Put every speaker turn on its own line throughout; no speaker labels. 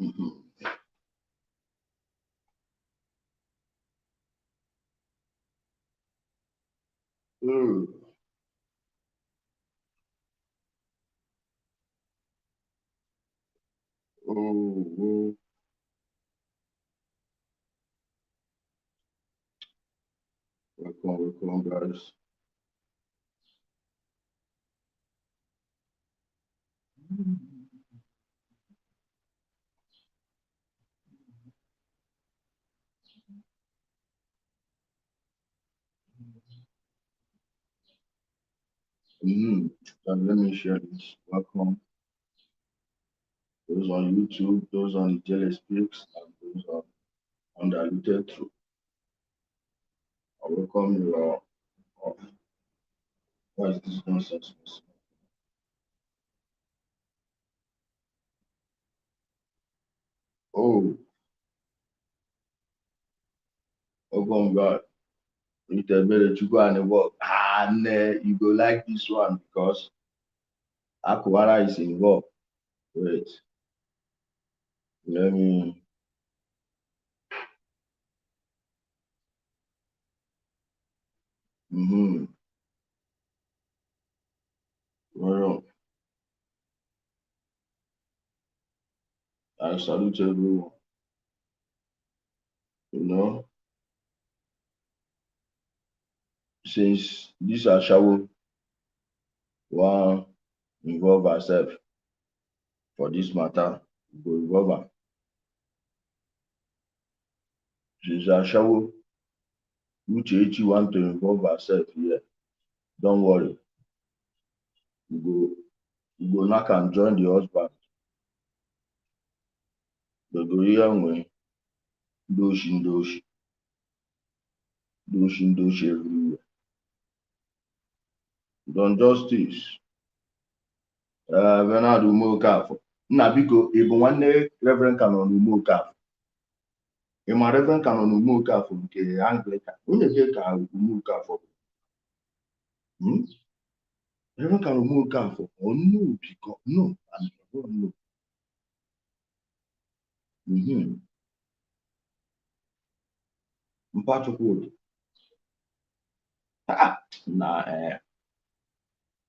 Mm-hmm. Oh, welcome, guys. Mm-hmm. And let me share this. Welcome those on YouTube, those on the telespeaks, and those on Undiluted Truth. I welcome you all. Oh, what is this nonsense? Oh, welcome, God. You tell me that you go and work. And you go like this one because Akwara is involved. Wait, let me. Mm-hmm. Well, I salute everyone. You know, since this Ashawo wan involve herself for this matter, we go involve her. Since Ashawo Uchechi want to involve herself here, don't worry. We go knack and join the husband. They go hear when doshi everywhere. Don justice. Bernard Umokafo. Nna biko ị bụ nwanne Reverend Canon Umokafo. Ị ma Reverend Canon Umokafo nke Anglican. Onye ke ka Umokafo bụ? Reverend Canon Umokafo. Oh no, because no, I don't know. Mpachukwu. Na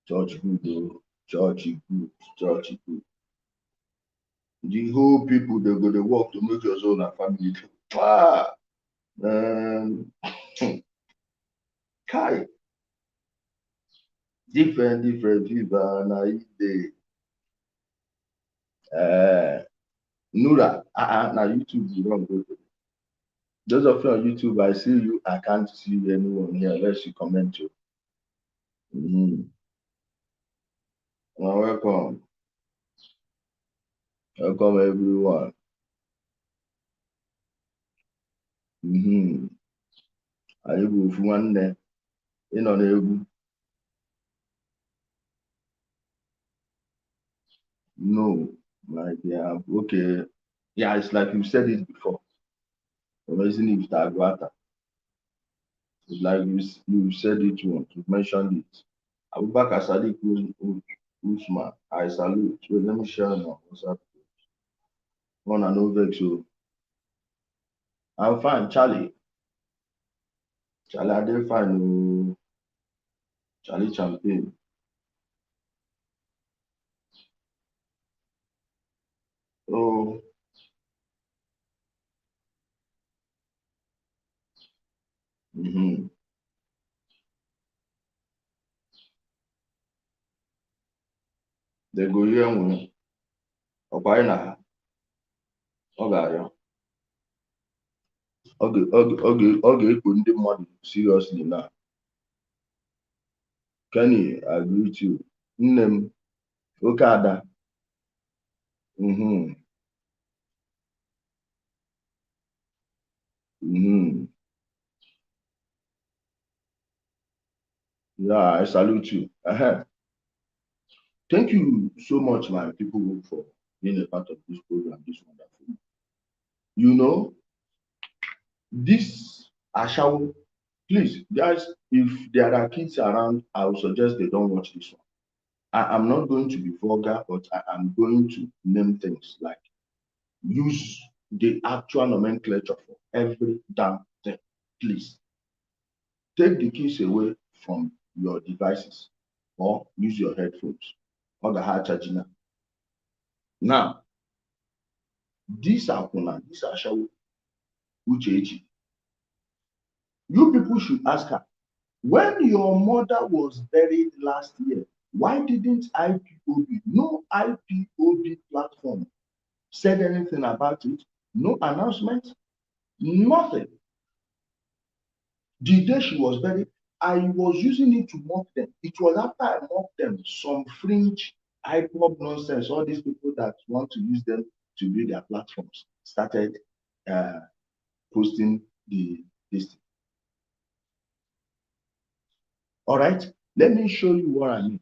church good o, church good. The whole people they go to work to make your soul and family. Ah, um, Kai, different people na it dey. Nura, na YouTube you don go to. Those of you on YouTube, I see you. I can't see anyone here unless you comment too. Welcome. Welcome everyone. Anyị bụ ofu nwanne ịnọ n'egwu. No, my dear. Okay. Yeah, it's like you said it before. Amazing if Akwara. It's like you said it once, you mentioned it. Abubakar Sadiq Usman, I salute. Wait, let me share now. What's up? One and no vex. So I'm fine, Charlie. Charlie, I did fine. Oh, Charlie Champagne. Oh, mm-hmm. They go here when Akwara ọ ga-arịọ ọ ga-ekpo ndị mmadụ seriously na Kenny, I greet you. Nne m oke ada. Mm-hmm. Mm-hmm. Yeah, I salute you. Thank you so much, my people, for being a part of this program, this wonderful. You know, this Ashawo, please, guys, if there are kids around, I would suggest they don't watch this one. I am not going to be vulgar, but I am going to name things like use the actual nomenclature for every damn thing. Please take the keys away from your devices or use your headphones or the hard charging. Now, these are Shawu Uchechi. You people should ask her, when your mother was buried last year, why didn't IPOB, no IPOB platform said anything about it? No announcement, nothing. The day she was buried, I was using it to mock them. It was after I mocked them, some fringe IPOB nonsense, all these people that want to use them to build their platforms started posting this. All right, let me show you what I mean.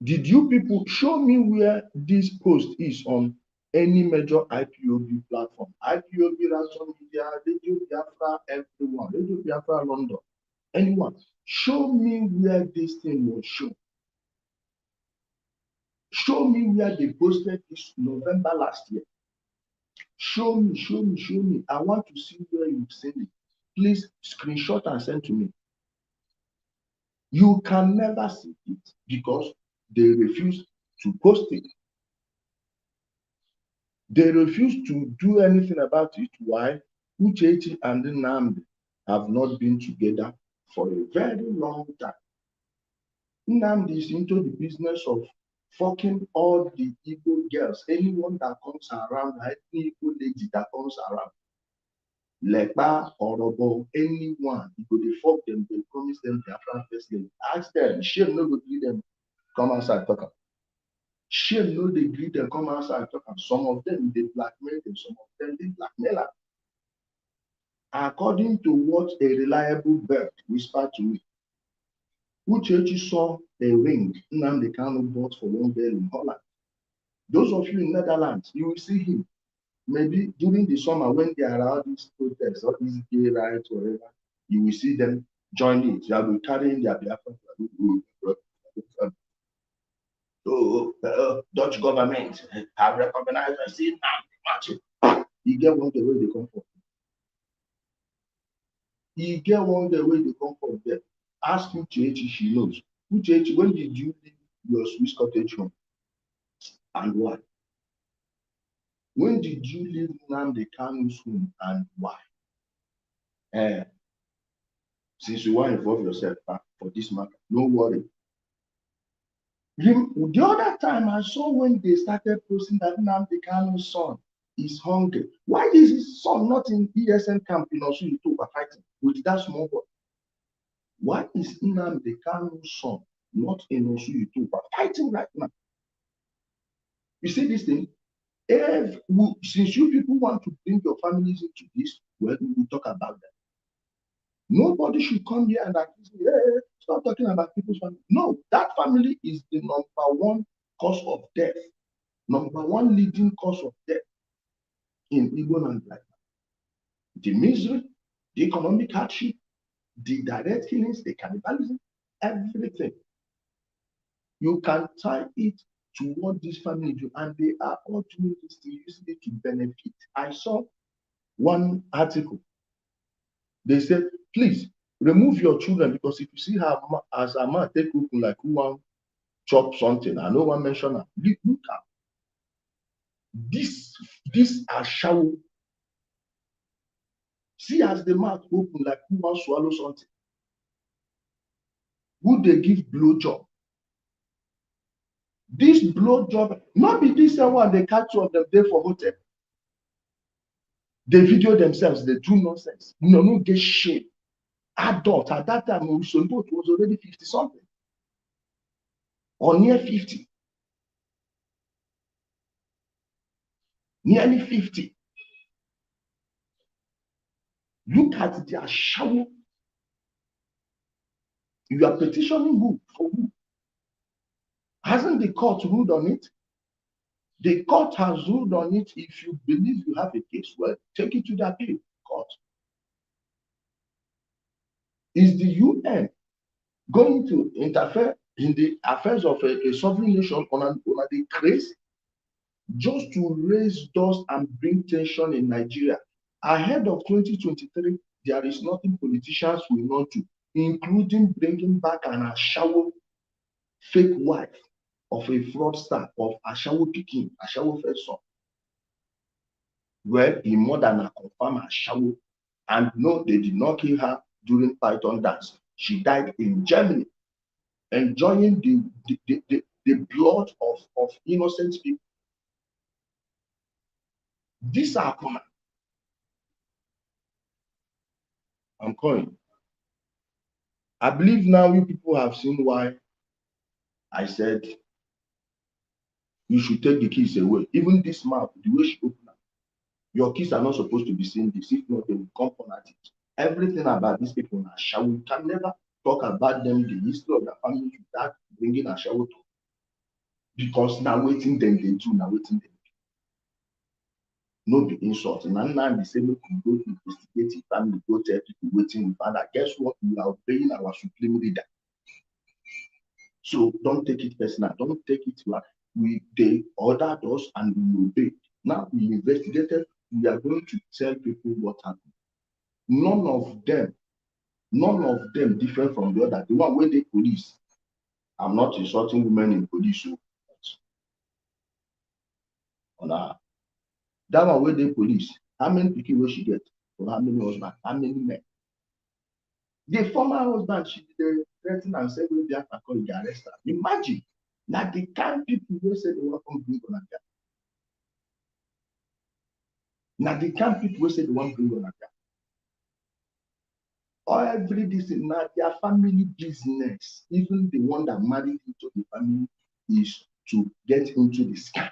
Did you people show me where this post is on any major IPOB platform? IPOB, Rason Media, Radio Biafra, everyone, Radio Biafra London, anyone. Show me where this thing was shown. Show me where they posted this November last year. Show me. I want to see where you've seen it. Please screenshot and send to me. You can never see it because they refuse to post it. They refuse to do anything about it. Why? Uchechi and Nnamdi have not been together for a very long time. Nnamdi is into the business of fucking all the Igbo girls. Anyone that comes around, any Igbo lady that comes around. Lekpa, Orobo, anyone, you go they fuck them, they promise them their first lady. Ask them, shame no go give them, come outside talk. Shame no they greet them, come outside talk. Some of them they blackmail them, some of them they blackmail her. According to what a reliable bird whispered to me, Uchechi saw a ring Nnamdi Kanu bought for one girl in Holland. Those of you in Netherlands, you will see him. Maybe during the summer when there are all these protests or these gay riots, whatever, you will see them join it. They will be carrying their Biafran flag. Dutch government have recognized and seen marching. You get one the way they come from. You get one the way they come from there. Ask Uchechi, she knows. Uchechi, when did you leave your Swiss cottage home? And why? When did you leave Nnamdi Kanu's home and why? Since you want to involve yourself for this matter, no worry. The other time I saw when they started posting that Nnamdi Kanu's son is hungry. Why is his son not in ESN camp in Osu Itoba fighting with that small boy? Why is Nnamdi Kanu's son not in Osu Itoba fighting right now? You see this thing? Since you people want to bring your families into this, well, we will talk about that. Nobody should come here and accuse me, hey, stop talking about people's family. No, that family is the number one cause of death, number one leading cause of death in Igbo land right now. The misery, the economic hardship, the direct killings, the cannibalism, everything. You can tie it to what this family do, and they are all doing this to use it to benefit. I saw one article. They said, please remove your children because if you see her as a man take cooking like who want chop something, I no one mention her. Look at this are shallow. See as the mouth open like who want swallow something. Who they give blow job? This blow job, not be this one they catch two of them there for hotel. They video themselves, they do nonsense. No get shame. Adult at that time, Usonbo was already 50 something or near 50. Nearly 50. Look at their shower. You are petitioning who? For who? Hasn't the court ruled on it? The court has ruled on it. If you believe you have a case, well, take it to the appeal court. Is the UN going to interfere in the affairs of a sovereign nation on the crazy? just to raise dust and bring tension in Nigeria. Ahead of 2023, there is nothing politicians will not do, including bringing back an Ashawo fake wife of a fraudster of Ashawo Pikin, Ashawo first son, where he more than a confirmed Ashawo. And no, they did not kill her during Python dance. She died in Germany, enjoying the blood of innocent people. These are common. I'm calling. I believe now you people have seen why I said you should take the keys away. Even this mouth, the way she opened up, your kids are not supposed to be seeing this. If not, they will come on at it. Everything about these people are shower. You can never talk about them, the history of their family without bringing a shower to. Because now waiting them they do, now waiting them. No be insult. And now the same way we go to investigate family, go tell people waiting with father. Guess what? We are obeying our supreme leader. So don't take it personal. Don't take it like they ordered us and we obeyed. Now we investigated. We are going to tell people what happened. None of them different from the other. The one where they police. I'm not insulting women in police. So, that one where they police. How many people will she get? Or how many husbands? How many men? The former husband, she threatened and said, "Well, they have to call the arrest her." Imagine that the kind people who say they want to bring on a now the kind people who say they want to bring on a or every this now their family business, even the one that married into the family, is to get into the scam.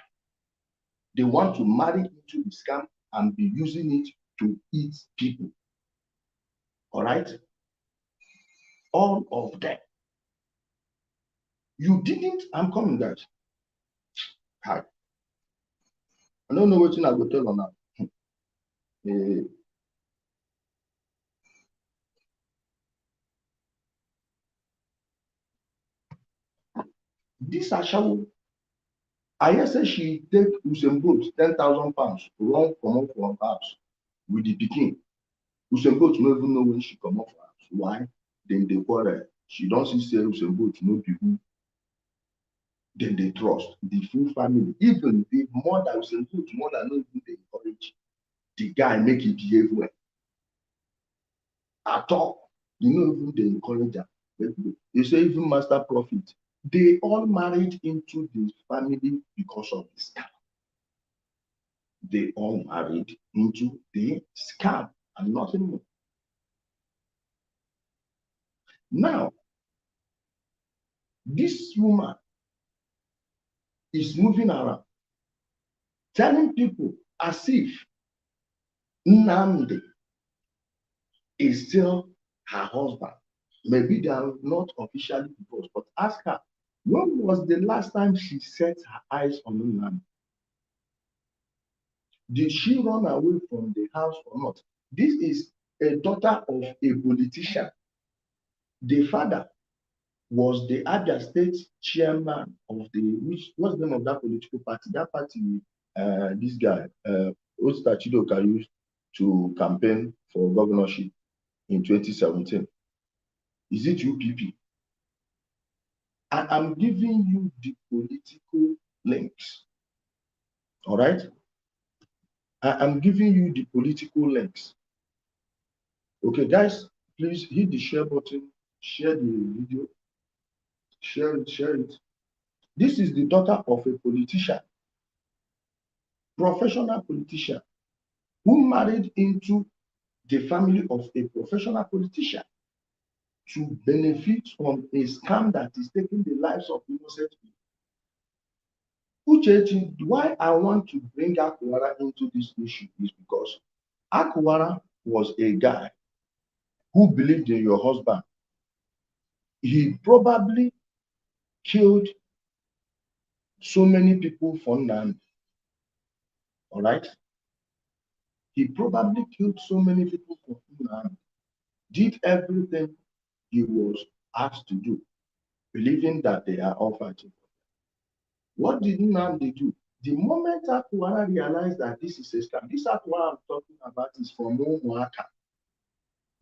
They want to marry into the scam and be using it to eat people. All right? All of them. You didn't, I'm coming that. Hi. I don't know what I go tell on now. This Ashawo, I hear say she take Usain Bolt £10,000 run comot from house with the pikin. Usain Bolt no even know when she comot for house. Why? Dem dey quarrel. She don see say Usain Bolt no be who dem dey trust. The full family, even the mother, Usain Bolt mother no even dey encourage the guy make e behave well at all. You no even dey encourage am. You say even Master Prophet, they all married into the family because of the scam. They all married into the scam and nothing more. Now, this woman is moving around, telling people as if Nnamdi is still her husband. Maybe they are not officially divorced, but ask her, when was the last time she set her eyes on Nnamdi? Did she run away from the house or not? This is a daughter of a politician. The father was the Abia State chairman of what's the name of that political party? That party, this guy, Osta Chidoka used to campaign for governorship in 2017. Is it UPP? And I'm giving you the political links. All right? I'm giving you the political links. Okay, guys, please hit the share button, share the video, share it. This is the daughter of a politician, professional politician, who married into the family of a professional politician to benefit from a scam that is taking the lives of innocent people. Uchechi, why I want to bring Akwara into this issue is because Akwara was a guy who believed in your husband. He probably killed so many people for Nnamdi. All right? He probably killed so many people for Nnamdi. Did everything he was asked to do, believing that they are all fighting. What did Nnamdi do? The moment Akwara realized that this is a scam, this Akwara I'm talking about is from Umuaka.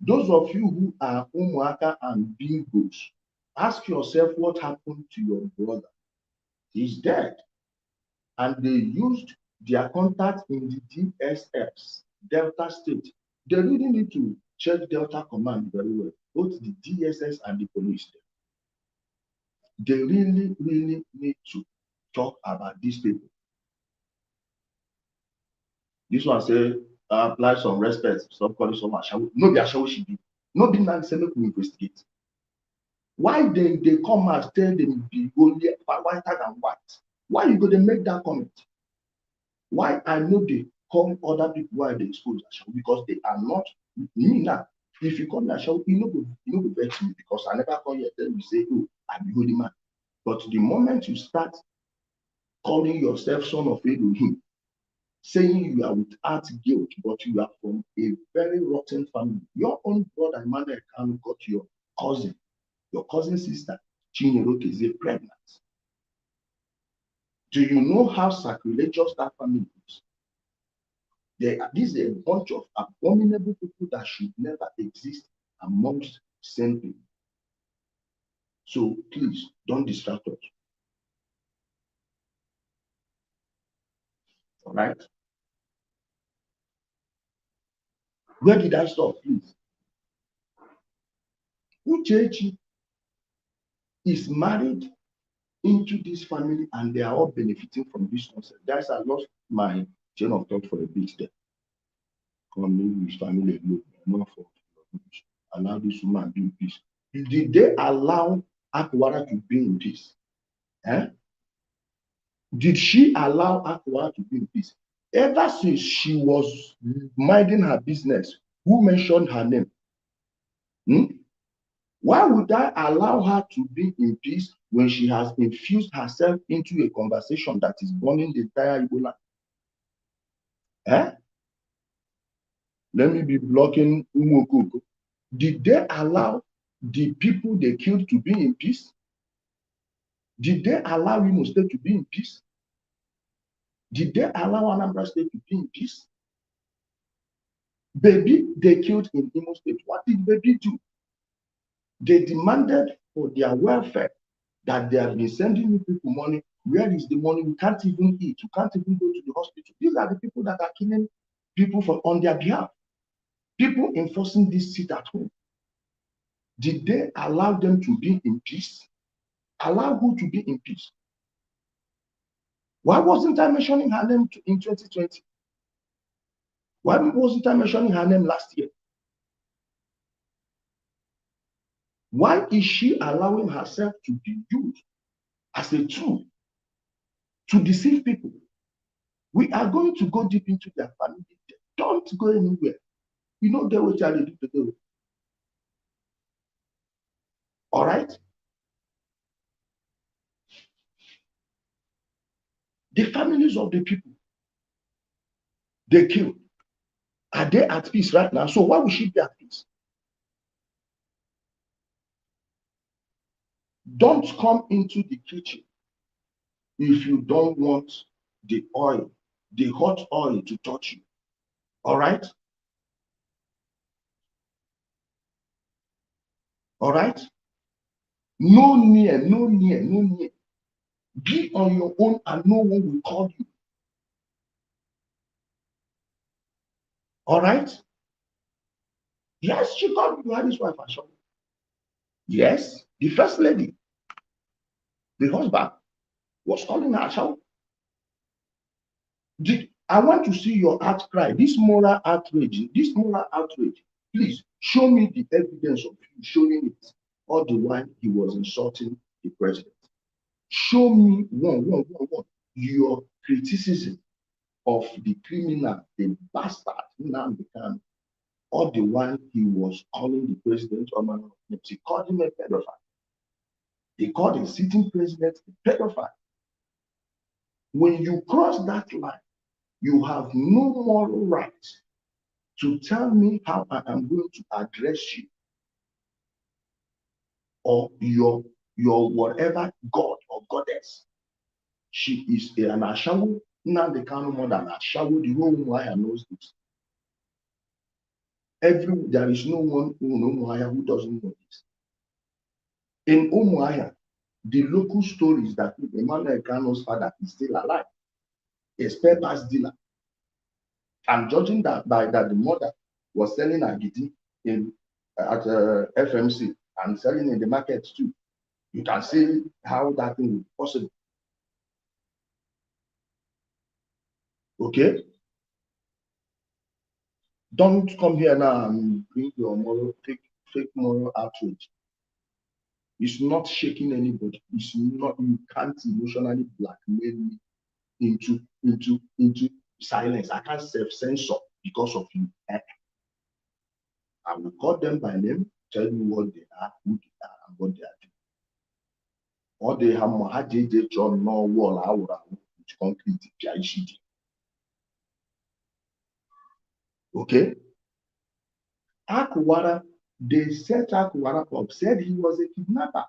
Those of you who are Umuaka and Bingos, ask yourself what happened to your brother. He's dead. And they used their contact in the DSS, Delta State. They really need to check Delta Command very well, both the DSS and the police. They really, really need to talk about these people. This one say, apply some respect, stop calling someone Ashawo. No be Ashawo she be. No be now say make we investigate. Why they come and tell them be only whiter than white? Why you go to make that comment? Why I know they call other people why they expose Ashawo? Because they are not me now. If you call me Ashawo, you know go vex me because I never call you and tell you say, oh, I be holy man. But the moment you start calling yourself son of Elohim, saying you are without guilt, but you are from a very rotten family. Your own brother Emmanuel Kanu got your cousin sister Chinyere is pregnant. Do you know how sacrilegious that family is? This is a bunch of abominable people that should never exist amongst sane people. So please don't distract us. All right. Where did I stop, please? Uchechi is married into this family and they are all benefiting from this concept. Guys, I lost my chain of thought for a bit there. Come with family alone, not for allow this woman be in peace. Did they allow Akwara to be in peace? Eh? Did she allow Akwara to be in peace? Ever since she was minding her business, who mentioned her name? Why would I allow her to be in peace when she has infused herself into a conversation that is burning the entire Igbo land? Eh? Let me be blocking Umokoko. Did they allow the people they killed to be in peace? Did they allow Imo State to be in peace? Did they allow Anambra State to be in peace? Baby, they killed in Imo State. What did Baby do? They demanded for their welfare that they have been sending you people money. Where is the money? We can't even eat. We can't even go to the hospital. These are the people that are killing people on their behalf. People enforcing this sit at home. Did they allow them to be in peace? Allow who to be in peace? Why wasn't I mentioning her name in 2020? Why wasn't I mentioning her name last year? Why is she allowing herself to be used as a tool to deceive people? We are going to go deep into their family. Don't go anywhere. You know they will tell you to do. All right? The families of the people they killed, are they at peace right now? So why would she be at peace? Don't come into the kitchen if you don't want the oil, the hot oil to touch you. All right? All right? No near, no near, no near. Be on your own and no one will call you. All right? Yes, she called Buhari's wife Ashawo. Yes, the first lady, the husband, was calling her Ashawo. I want to see your outcry, this moral outrage, Please show me the evidence of you showing it all the while he was insulting the president. Show me one, your criticism of the criminal, the bastard Nnamdi Kanu, all the while he was calling the president he called him a pedophile. He called a sitting president a pedophile. When you cross that line, you have no moral right to tell me how I am going to address you or your whatever god or goddess. She is an Ashawo Nnamdi Kanu more than Ashawo, the whole Umuahia knows this. There is no one in Umuahia who doesn't know this. In Umuahia, the local stories that Emmanuel Kanu's father is still alive, a spare parts dealer. And judging that by that the mother was selling agidi at FMC and selling in the market too, you can see how that thing is possible. Okay? Don't come here now and bring your fake moral outrage. It's not shaking anybody. It's not, you can't emotionally blackmail me into silence. I can't self-censor because of you. I will call them by name, tell you what they are, who they are, and what they are doing. Or they have Mahajj John no wall out with concrete PICD. Okay? Akwara, they set Akwara up, said he was a kidnapper.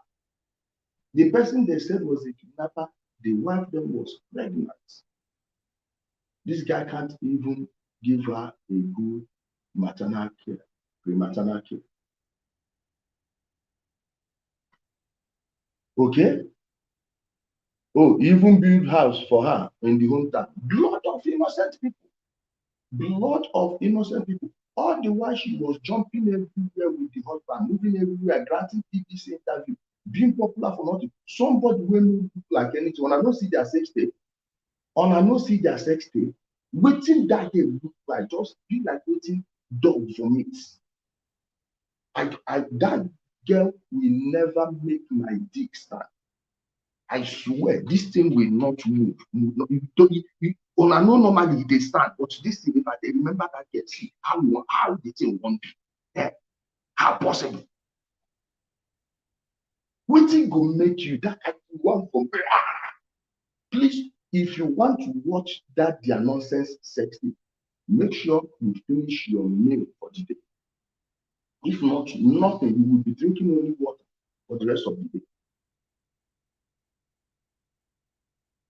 The person they said was a kidnapper, the wife then was pregnant. This guy can't even give her a good maternal care, prematernal care. Okay? Oh, even build house for her in the hometown. Blood of innocent people. Blood of innocent people. All the while she was jumping everywhere with the husband, moving everywhere, granting BBC interview, being popular for nothing. Somebody will not look like anything. When I don't see their sex tape, waiting that they look like, just be like waiting dog vomit. That girl will never make my dick stand. I swear, this thing will not move. I know normally they stand, but this thing, if I remember that girl, see how the thing won't be. Yeah. How possible? Waiting go make you that I want compare. Please, if you want to watch that their nonsense sexy, make sure you finish your meal for the day. If not, nothing. You will be drinking only water for the rest of the day.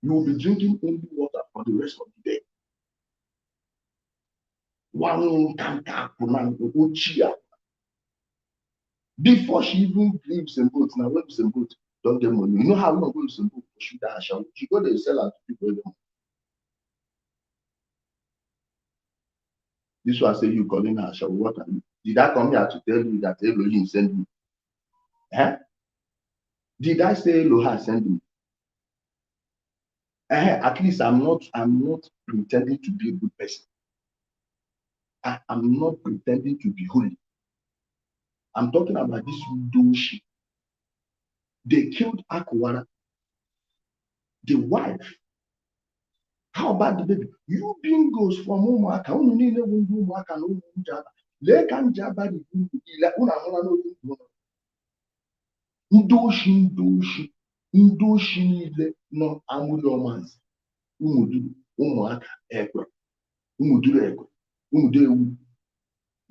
You will be drinking only water for the rest of the day. Before she even leaves in boat, now when in boat, don't get money. You know how long goes in boat to shoot that shall she go there sell her to people again. This was say you calling her shall what are you? Did I come here to tell you that Elohim sent me? Did I say Elohim sent me? At least I'm not pretending to be a good person. I'm not pretending to be holy. I'm talking about this douche. They killed Akwara, the wife. How about the baby? You bingos from Umaka, only Umaka no Jaba. They can Jaba the Ndoshi niile nọ amụlọmans ụmụaka ekwe ụmụduru ekwe ụmụdo ewu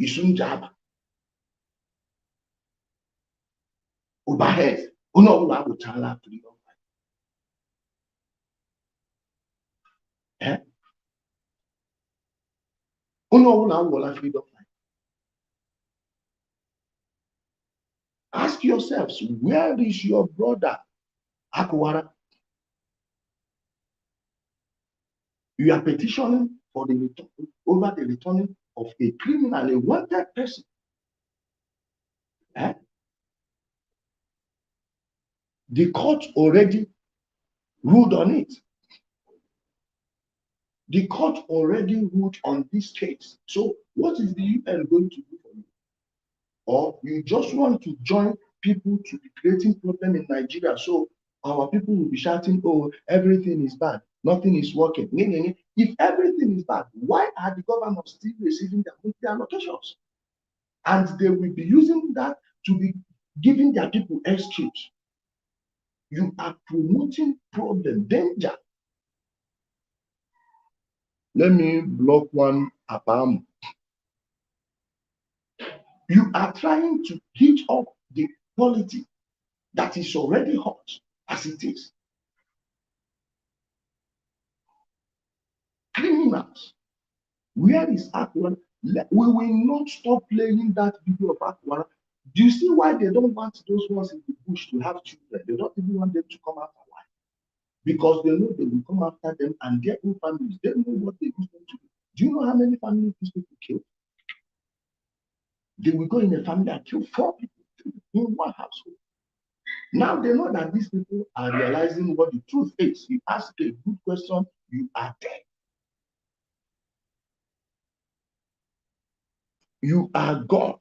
isu njaba overhead onye ọbụla agwụchala freedom fight. Onye ọbụla agwụla freedom fight. Ask yourselves, where is your brother Akwara? You are petitioning for over the returning of a criminal, a wanted person. The court already ruled on it. The court already ruled on this case. So what is the UN going to do for you? Or you just want to join people to be creating problem in Nigeria, so our people will be shouting, oh, everything is bad, nothing is working. If everything is bad, why are the governors still receiving their monthly allocations? And they will be using that to be giving their people excuse. You are promoting problem, danger. Let me block one apam. You are trying to heat up the quality that is already hot as it is. criminals. Where is Akwara? We will not stop playing that video of Akwara. Do you see why they don't want those ones in the bush to have children? They don't even want them to come out alive. Because they know they will come after them and their own families. They know what they use them to do. Do you know how many families these people kill? They will go in a family and kill 4 people in one household. Now they know that these people are realizing what the truth is. You ask a good question, you are dead. You are gone.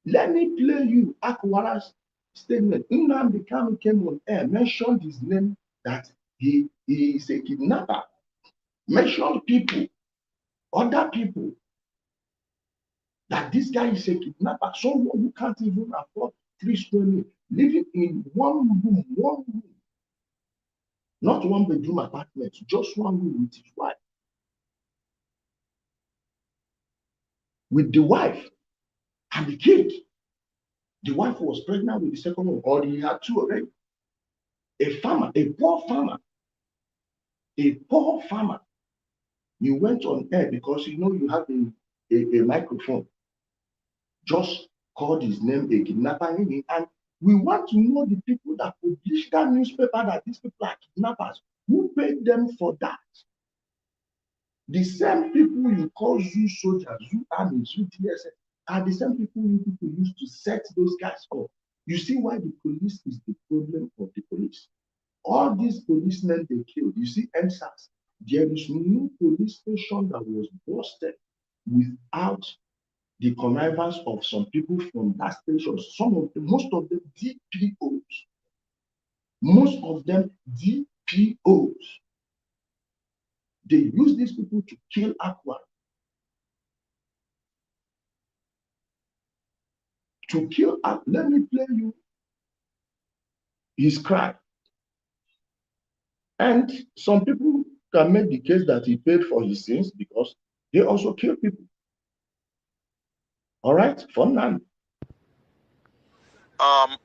Let me play you Akwara's statement. Nnamdi Kanu came on air, mentioned his name, that he is a kidnapper. Mentioned people, other people, that this guy is a kidnapper. Someone who can't even afford 3 square meters, living in one room, not 1-bedroom apartment, just 1 room with his wife. With the wife and the kid. The wife was pregnant with the second one, or he had 2 already. A farmer, a poor farmer. You went on air because you know you have a microphone. Just called his name a kidnapper, and we want to know the people that published that newspaper that these people are kidnappers. Who paid them for that? The same people you call zoo soldiers, zoo army, zoo TSS are the same people you people use to set those guys up. You see why the police is the problem of the police. All these policemen they killed, you see NSAS, there is no police station that was busted without the connivance of some people from that station. Most of them DPOs. Most of them DPOs. They use these people to kill Akwara. To kill Akwara. Let me play you his cry. And some people can make the case that he paid for his sins because they also kill people. All right, for now.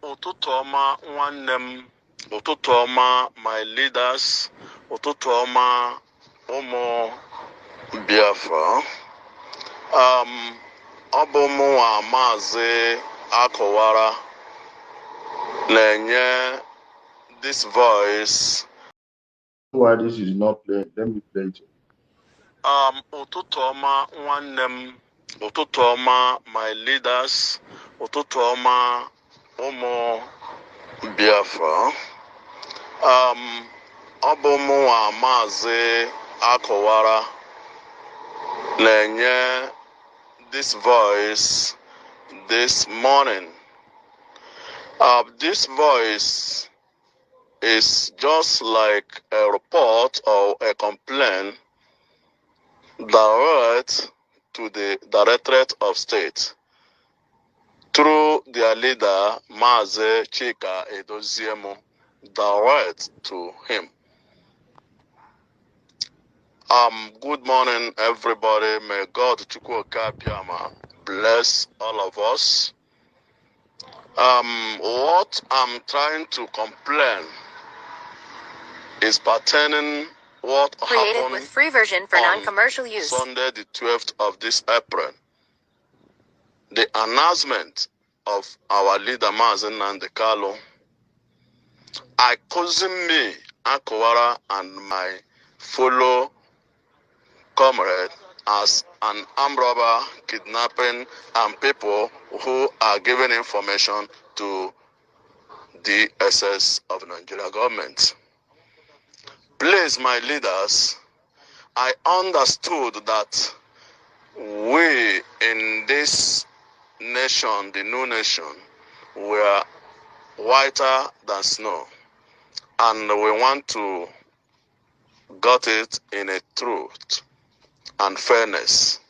Ụtụtụ ọma nwanne m, ụtụtụ ọma my leaders, ụtụtụ ọma ụmụ Biafra. Ọ bụ mụnwa Maazị Akwara na-enye this voice.
Why this is not playing? Let me play it.
Ụtụtụ ọma nwanne m, ụtụtụ ọma my leaders, ụtụtụ ọma ụmụ Biafra. Ọ bụ mụnwa Maazị Akwara na-enye this voice this morning. This voice is just like a report or a complaint direct to the Directorate of State through their leader, Maazị Chika Edoziemu, direct to him. Good morning, everybody. May God Chukwuka Biama bless all of us. What I'm trying to complain is pertaining what happened
with free version for non-commercial use.
Sunday, the 12th of this April. The announcement of our leader, Maazị Nnamdi Kanu, accusing me, Akwara, and my fellow comrade as an armed robber, kidnapping, and people who are giving information to the SS of Nigeria government. Please, my leaders, I understood that we in this nation, the new nation, were whiter than snow, and we want to get it in a truth and fairness.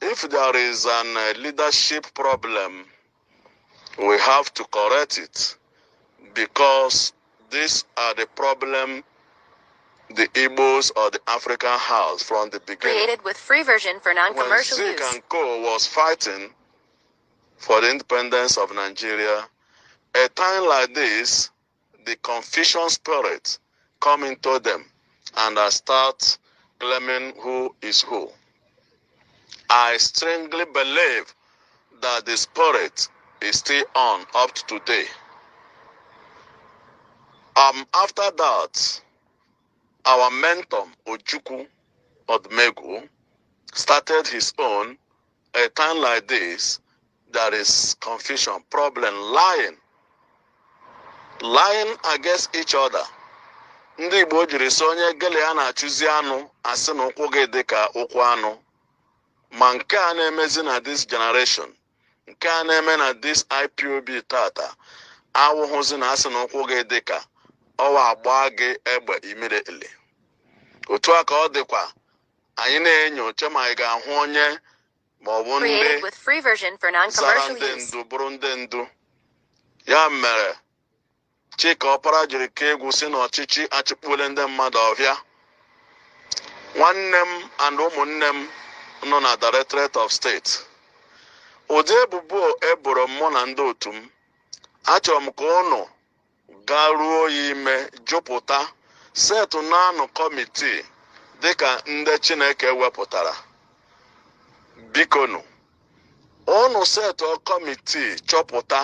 If there is a leadership problem, we have to correct it, because these are the problem the Igbos or the African house from the beginning.
Created with free version for non-commercial use.
When Zik and Co was fighting for the independence of Nigeria, a time like this, the confusion spirit come into them and start claiming who is who. I strongly believe that the spirit is still on up to today. After that, our mentor, Ojukwu Odmegu, started his own. A time like this, there is confusion, problem, lying against each other. Ndị Igbo jiri sị onye gele ya na-achụzi anụ asị na ụkwụ gị dị ka ụkwụ anụ. Ma nke a na-emezi na this generation, nke a na-eme na this IPOB tata, awụhụzi na asị na ụkwụ gị dị ka ọwa agba gị egbe immediately. Otu a ka ọ dịkwa, anyị na-enyocha ma anyị ga-ahụ onye ma ọ bụ ndị zara ndị ndu bụrụ ndị ndu. Ya mere Chika Ọpara jiri ka egwu si na ọchịchị achịkpụle ndị mmadụ ọhịa. Nwanne m and ụmụnne m nọ na Directorate of State. Ụdị ebubo eboro mụ na ndị otu m, achọrọ m ka ụnụ garuo ya ime jupụta setụ na-anụ kọmitii dịka ndị Chineke wepụtara. Bikonu, ụnụ setụ kọmitii chọpụta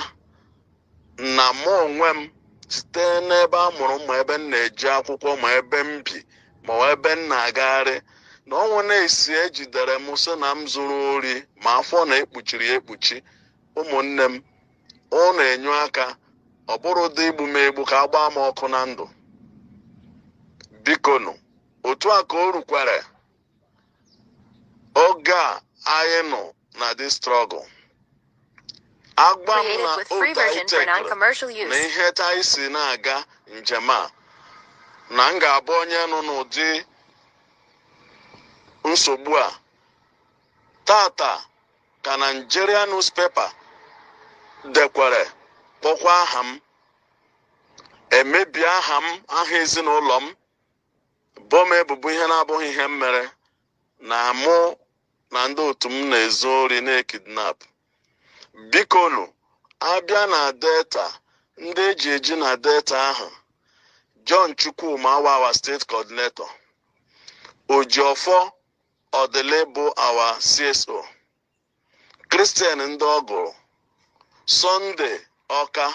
na mụ onwe m site n'ebe a mụrụ ma ebe m na-eji akwụkwọ ma ebe m bi ma ebe m na-agagharị na ọnwụ na-esi ejidere m sị na m zuru ori ma afọ na-ekpuchiri ekpuchi. Ụmụnne m, ụnụ enyu aka, ọ bụrụ dị igbu m egbu ka agbaa m ọkụ na ndụ. Bikonu, otu a ka o rukwara oge a anyị nọ na this struggle. Agba m na otu anyị tekere na ihe anyị si na-aga njem a na m ga-abụ onye nọ n'ụdị nsogbu a. Tata ka Nigeria newspaper dekwere kpọkwa aha m, emebi aha m, aha ezinụlọ m, bụ m ebubo ihe na-abụghị ihe m mere, na mụ na ndị otu m na-ezu ori na-ekidnap. Bikonu, abịa na Delta, ndị eji eji na Delta ahụ, John Chukwuma our state coordinator, Ojiofo Odele bụ our CSO, Christian ndị ọgụrụ, Sunday Ọka,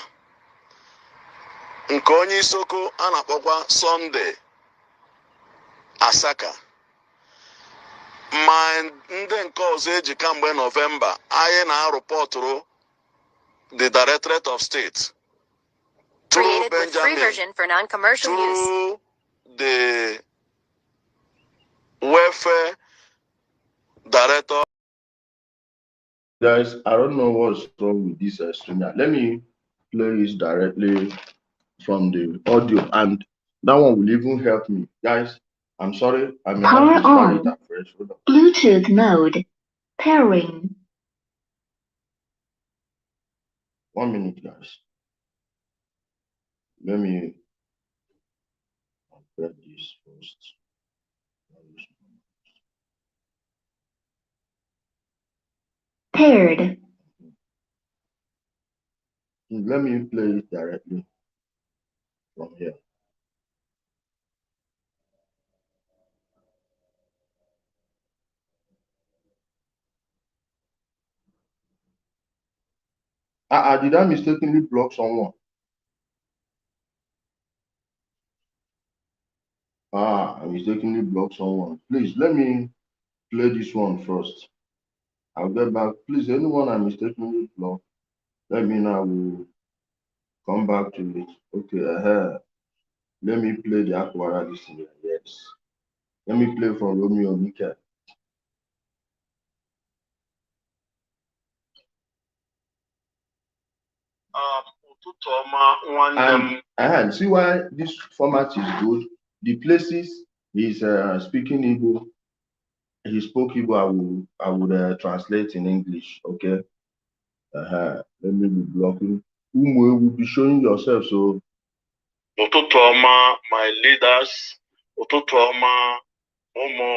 nke onye Isoko a na-akpọkwa Sunday Asaka, ma ndị nke ọzọ eji kamgbe Novemba anyị na-arụpọtụrụ the Directorate of State through Benjamin, through the Welfare Director.
Guys, I don't know what's wrong with this stream. Let me play it directly from the audio, and that one will even help me. Guys, I'm sorry, I may
Power
have to start it
on.
afresh. Hold on.
Bluetooth mode. Pairing.
1 minute, guys. Let me get this first.
Paired.
Let me play it directly from here. Did I mistakenly block someone? I mistakenly blocked someone. Please, let me play this one first. I'll get back. Please, anyone I mistakenly blocked, let me know. I will come back to it. Okay, let me play the Akwara this year. Yes. Let me play from Romeo Mika. And see why this format is good. The places he's speaking Igbo, he spoke Igbo, I would translate in English. Okay. Let me be blocking. Umu will be showing yourself. So
Ụtụtụ ọma, my leaders. Ụtụtụ ọma, ụmụ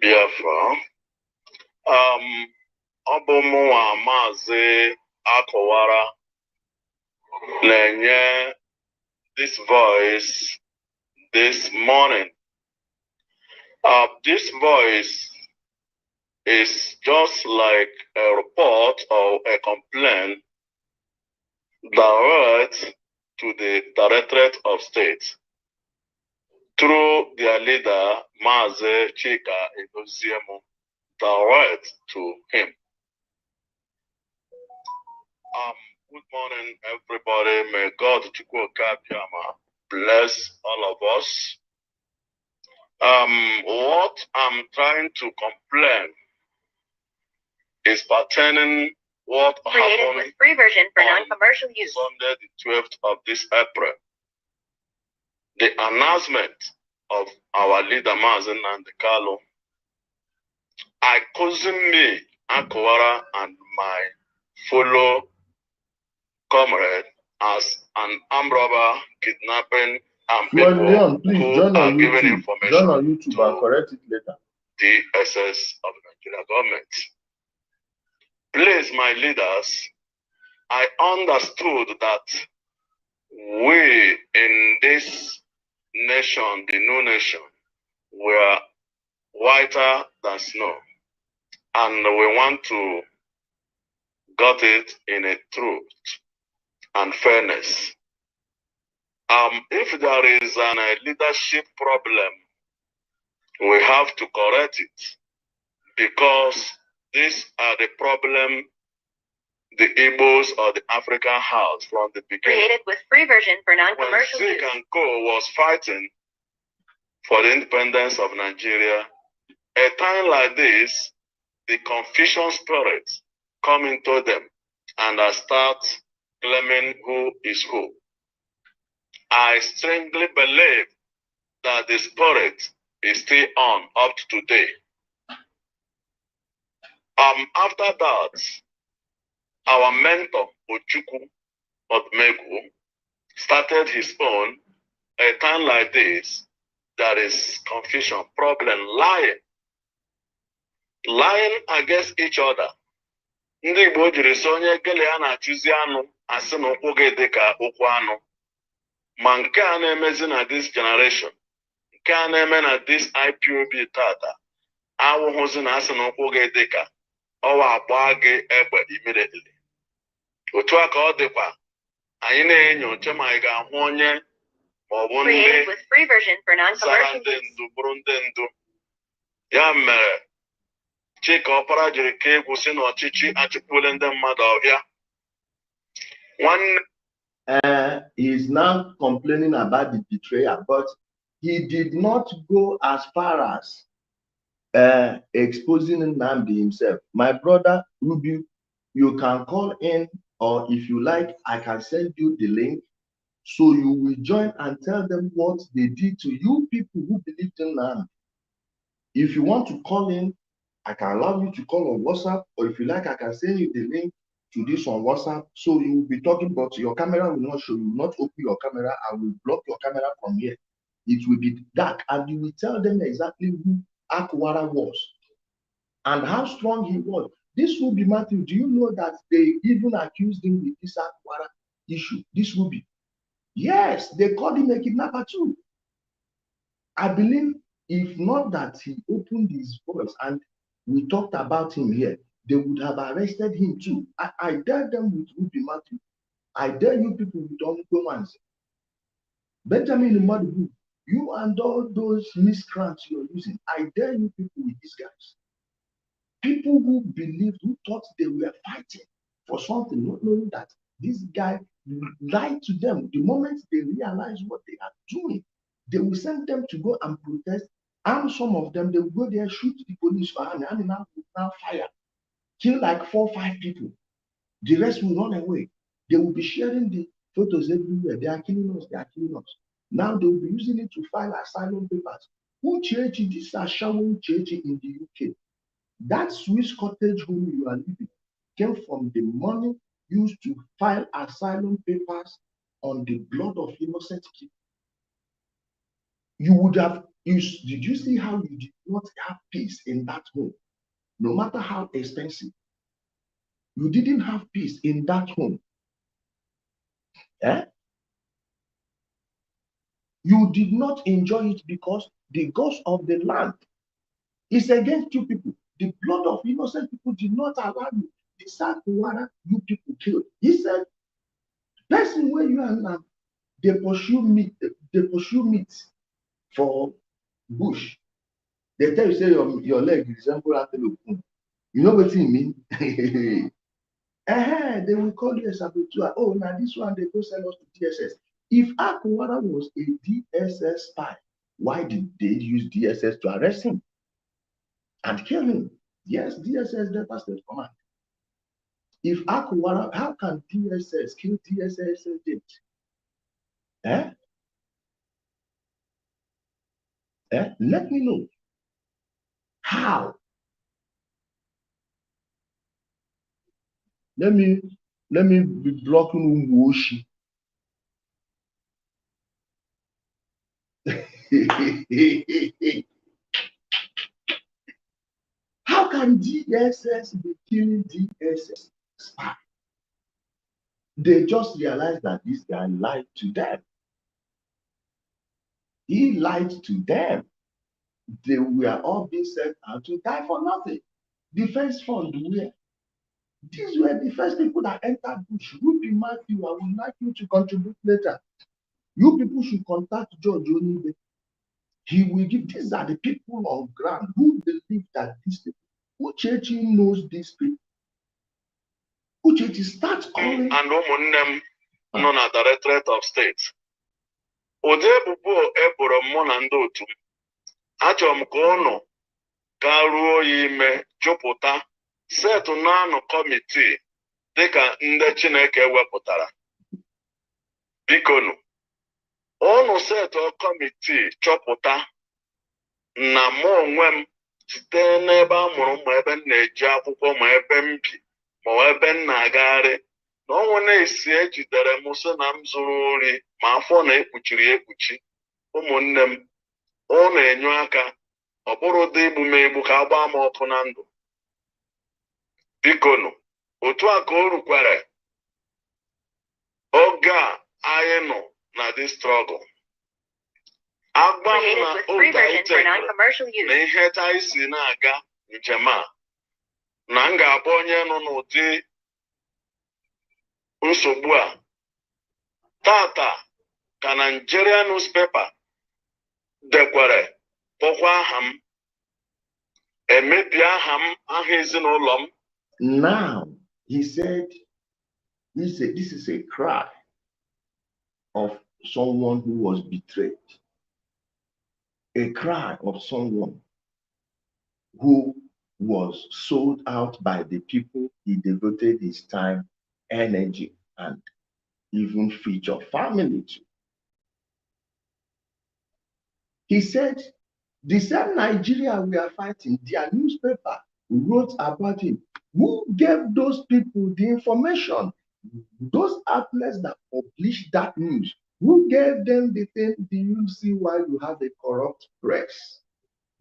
Biafra. Ọ bụ mụnwa Maazị Akwara na-enye this voice this morning. This voice is just like a report or a complaint direct to the Directorate of State through their leader, Maze Chika Edoziemu, direct to him. Good morning, everybody. May God bless all of us. What I'm trying to complain is pertaining what
Created
happened
with free version for
on
non-commercial use.
Sunday, the 12th of this April. The announcement of our leader, Mazen Nnamdi Kanu, accusing me, Akwara, and my fellow comrade as an armed robber, kidnapping, and people
Leon, please
who
join
are
on
giving
YouTube.
information
Join on YouTube.
to
I'll correct it later.
the SS of the Nigeria government. Please, my leaders, I understood that we in this nation, the new nation, were whiter than snow, and we want to get it in a truth and fairness. If there is a leadership problem, we have to correct it, because these are the problem the Igbos or the African house from the beginning.
Created with free version for non-commercial
When
use.
Zik and Co was fighting for the independence of Nigeria, a time like this, the confusion spirit come into them and I start claiming who is who. I strongly believe that the spirit is still on up to today. After that, our mentor, Ojuku Odmegu, started his own. A time like this, there is confusion, problem, lying against each other. Ndị Igbo jiri sị onye gele ya na-achụzi anụ asị na ụkwụ gị dị ka ụkwụ anụ. Ma nke a na-emezi na this generation, nke a na-eme na this IPOB tata, awụhụzi na asị na ụkwụ gị dị ka ọwa agba gị egbe immediately. Otu a ka ọ dịkwa, anyị na-enyocha ma anyị ga-ahụ onye ma ọ bụ
Created with free version for
zara
non-commercial
ndị
use.
ndu bụrụ ndị ndu. Ya mere Chika Ọkpara jiri ka egwu si na ọchịchị achịpụle ndị mmadụ ọhịa. Nwanne
He is now complaining about the betrayal, but he did not go as far as exposing Nnamdi himself. My brother Ruby, you can call in, or if you like, I can send you the link so you will join and tell them what they did to you people who believed in Nnamdi. If you want to call in, I can allow you to call on WhatsApp, or if you like, I can send you the link to this on WhatsApp. So you will be talking, but your camera will not show. You will not open your camera. I will block your camera from here. It will be dark, and you will tell them exactly who Akwara was and how strong he was. This will be Matthew. Do you know that they even accused him with this Akwara issue? This will be. Yes, they called him a kidnapper too. I believe if not that he opened his voice and we talked about him here, they would have arrested him too. I dare them with Ruby Matthew. I dare you people with Omugomans. Benjamin Madu, you and all those miscreants you're using, I dare you people with these guys. People who believed, who thought they were fighting for something, not knowing that this guy lied to them. The moment they realize what they are doing, they will send them to go and protest. And some of them, they will go there, shoot the police for and now fire, kill like 4 or 5 people. The rest will run away. They will be sharing the photos everywhere. They are killing us, they are killing us. Now they will be using it to file asylum papers. Uchechi, this is showing Uchechi in the UK. That Swiss cottage home you are living came from the money used to file asylum papers on the blood of innocent kids. You would have, did you see how you did not have peace in that home? No matter how expensive, you didn't have peace in that home. Eh? You did not enjoy it because the gods of the land is against you people. The blood of innocent people did not allow you. The Akwara you people killed. He said, person where you are now, they pursue meat for bush. They tell you, say your leg resemble antelope. You know what he mean? They will call you a saboteur. Oh, now this one, they go sell us to DSS. If Akwara was a DSS spy, why did they use DSS to arrest him and kill him? Yes, DSS, Delta State Command. If Akwara, how can DSS kill DSS agent? Let me know. How? Let me be blocking Umwoshi. How can DSS be killing DSS spy? They just realized that this guy lied to them. He lied to them. They were all being sent out to die for nothing. Defense fund, where? These were the first people that entered bush. Ruby Matthew, I would like you to contribute later. You people should contact George Onibe. He will give. These are the people on ground who believe that these people. Uchechi knows these people. Uchechi starts calling.
And ụmụnne m nọ na Directorate of State. Ụdị ebubo eboro mụ na ndị otu m. Achọrọ m ka ụnụ gaa ruo ya ime jupụta setụ n'anụ kọmitii dịka ndị Chineke wepụtara. Bikonu, ụnụ setụ kọmitii chọpụta na mụ onwe m site n'ebe a mụrụ m ma ebe m na-eji akwụkwọ ma ebe m bi ma ebe m na-agagharị na ọnwụ na-esi ejidere m sị na m zụrụ ori ma afọ na-ekpuchiri ekpuchi. Ụmụnne m, ọ na-enye aka ọ bụrụ dị igbu m egbu ka a gbaa m ọkụ na ndụ. Bikonu, otu a ka o rukwara oge a anyị nọ na dị strọgụl. Agba m na oge anyị tekere na ihe anyị si na-aga njem a na m ga-abụ onye nọ n'ụdị nsogbu a. Tata ka Nigeria newspaper dekwere kpọkwa aha m, emebi aha m, aha ezinụlọ m.
Now, he said, this is a cry of someone who was betrayed. A cry of someone who was sold out by the people he devoted his time, energy, and even future family to. He said, the same Nigeria we are fighting, their newspaper wrote about him. Who gave those people the information? Those outlets that published that news, who gave them the thing? Do you see why you have a corrupt press?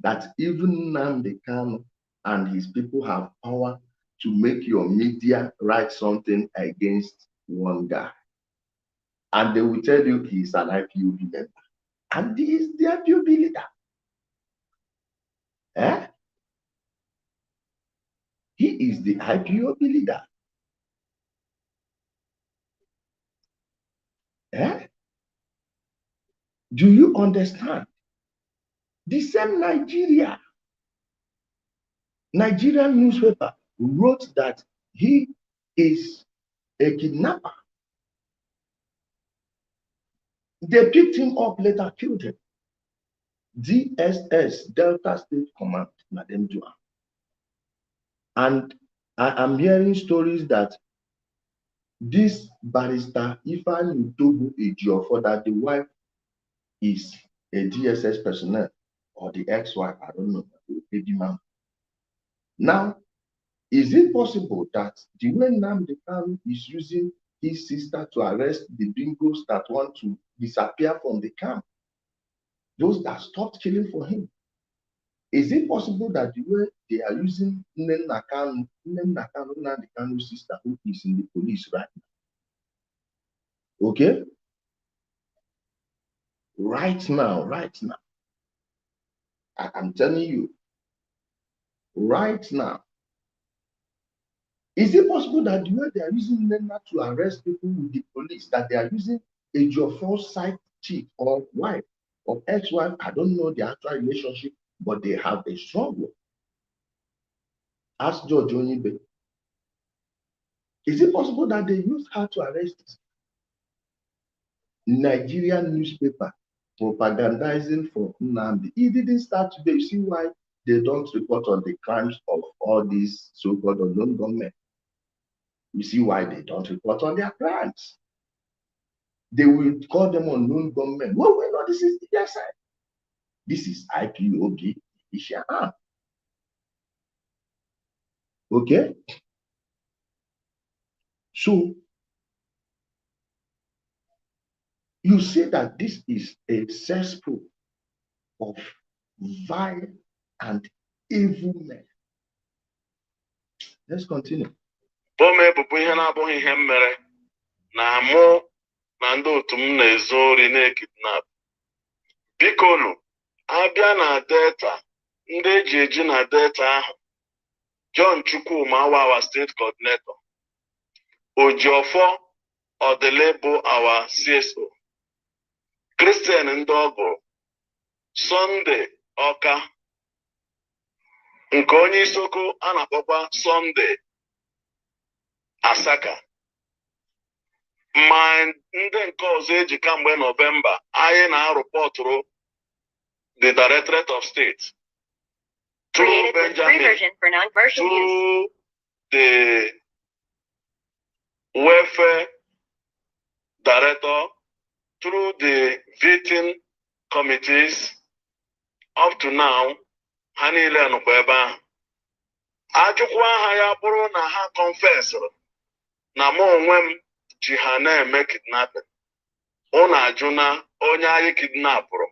That even Nnamdi Kanu and his people have power to make your media write something against one guy. And they will tell you he's an IPOB member. And he is the IPOB leader. He is the IPOB leader. Do you understand? The same Nigerian newspaper wrote that he is a kidnapper. They picked him up, later killed him. DSS, Delta State Command, Madam Dua. And I am hearing stories that this barrister, Ifeanyi Udogo Ejiofor, that the wife is a DSS personnel or the ex-wife, I don't know, baby mom. Now, is it possible that the way Nnamdi Kanu is using his sister to arrest the bingos that want to disappear from the camp, those that stopped killing for him, is it possible that the way they are using Nnamdi Kanu's sister, who is in the police right now? Okay? right now. I'm telling you, right now. Is it possible that the way they are using Nema to arrest people with the police, that they are using a Jofor side chick or wife or ex-wife? I don't know the actual relationship, but they have a strong one. Ask George Onibe. Is it possible that they use her to arrest Nigerian newspaper propagandizing for Nnamdi? It didn't start today. You see why they don't report on the crimes of all these so-called unknown gunmen. You see why they don't report on their crimes. They will call them unknown gunmen. Well, we know this is their side. This is IPOB militia arm. Okay? So, you see that this is a cesspool of vile and evil men. Let's continue.
Na mụ na ndị otu m na-ezu ori na-ekidnap. Bikonu, abịa na Delta, ndị eji eji na Delta ahụ, John Chukwuma, our state coordinator, Ojiofo Odele bụ our CSO, Christian Ndogo, Sunday Oka, nke onye isiokwu a na-akpọkwa Sunday Asaka. Ma ndị nke ọzọ eji kamgbe Novemba, anyị na-arụpọtụrụ the Directorate of State through Benjamin, through the Welfare Director, through the victim committees. Up to now, ha niile nọkwa ebe ahụ. Ajụkwa ha ya bụrụ na ha confessed na mụ onwe m ji ha na-eme kidnapping. Ụnụ ajụ na onye anyị kidnapụrụ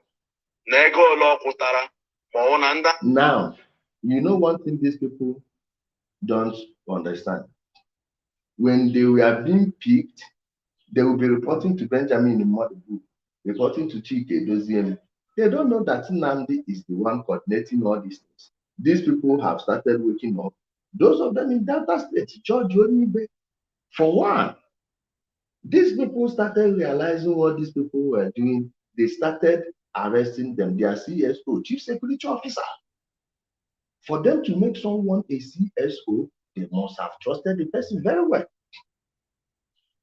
na ego ole ọ kwụtara ma ọ na nda.
Now, you know one thing these people don't understand. When they were being picked, they will be reporting to Benjamin Nnamdi, reporting to Chike Doziem. They don't know that Nnamdi is the one coordinating all these things. These people have started waking up. Those of them in Delta State, George Onibe, for one. These people started realizing what these people were doing. They started arresting them, their CSO, Chief Security Officer. For them to make someone a CSO, they must have trusted the person very well.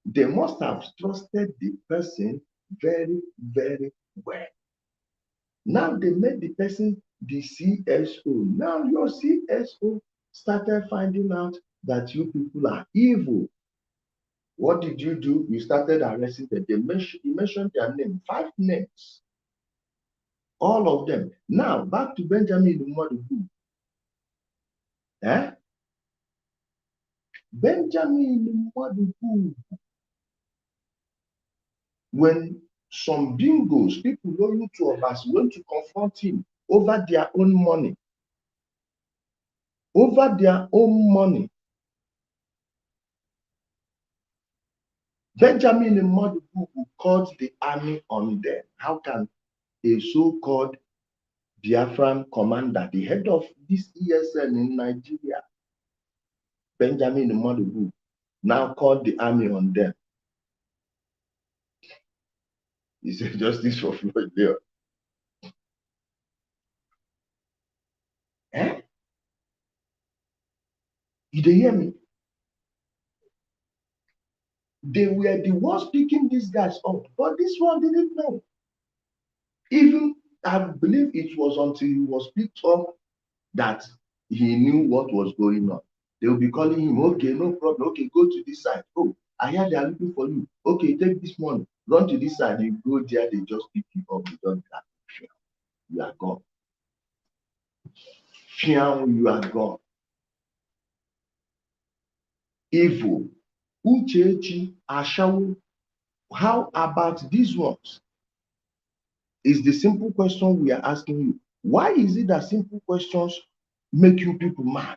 They must have trusted the person very, very well. Now they made the person the CSO. Now your CSO started finding out that you people are evil. What did you do? You started arresting them. You mentioned their name, 5 names. All of them. Now, back to Benjamin Nnamdi. Benjamin Nnamdi. When some bingos, people loyal to us, went to confront him over their own money. Over their own money. Benjamin Nnamdi called the army on them. How can a so-called Biafran commander, the head of this ESN in Nigeria, Benjamin Nnamdi, now called the army on them? He said, justice for Floyd there. You dey hear me? They were the ones picking these guys up, but this one didn't know. Even, I believe it was until he was picked up that he knew what was going on. They will be calling him, okay, no problem, okay, go to this side. Oh, I hear they are looking for you. Okay, take this money, run to this side. You go there, they just pick you up. You don't have fear. You are gone. Fear, you are gone. Evil. Uchechi, Ashawo. How about these ones? Is the simple question we are asking you. Why is it that simple questions make you people mad?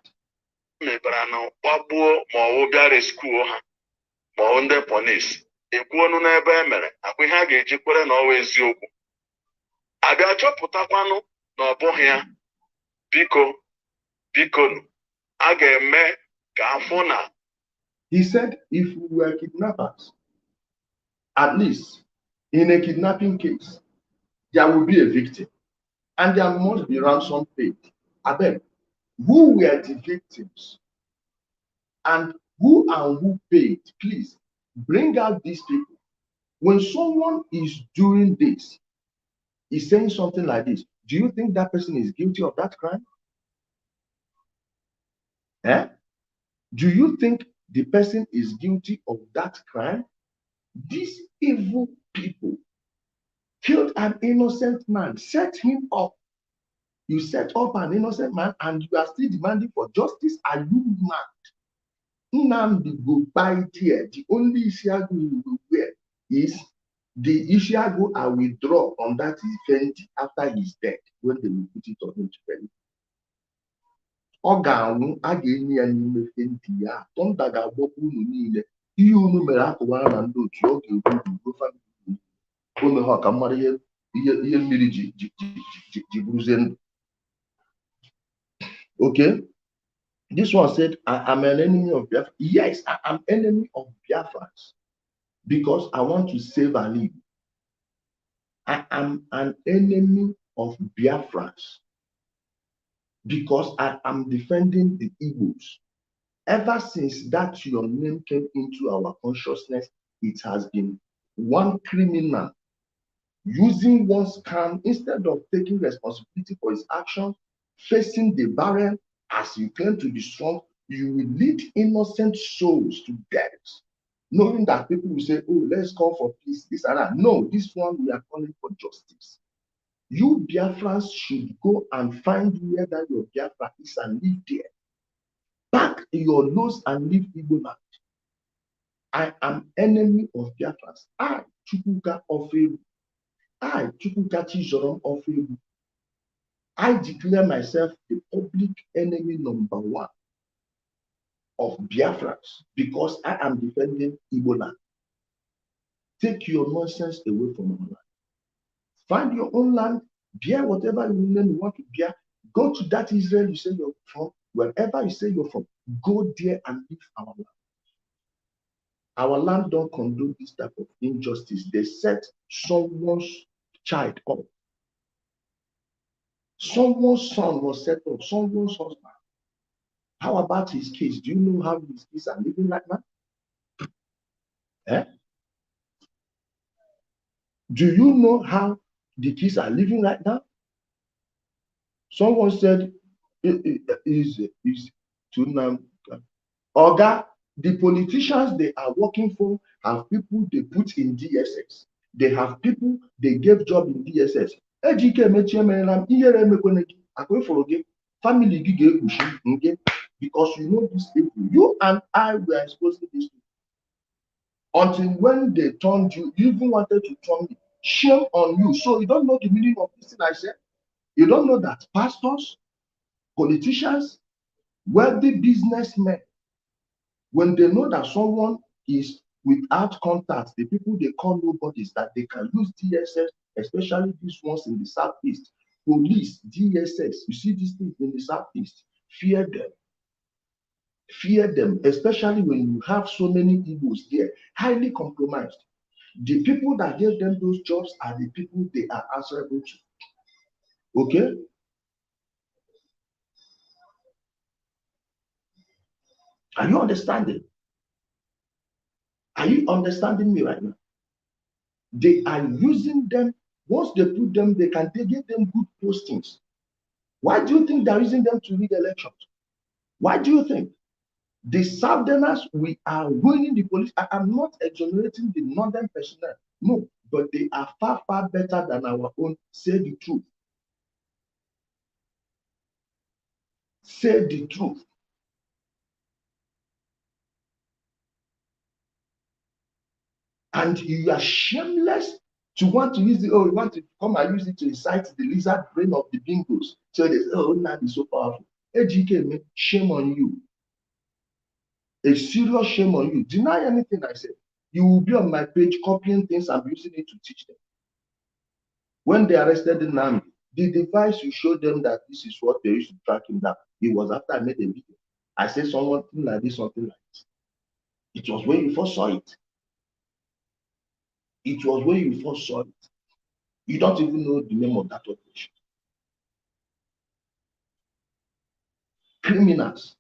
abịa chọpụtakwanụ na ọ bụghị ya, biko a ga-eme ka afọ na.
He said if we were kidnappers, at least in a kidnapping case, there will be a victim and there must be ransom paid. Abeg, who were the victims and who paid? Please bring out these people. When someone is doing this, is saying something like this, do you think that person is guilty of that crime? Do you think the person is guilty of that crime? These evil people killed an innocent man, set him up. You set up an innocent man and you are still demanding for justice? Are you mad? Nnamdi go by there. The only Ishiago you will wear is the Ishiago I will draw on that event after he's dead, when they will put it on him to bury. Ọ ga-anwụ, a ga-enye ya n'ime fenti ya, tọnda ga-agbọkwa unu niile. Ihe unu mere Akwara na ndị otu ọ ga-egbu famili ome ha ka mmadụ ihe mmiri ji buruzie ndụ. Okay, this one said, I am an enemy of Biafra. Yes, I am enemy of Biafrans because I want to save and live. I am an enemy of Biafrans because I am defending the Igbos. Ever since that your name came into our consciousness, it has been one criminal using one scam instead of taking responsibility for his actions, facing the barrel. As you claim to be strong, you will lead innocent souls to death, knowing that people will say, oh, let's call for peace, this and that. No, this one we are calling for justice. You Biafrans should go and find where that your Biafra is and live there. Pack your nose and leave Igbo land. I am enemy of Biafrans. I, Chukwuka Ofebu. I, Chukwuka Chizorom Ofebu. I declare myself the public enemy number one of Biafrans because I am defending Igbo land. Take your nonsense away from our land. Find your own land, bear whatever you want to bear. Go to that Israel you say you're from, wherever you say you're from, go there and live our land. Our land don't condone this type of injustice. They set someone's child up. Someone's son was set up, someone's husband. How about his kids? Do you know how his kids are living right now? Do you know how the kids are living right now? Someone said, is to Nnamdi Kanu. Oga, the politicians they are working for have people they put in DSS. They have people they gave job in DSS. Family because you know this people. You and I were exposing this people. Until when they turned you, you even wanted to turn me. Shame on you. So you don't know the meaning of this thing I said? You don't know that pastors, politicians, wealthy businessmen, when they know that someone is without contact, the people they call nobodies, that they can use DSS, especially these ones in the Southeast, police, DSS, you see these things in the Southeast, fear them. Fear them, especially when you have so many Igbos there, highly compromised. The people that gave them those jobs are the people they are answerable to. Okay? Are you understanding? Are you understanding me right now? They are using them. Once they put them, they can give them good postings. Why do you think they're using them to rig elections? Why do you think? The Southerners, we are ruining the police. I am not exonerating the northern personnel. No, but they are far, far better than our own. Say the truth. Say the truth. And you are shameless to want to use it. Oh, you want to come and use it to incite the lizard brain of the bingos. So they say, oh, Nnamdi is so powerful. AGK, shame on you. A serious shame on you. Deny anything I said. You will be on my page copying things and using it to teach them. When they arrested Nnamdi, the device you showed them that this is what they used to track him down. It was after I made a video. I said something like this, something like this. It was when you first saw it. It was when you first saw it. You don't even know the name of that operation. Criminals.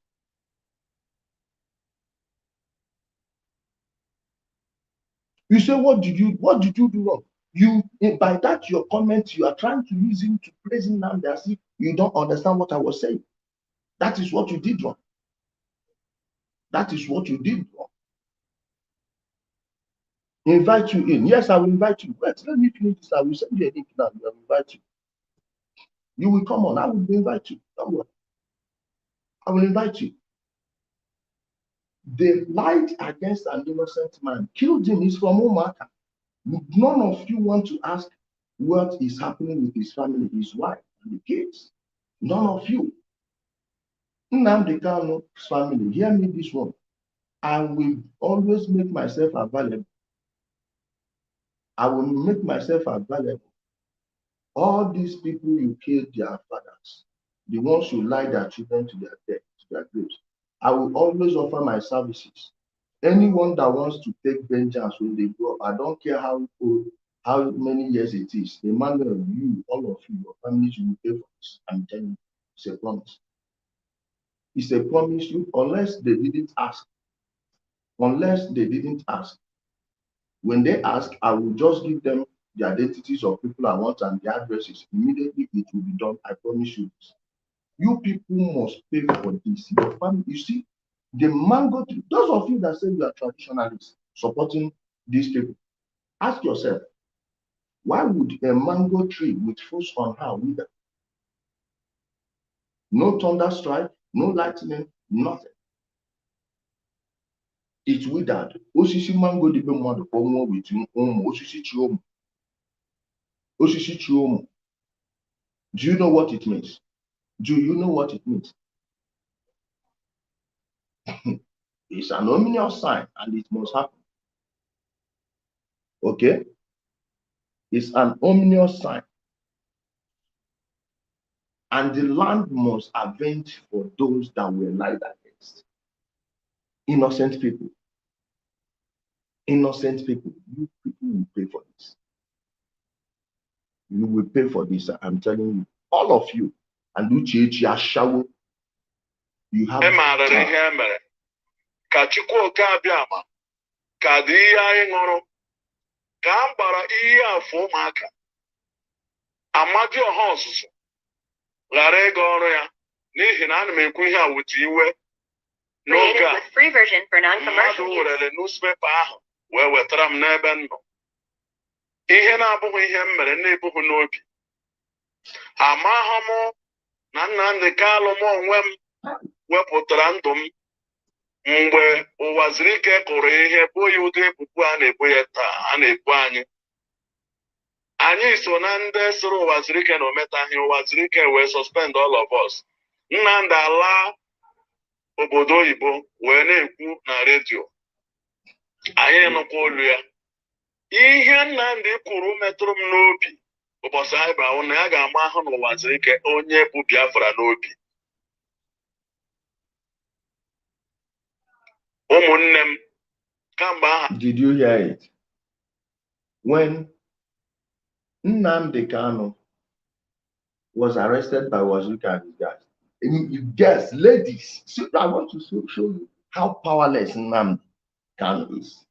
You say, what did you do wrong? You, by that your comment, you are trying to use him to praise Nnamdi as if you don't understand what I was saying. That is what you did wrong. That is what you did wrong. Invite you in. Yes, I will invite you. Wait, let me finish this. I will send you a link now. I will invite you. You will come on. I will invite you. Don't worry. I will invite you. They lied against an innocent man. Killed him. He's from Omaka. None of you want to ask what is happening with his family, his wife, and the kids. None of you. Nnamdi Kanu's family, hear me this one. I will always make myself available. I will make myself available. All these people you killed their fathers, the ones who lie their children to their death, to their graves, I will always offer my services. Anyone that wants to take vengeance when they grow up, I don't care how old, how many years it is, Emmanuel, you, all of you, your families, you will pay for this. I'm telling you, it's a promise. It's a promise you, unless they didn't ask. Unless they didn't ask. When they ask, I will just give them the identities of people I want and the addresses. Immediately it will be done. I promise you this. You people must pay for this. Your family, you see, the mango tree, those of you that say you are traditionalists supporting these people, ask yourself, why would a mango tree with fruits on her wither? No thunder strike, no lightning, nothing. It withered. Osisi mango dibe mmadụ kpọnwụọ with ụmụ osisi chi ụmụ. Osisi chi ụmụ. Do you know what it means? Do you know what it means? It's an ominous sign and it must happen. Okay? It's an ominous sign. And the land must avenge for those that were lied against. Innocent people. Innocent people. You people will pay for this. You will pay for this. I'm telling you. All of you. And Uchechi Ashawo. You have
free version for non-commercial use.
Ihe na-abụghị ihe m mere na-ebughị n'obi. Amaghị m na Nnamdi Kanu m onwe m wepụtara ndụ m mgbe ụwa ziri ike kụrụ ihe bụ ya ụdị ebubo a na-ebo ya taa, a na-ebu anyị. Anyị so na ndị soro ụwa ziri ike na ometaghị ụwa ziri ike wee suspend all of us. Nnamdi ala obodo oyibo wee na-ekwu na redio. Anyị nụkwa olu ya. Ihe Nnamdi kwuru metụrụ m n'obi ụbọchị anyị bụ na ya ga-ama ahụ n'ụwa ziri ike onye bụ Biafra n'obi. Ụmụnne m kamgbe aha.
Did you hear it? When Nnamdi Kanu was arrested by Wazirika and his guys, yes, ladies, so I want to show you how powerless Nnamdi Kanu is.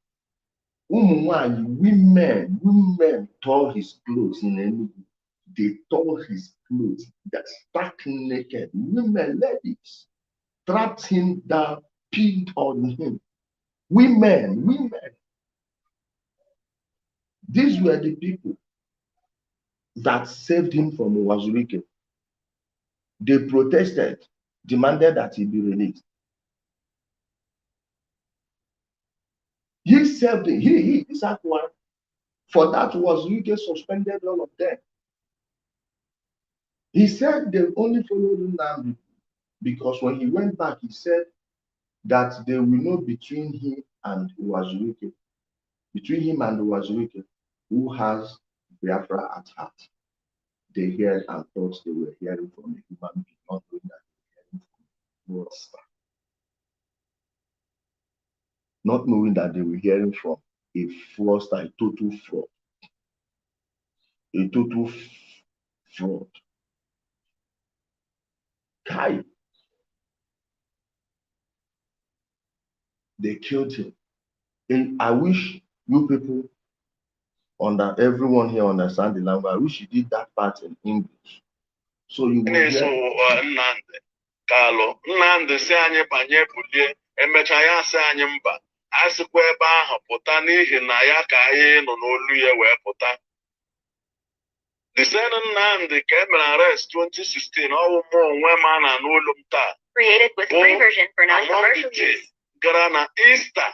Women tore his clothes in Enugu. They tore his clothes, that stark naked. Women, ladies, trapped him down, peed on him. Women. These were the people that saved him from Wazirika. They protested, demanded that he be released. He saved it. This Akwara. For that Wazirika suspended all of them. He said they only followed Nnamdi because when he went back, he said that they will know between him and Wazirika, who has Biafra at heart. they heard and thought they were hearing from a human being, not knowing that they were hearing from words. Not knowing that they were hearing from a fraudster, a total fraud. A total fraud. Kai. They killed him. And I wish you people, everyone here understand the language. I wish you did that part in English. So you will hear.
Nnamdi Kanu. Nnamdi si anyị banye bulie, emecha ya si anyị mba. Asịkwa ebe ahụ pụta n'ihi na ya ka anyị nọ n'olu ya wee pụta. The same Nnamdi ka emere arrest 2016, ọwụ mụ onwe m a na n'olu m taa.
Created with free version for non-commercial use.
Gara na Easter,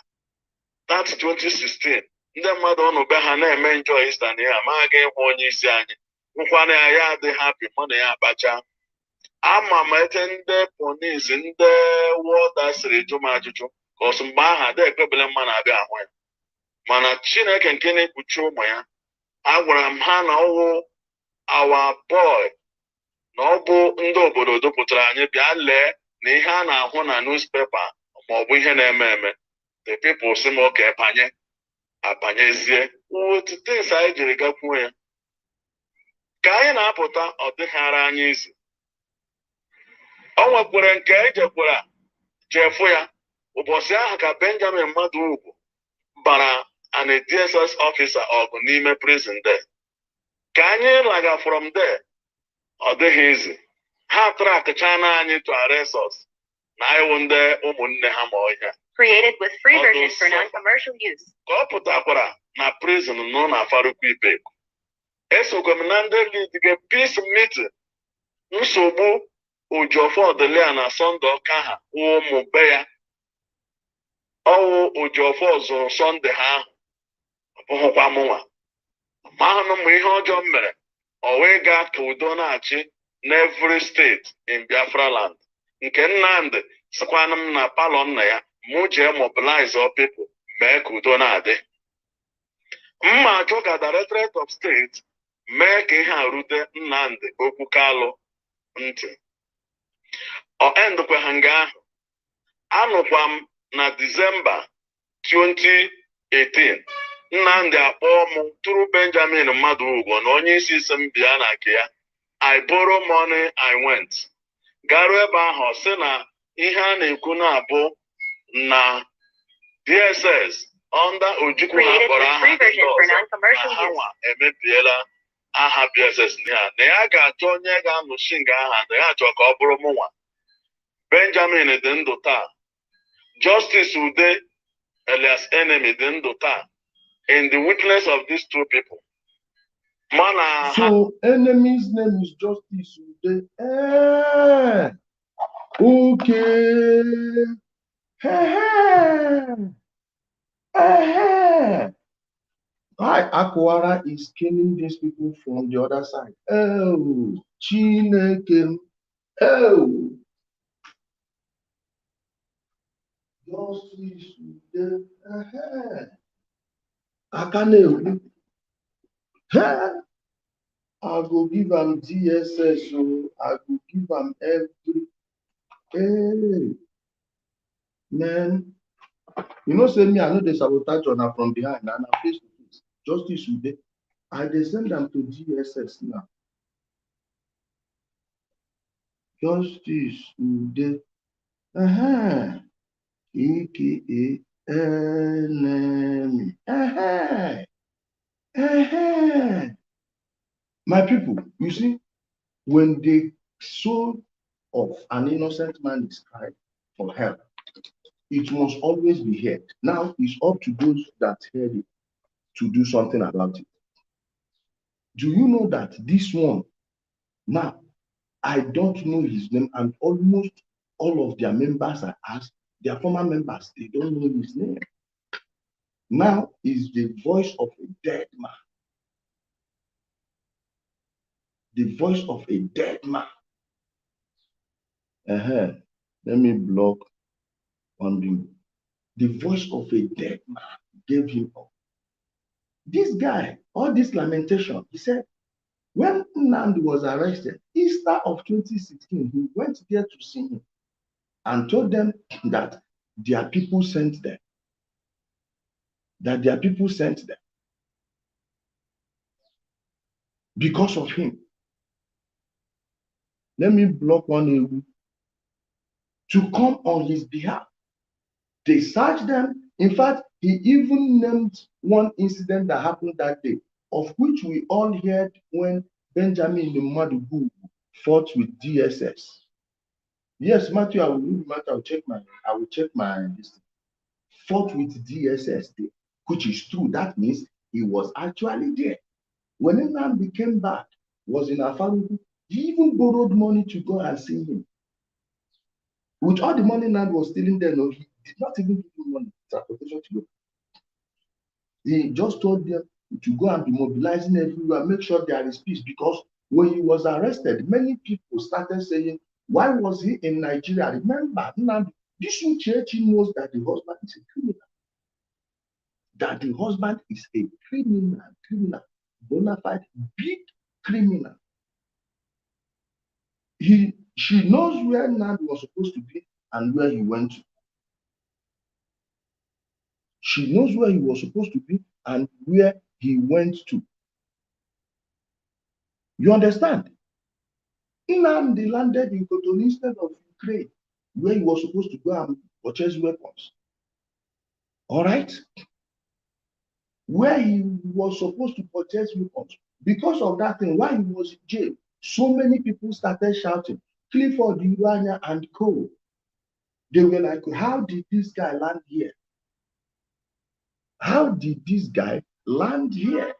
that's 2016. Ndị mmadụ ọnụ be ha na-eme enjoy Easter na ya amaghị ịhụ onye isi anyị. Nkwana ya adị happy mụ na ya akpacha. Ama m ete ndị polisi ndị wọda siri jụ m ajụjụ ka ọsọ mgbe ahụ ada ekpebele mma na-abịa ahụ ya. Mana Chineke nke na-ekpuchi ụmụ ya, agwara m ha na ọwụ our boy na ọ bụ ndị obodo dupụtara anyị bịa lee na ihe a na-ahụ na newspaper ma ọ bụ ihe na-eme eme. The people si m oke abanyezie otute ise anyị jiri gakwuo ya. Ka anyị na-apụta ọ dịghara anyị izi. O nwekwara nke ejekwara jefu ya ụbọchị ahụ ka Benjamin Mmadụugwu bara an DSS officer ọgụ n'ime prison there. Ka anyị laga from there ọ dịghị izi. Ha trakchana anyị to arrest us na iwu ndị ụmụnne ha ma ọhịa.
Created with free version for non-commercial use.
Ka ọ pụtakwara na prison nọ na Farukwu Ibeku. Esokwa m na ndị lead peace meeting. Nsogbu Ojiofor Delia na Sunday Ọka ha ụmụ be ya. Ọwụ Ojiofor zụrụ Sunday ha ahụ. Ọbụghịkwa mụnwa. Ma ahụ m ihe ọjọọ mere, ọ wee gaa ka udo na-achị n'every state in Biafra land. Nke Nnamdi sikwana m na palọ nna ya, mụ jee mobilize all people mee ka udo na-adị. Mma achọ ka Directorate of State mee ka ihe a rute Nnamdi okwu Kalụ ntị. Ọ endkwa ha nga ahụ. Anụkwa m na December 2018 Nnamdi akpọọ m tụrụ Benjamin Mmadụugwu na onye isi m bịa na nke ya. I borrow money, I went. Garuo ebe ahụ sị na ihe a na-ekwu na-abụ na DSS under Ojukwu ha kpọrọ aha na ha emebiela aha DSS na ya ga-achọ onye ga-anụchi nga aha na ya chọọ ka ọ bụrụ mụnwa. Benjamin dị ndụ taa. Justice Ude Elias Enemy dị ndụ taa. In the witness of these two people. Mana
so enemy's name is Justice Ude. Okay. Why Akwara is killing these people from the other side? Oh, Chineke. Oh. Justice Ude. I can't. I go give them DSS, so I go give them every. Hey, man, you know, say me, I know they sabotage on her from behind and I face to face. Justice Ude, I they send them to DSS now. Justice Ude, AKA enemy. My people, you see, when the soul of an innocent man is crying for help, it must always be heard. Now it's up to those that heard it to do something about it. Do you know that this one, now, I don't know his name, and almost all of their members are asked, their former members, they don't know his name. Now is the voice of a dead man. The voice of a dead man. Let me block one bingo. The voice of a dead man gave him up. This guy, all this lamentation, he said, When Nnamdi was arrested, Easter of 2016, he went there to see him and told them that their people sent them. That their people sent them because of him. Let me block one to come on his behalf. They searched them. In fact, he even named one incident that happened that day, of which we all heard when Benjamin Nnamdi fought with DSS. Yes, Matthew, I will read Matthew. I will check my list. Fought with DSS there, which is true. That means he was actually there. When Nnamdi came back, was in Afarugu, he even borrowed money to go and see him. With all the money Nnamdi was stealing there, no, he did not even give him money, transportation to go. He just told them to go and be mobilizing everywhere, make sure there is peace. Because when he was arrested, many people started saying, why was he in Nigeria? Remember, Nnamdi, this Uchechi knows that the husband is a criminal. That the husband is a criminal, bona fide, big criminal. She knows where Nnamdi was supposed to be and where he went to. She knows where he was supposed to be and where he went to. You understand? Nnamdi landed in Cotonou instead of Ukraine, where he was supposed to go and purchase weapons. All right? Where he was supposed to purchase weapons. Because of that thing, while he was in jail, so many people started shouting, Clifford Urania and co. They were like, how did this guy land here? How did this guy land here?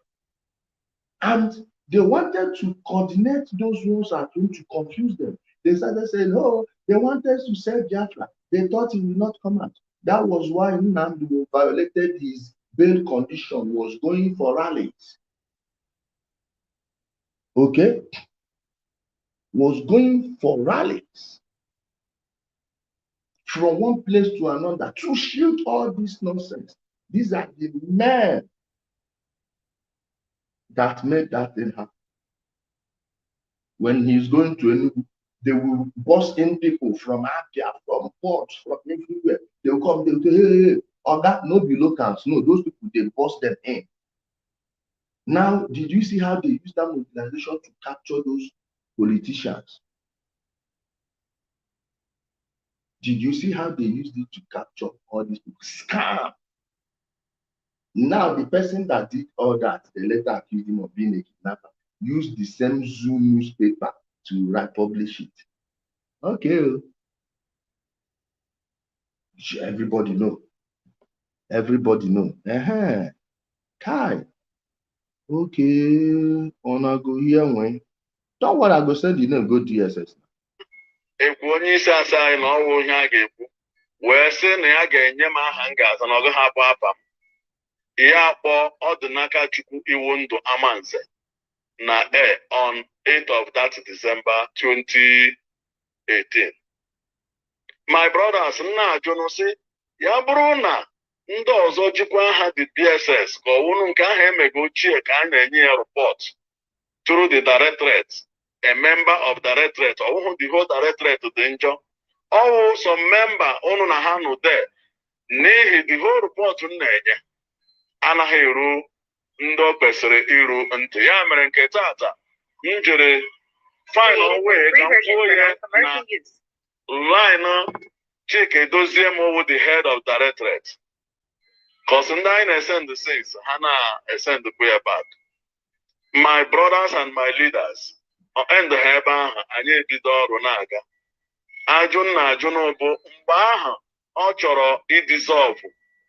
And they wanted to coordinate those ones at home to confuse them. They started saying, oh, they wanted to sell Biafra. They thought he would not come out. That was why Nnamdi violated his bail condition, was going for rallies. Okay? Was going for rallies from one place to another to shield all this nonsense. These are the men that made that thing happen. When he's going to Enugu, they will bust in people from Abia, from ports, from everywhere. They will come, they will say, hey, or that no be locals. No, those people, they bust them in. Now, did you see how they use that mobilization to capture those politicians? Did you see how they used it to capture all these people? Scam. Now, the person that did all that, they later accused him of being a kidnapper, used the same Zoo newspaper to publish it. Okay. Everybody know. Everybody know. Kai. Okay. Ona go here when. Don't worry, I go send you name go DSS.
Ekwu onye isi asa anyị na ọwụ ihe a ga-ekwu wee sị na ya ga-enye m aha m ga-aza na ọ gaghị abụ afa m. Ihe akpọ Ọdịnaka Chukwu Iwu Ndụ Amanze na on 8th of that December 2018. My brothers, nna ajụnụ sị ya bụrụ na ndị ọzọ jikwa aha the DSS ka ọwụnụ nke ahụ emego ochie ka a na-enye ya report through the directorate. A member of directorate, or the whole directorate to the injure, or some member on a hand there. Nay, the whole report to Nanya. Anahiru, Ndo Pesere, Iru, and Tiamer and Ketata. Injury, final way, commercial use. Liner, check a dossier over the head of directorate. Cause I send the six, Hannah send the way back. My brothers and my leaders. End ebe ahụ anyị ebido ọrụ na-aga ajụ nna ajụ n'ụbụ mgbe ahụ ọ chọrọ idissolve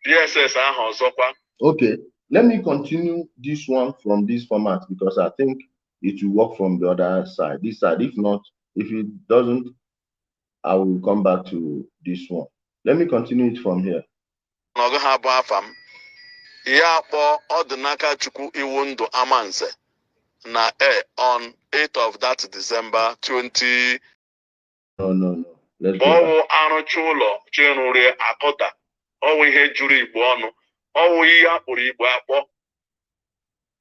DSS ahụ ọzọkwa.
Okay, let me continue this one from this format because I think it will work from the other side. This side, if not, if it doesn't, I will come back to this one. Let me continue it from here.
N'ọgụ ha bụ afa m ya akpọ Ọdịnaka Chukwu Iwu Ndụ Amanze na on 8th of that December 20.
No. Let's go.
Ọwụ arụcha ụlọ chenụrụ akọta ọwụ ihe juru Igbo ọnụ ọwụ ihe akpụrụ Igbo akpọ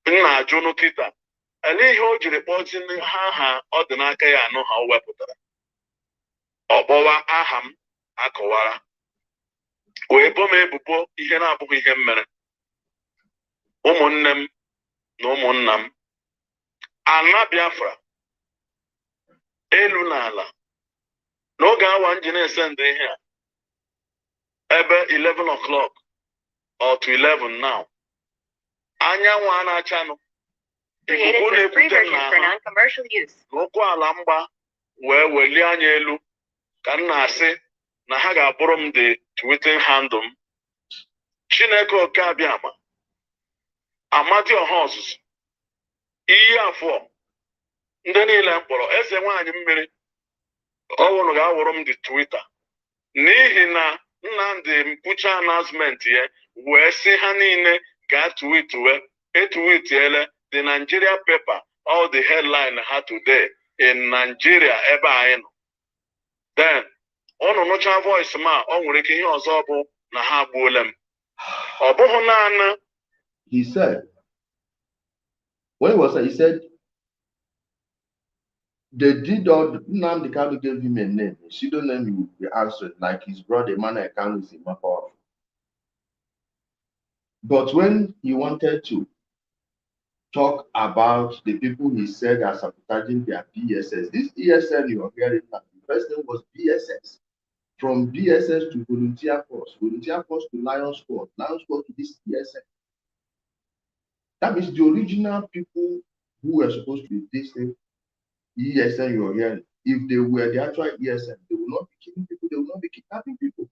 nna ajụ nkịta ele ihe o jiri kpọzi ha ọ dị n'aka ya anụ ha o wepụtara ọkpọwa aha m Akọwara wee bo m ebubo ihe na-abụghị ihe m mere ụmụnne m na ụmụnna m ala Biafra elu na ala n'oge awa nji na-ese ndị ihe a ebe 11 o'clock or to 11 now anyanwụ a na-achanụ
Created with free version for non-commercial use.
n'ụkwụ ala mgba wee welie anya elu ka m na-asị na ha ga-abụrụ m the tweeting handle m Chineke oke abịama amadi ọha ọzụzụ iyi afọ ndị niile mkpọrọ eze nwaanyị mmiri ọwụrụ ga-awụrụ m the Twitter n'ihi na Nnamdi mkpucha announcement ya wee sị ha niile gaa etwitiele the Nigeria paper all the headline ha today in Nigeria ebe anyị nọ then ọnụ nụcha voice ma ọ nwere ike ihe ọzọ bụ na ha gbuola m ọ bụghị naanị
he said when he was he said they did all Nnamdi Kanu gave him a name, a pseudonym he would be answered like his brother Emmanuel Kanu is more powerful. But when he wanted to talk about the people he said are sabotaging their BSS, this ESN you are hearing now, the first name was BSS. From BSS to volunteer force to Lion Squad to this ESN. That means the original people who were supposed to be this thing, ESN you are hearing, if they were the actual ESN, they will not be killing people, they will not be kidnapping people.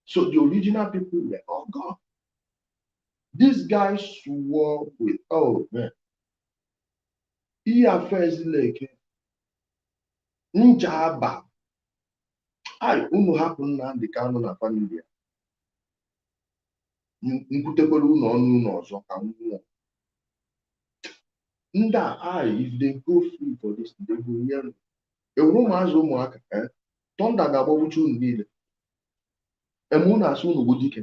So the original people were, oh God. This guy swore with, oh man, he affairs like Njaba. I unu happen Nnamdi Kanu na family. Nkutekwelu ụlọ ọnụ ụlọ ọzọ ka nwụọ. Nda if they go free for this, they go hear me. Ewuru maazị ụmụaka, tọnda ga-agbagbuchu unu niile. Eme unu asụ unu bụ dike.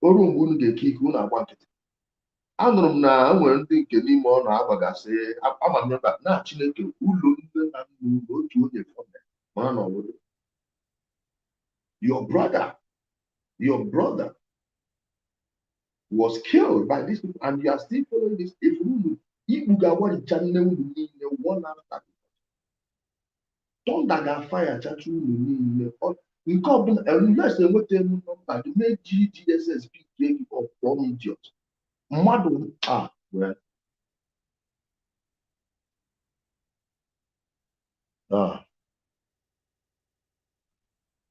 Oru mgbe unu ga-eke ike unu agba nkịtị. Anụrụ m na enwere ndị nke n'ime ọnụ agbagasị amameba na Chineke ụlọ ndị na nnu otu onye fọdụ mara na ọbụrụ. Your brother was killed by these people, and you are still following this. If you got one channel, one after don't that fire chat unless they were telling number to make GDSS big of one idiot. Madam, well.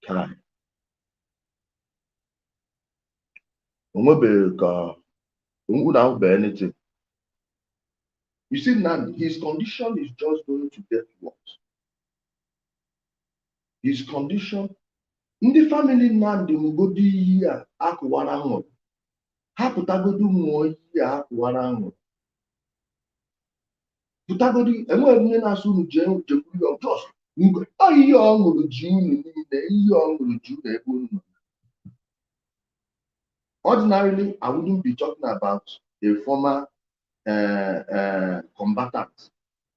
Time. Anything. You see now, his condition is just going to get worse. His condition, in the family now, they will go to here, Akwara. Haputagodu more here, Akwara. Putagodi, and when you are soon, just oh, young with June, young with June. Ordinarily, I wouldn't be talking about a former combatant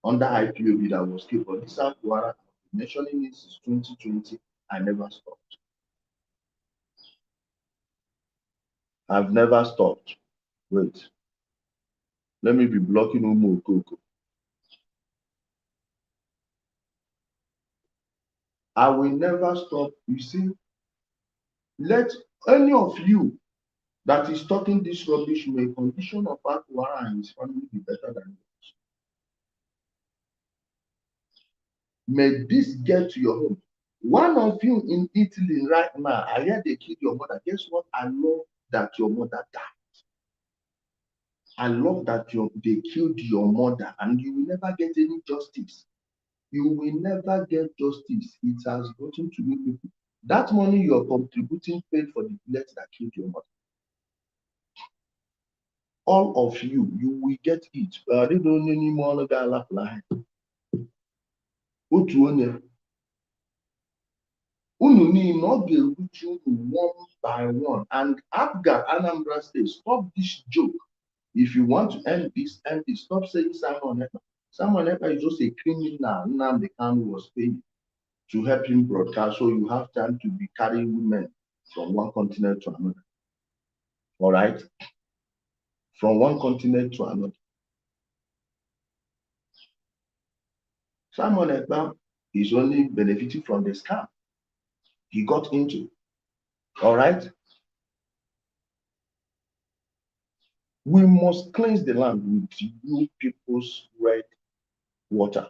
under IPOB that was killed. But this Akwara, mentioning it since 2020, I never stopped. I've never stopped. Wait. Let me be blocking Umo Koko. I will never stop. You see, let any of you that is talking this rubbish may condition of Akwara and his family be better than yours. May this get to your home. One of you in Italy right now, I hear they killed your mother. Guess what? I love that your mother died. I love that they killed your mother and you will never get any justice. You will never get justice. It has gotten to you people. That money you're contributing paid for the bullet that killed your mother. All of you, you will get it. They don't need more of that line. Unu not get you one by one. And Abga Anambra State, stop this joke. if you want to end this, stop saying Simon Ekpa. Simon Ekpa is just a criminal. Nnamdi Kanu was paid to help him broadcast, so you have time to be carrying women from one continent to another. All right? From one continent to another. Simon Ekpa is only benefiting from the scam he got into. All right? We must cleanse the land with you people's red water.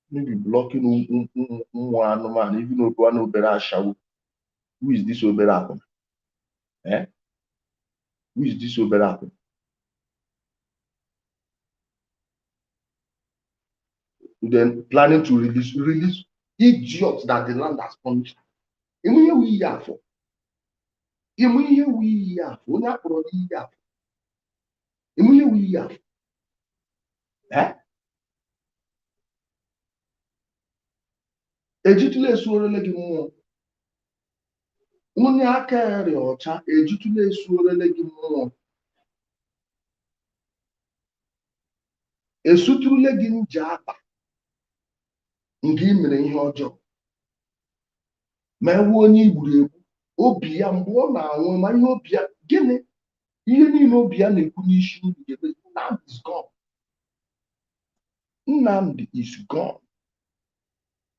Maybe blocking one man, even though one obera shawu. Who is this obera? Eh? Who is this obera? Then planning to release idiots that the land has punished. We are for. We are for. We are. Eh? Ejitule esuorele gị mmụọ. Onye aka ere ọcha ejitule esuorele gị mmụọ. Esuturule gị nje akpa nke i mere ihe ọjọọ. Ma ewu onye igburu egbu obi ya mgbe ọ na-anwụ ma ihe obi ya gịnị ihe niile obi ya na-ekwu n'isi uru ga-ebe Nnamdi is gone. Nnamdi is gone.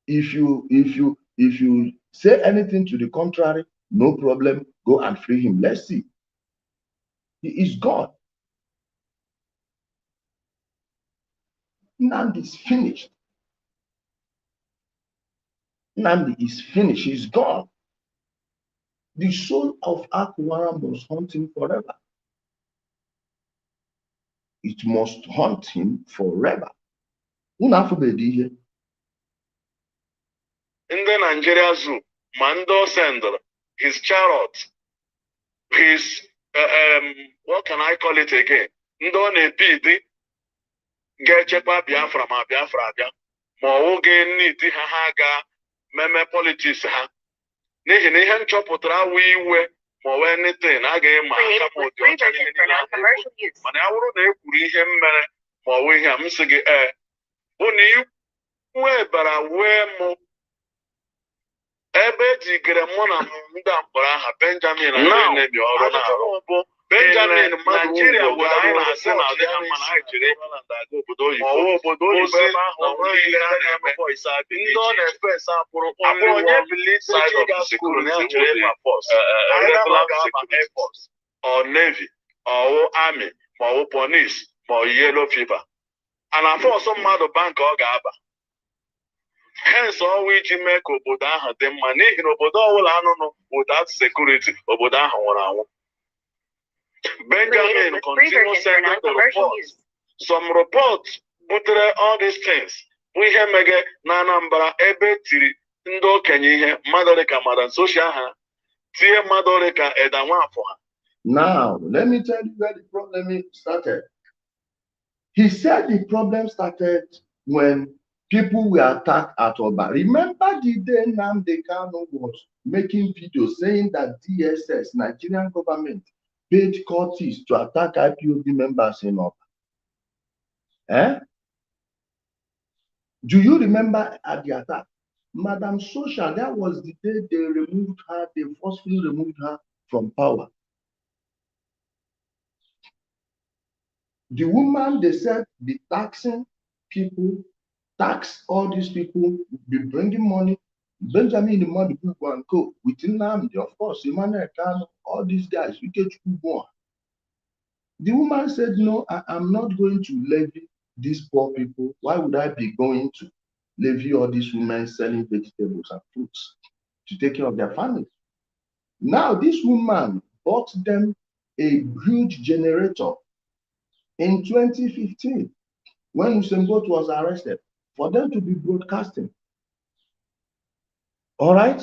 If you say anything to the contrary, no problem, go and free him. Let's see. He is gone. Nnamdi is finished. Nnamdi is finished. He's gone. The soul of Akwara must haunt him forever. It must haunt him forever. Ndị
Nigeria Zoo, Mando Sender, his chariot, his what can I call it again? Ndo na-epi ga-echekwa Biafra ma Biafra abịa ma oge n'iti ha ga meme politics ha n'ihi na ihe nchọpụtara awụ iwe ma ọ wee anything a ga-ema aka ma ụdị ọcha niile mana ya bụrụ na e kwuru ihe mere ma ọ wụ ihe a m sị gị bụ na iwe bara wee mụ ebe ejigere mụ na ndị mkpọrọ aha Benjamin na-emebi ọrụ na-arụ bụ Benjamin Nigeria bụ anyị na-asị na ọdị ha mana anyị jiri obodo oyibo ebe ahụ nwere ihe a na-eme ndị ọ na-efe esa apụrụ onye bilit side of the security regular Air Force or Navy or Army ma ọ bụ police ma ọ yellow fever a na-afọ ọsọ mmadụ bank ọ ga-aba hence ọnwụ iji mee ka obodo ahụ dị mma n'ihi na obodo ọbụla anụnụ without security obodo ahụ nwụrụ anwụ. Benjamin continues sending the reports. Some reports butere all these things bụ ihe mege na Anambra ebe tiri ndị okenye ihe mmadụ dịka Madam Social ha tie mmadụ dịka Eda Nwafọ ha.
Now, let me tell you where the problem started. He said the problem started when people were attacked at Oba. Remember the day Nnamdi Kanu was making videos saying that DSS, Nigerian government, paid courtiers to attack IPOB members in Oba? Eh? Do you remember at the attack? Madam Social, that was the day they removed her, they forcefully removed her from power. The woman, they said, be taxing people, tax all these people, be bringing money. Benjamin Nnamdi Kanu and co. With Nnamdi, of course, Emmanuel Kanu, all these guys, Uchechi. The woman said, no, I'm not going to levy these poor people. Why would I be going to levy all these women selling vegetables and fruits to take care of their families? Now, this woman bought them a huge generator in 2015 when Usain Bolt was arrested for them to be broadcasting. All right?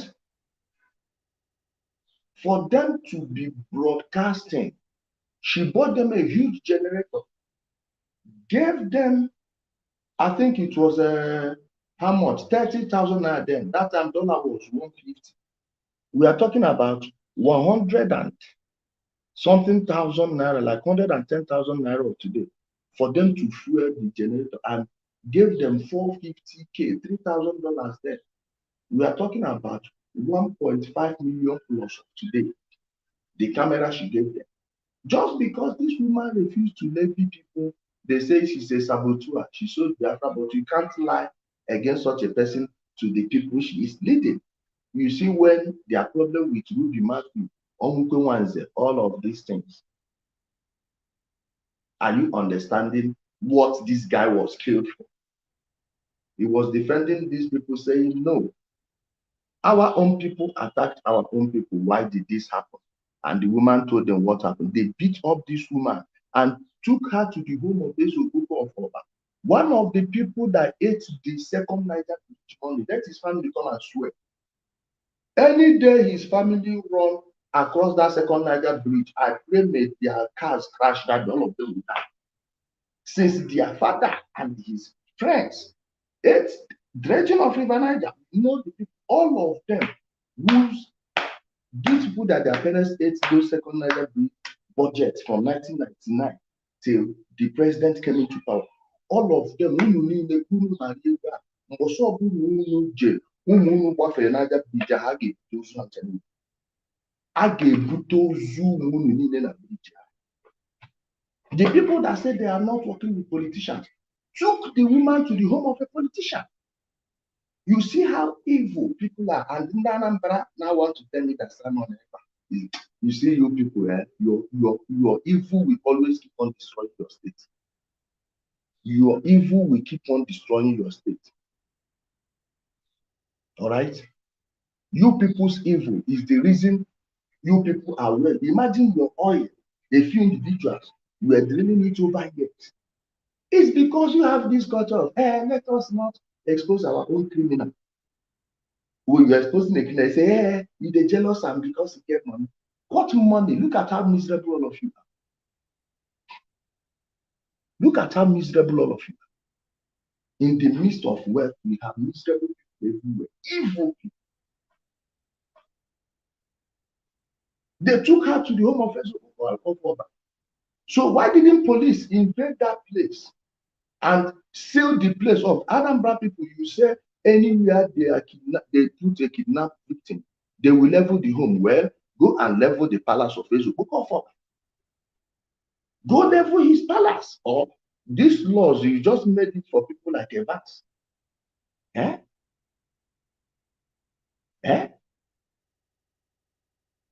For them to be broadcasting, she bought them a huge generator, gave them, I think it was how much? 30,000 naira then. That time dollar was 150. We are talking about something thousand naira, like 110,000 naira of today, for them to fuel the generator and gave them 450K, $3,000 there. We are talking about 1.5 million plus today. The camera she gave them. Just because this woman refused to levy people, they say she's a saboteur. She shows Biafra, but you can't lie against such a person to the people she is leading. You see, when their problem with Ruby Matthew, Omukwe Wanze, all of these things, are you understanding what this guy was killed for? He was defending these people, saying, no, our own people attacked our own people. Why did this happen? And the woman told them what happened. They beat up this woman and took her to the home of Ezokuko of Oba. One of the people that ate the second Niger money, let his family come and swear. Any day his family run across that second Niger bridge, I pray may their cars crash that all of them will die. Since their father and his friends ate dredging of River Niger, you know, all of them whose these people that their parents ate those second Niger bridge budgets from 1999 till the president came into power. All of them, the people that said they are not working with politicians took the woman to the home of a politician. You see how evil people are, and Nnamdi now want to tell me that Simon, you see, you people, your evil will always keep on destroying your state. Your evil will keep on destroying your state. All right? You people's evil is the reason you people are well. Imagine your oil, a few individuals, you are drilling it over yet. It's because you have this culture of, let us not expose our own criminal. When you're exposing a criminal, say, you're jealous and because you get money. What money? Look at how miserable all of you are. Look at how miserable all of you are. In the midst of wealth, we have miserable people everywhere. Evil people. They took her to the home of Oba. So why didn't police invade that place and seal the place up? Anambra people, you say anywhere they put a kidnapped victim, they will level the home. Well, go and level the palace of Ezokuko. Go level his palace. Or these laws, you just made it for people like Evans.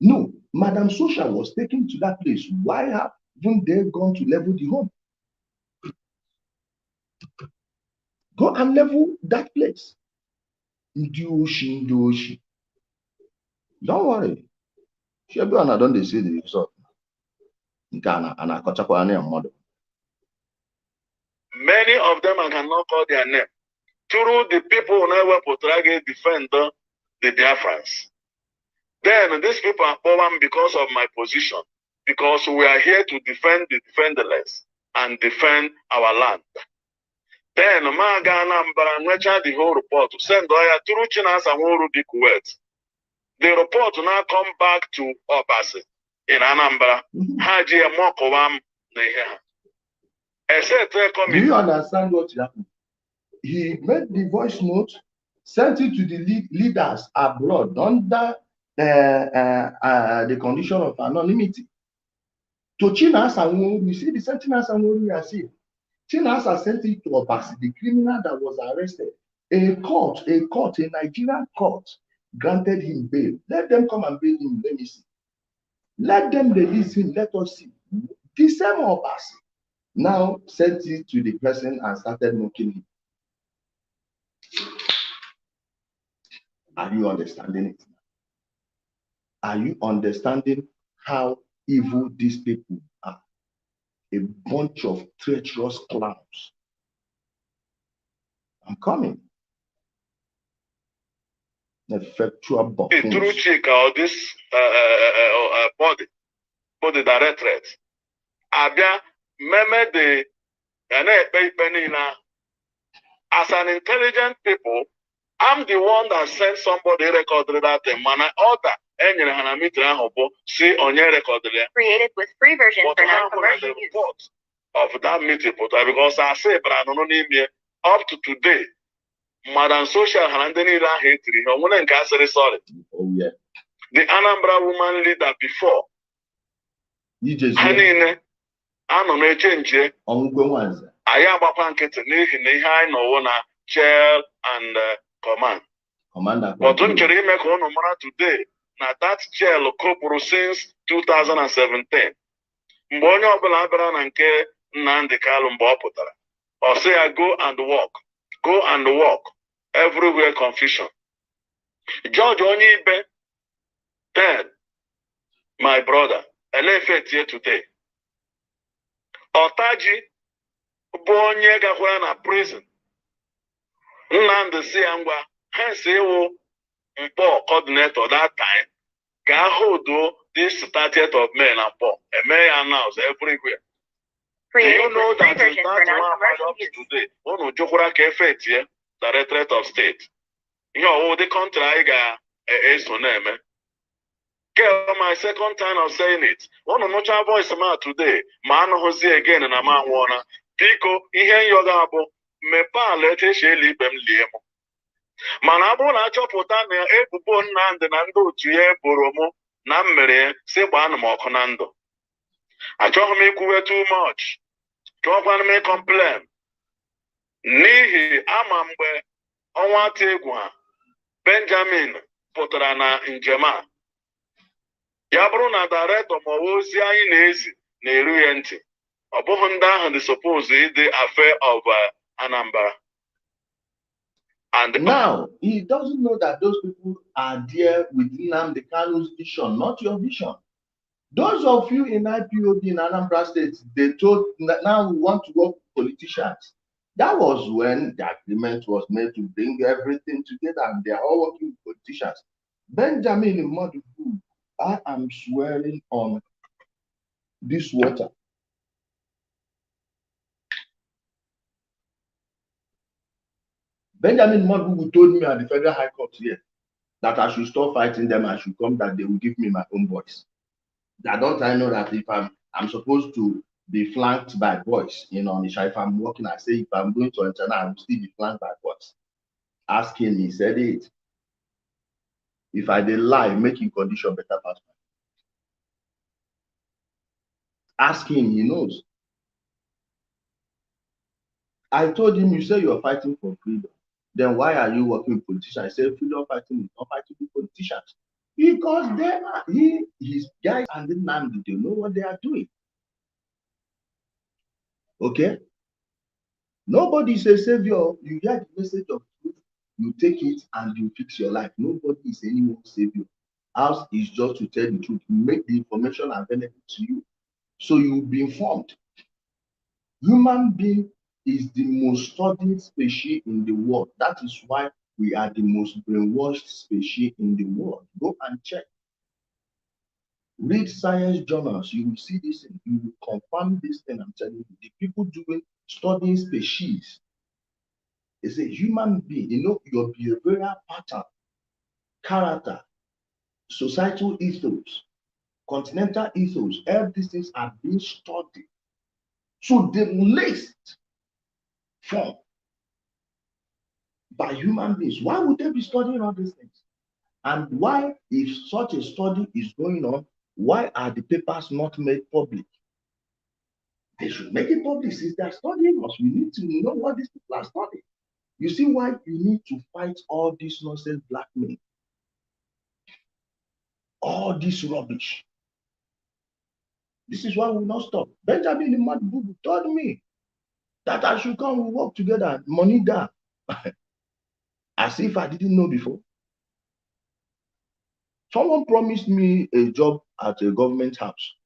No, Madam Sosha was taken to that place. Why haven't they gone to level the home? Go and level that place. Ndoshi. Don't worry. Everyone I don't see the result. Many
of them I cannot call their name. Through the people who never portray defend the Biafrans. Then these people are born because of my position. Because we are here to defend the defenderless and defend our land. Then Anambra the whole report to send through Chinas and Ruby Kuwait. The report now come back to Obasi in Anambra. Haji Mokowam.
Do you understand what happened? He made the voice note, sent it to the leaders abroad under the condition of anonymity. To Chinas and you see the same Chinas and we are seeing. Chinas sent it to Obasi, the criminal that was arrested. A court, a Nigerian court, granted him bail. Let them come and bail him. Let me see. Let them release him. Let us see. The same Obasi now sent it to the person and started mocking him. Are you understanding it? Are you understanding how evil these people are? A bunch of treacherous clowns. I'm coming. Effectual buffoons.
Through check or this body directorate. Abia meme de as an intelligent people, I'm the one that sent somebody recorded that and I order enyere ha na meeting ahụ bụ si onye recorded ya.
Created with free version
But
for
how
non-commercial
the
use.
report of that meeting pụtara because I say bara no n'ime up to today Madam Social ha ndị niile ahụ etiri ihe onwere nke asịrị sorry.
Oh yeah.
The Anambra woman leader before ha niile anọ na-eche nche
ọmụgwọ nwanze
anyị agbakwa nkịtị n'ihi na ihe anyị nọwo na chair and command. But m chere ime ka unu mara today na that jail kopụrụ since 2017 mgbe onye ọbụla bịara na nke Nnamdi Kanu mgbe ọ pụtara ọ sị ya go and walk everywhere confusion. George onye ibe dead my brother elefetie today. Ọtaji bụ onye gakwara na prison Nnamdi si ya ngwa hence ewu mkpọ coordinator that time ga hold this 30th of May na mkpọ eme ya announce everywhere. Do you know that in that one up today unu jụkwara ka efetie Directorate of State ihe ọwụ the country anyị ga-eso na-eme. My second time of saying it. Unu nụcha voice ma today ma anụghịzi again na ma nwụọna biko ihe nyoga bụ mmepe ala etu esi eli ibe m lie m. Mana abụrụ na achọpụta na ebubo Nnamdi na ndị otu ya eboro mụ na mmere ya si gbaanụ m ọkụ na ndụ. Achọghị m ikwuwe too much. Chọọkwanụ m complain. N'ihi ama mgbe ọnwa atọ egwu ha Benjamin pụtara na njem a. Ya bụrụ na director ma ozi anyị na-ezi na-eru ya ntị. Ọ bụghị ndị ahụ dị suppose ịdị affair of Anambra. And
now he doesn't know that those people are there with Nnamdi Kanu's vision, not your vision. Those of you in IPOB in Anambra State, they told now we want to work with politicians. That was when the agreement was made to bring everything together, and they are all working with politicians. Benjamin Modubu, I am swearing on this water. Benjamin Modubu told me at the Federal High Court here that I should stop fighting them. I should come, that they will give me my own voice. That don't I know that if I'm supposed to be flanked by boys in Onisha, if I'm working, I say if I'm going to enter, I will still be flanked by boys. Ask him, he said it. If I did lie, making condition better pass. Ask him, he knows. I told him, you say you're fighting for freedom. Then why are you working with politicians? I said freedom fighting is not fighting with politicians. Because they are, his guys and the Nnamdi, they know what they are doing. Okay? Nobody is a savior. You hear the message of truth, you take it and you fix your life. Nobody is anyone's savior. Ours is just to tell the truth, make the information available to you, so you'll be informed. Human being is the most studied species in the world. That is why we are the most brainwashed species in the world. Go and check. Read science journals, you will see this, and you will confirm this thing I'm telling you. The people studying species, it's a human being, you know, your behavioral pattern, character, societal ethos, continental ethos, all these things are being studied. So the least form by human beings. Why would they be studying all these things? And why, if such a study is going on, why are the papers not made public? They should make it public since they are studying us. We need to know what these people are studying. You see why you need to fight all this nonsense blackmail, all this rubbish. This is why we will not stop. Benjamin Nnamdi told me that I should come, we work together, money down. As if I didn't know before. Someone promised me a job at a government house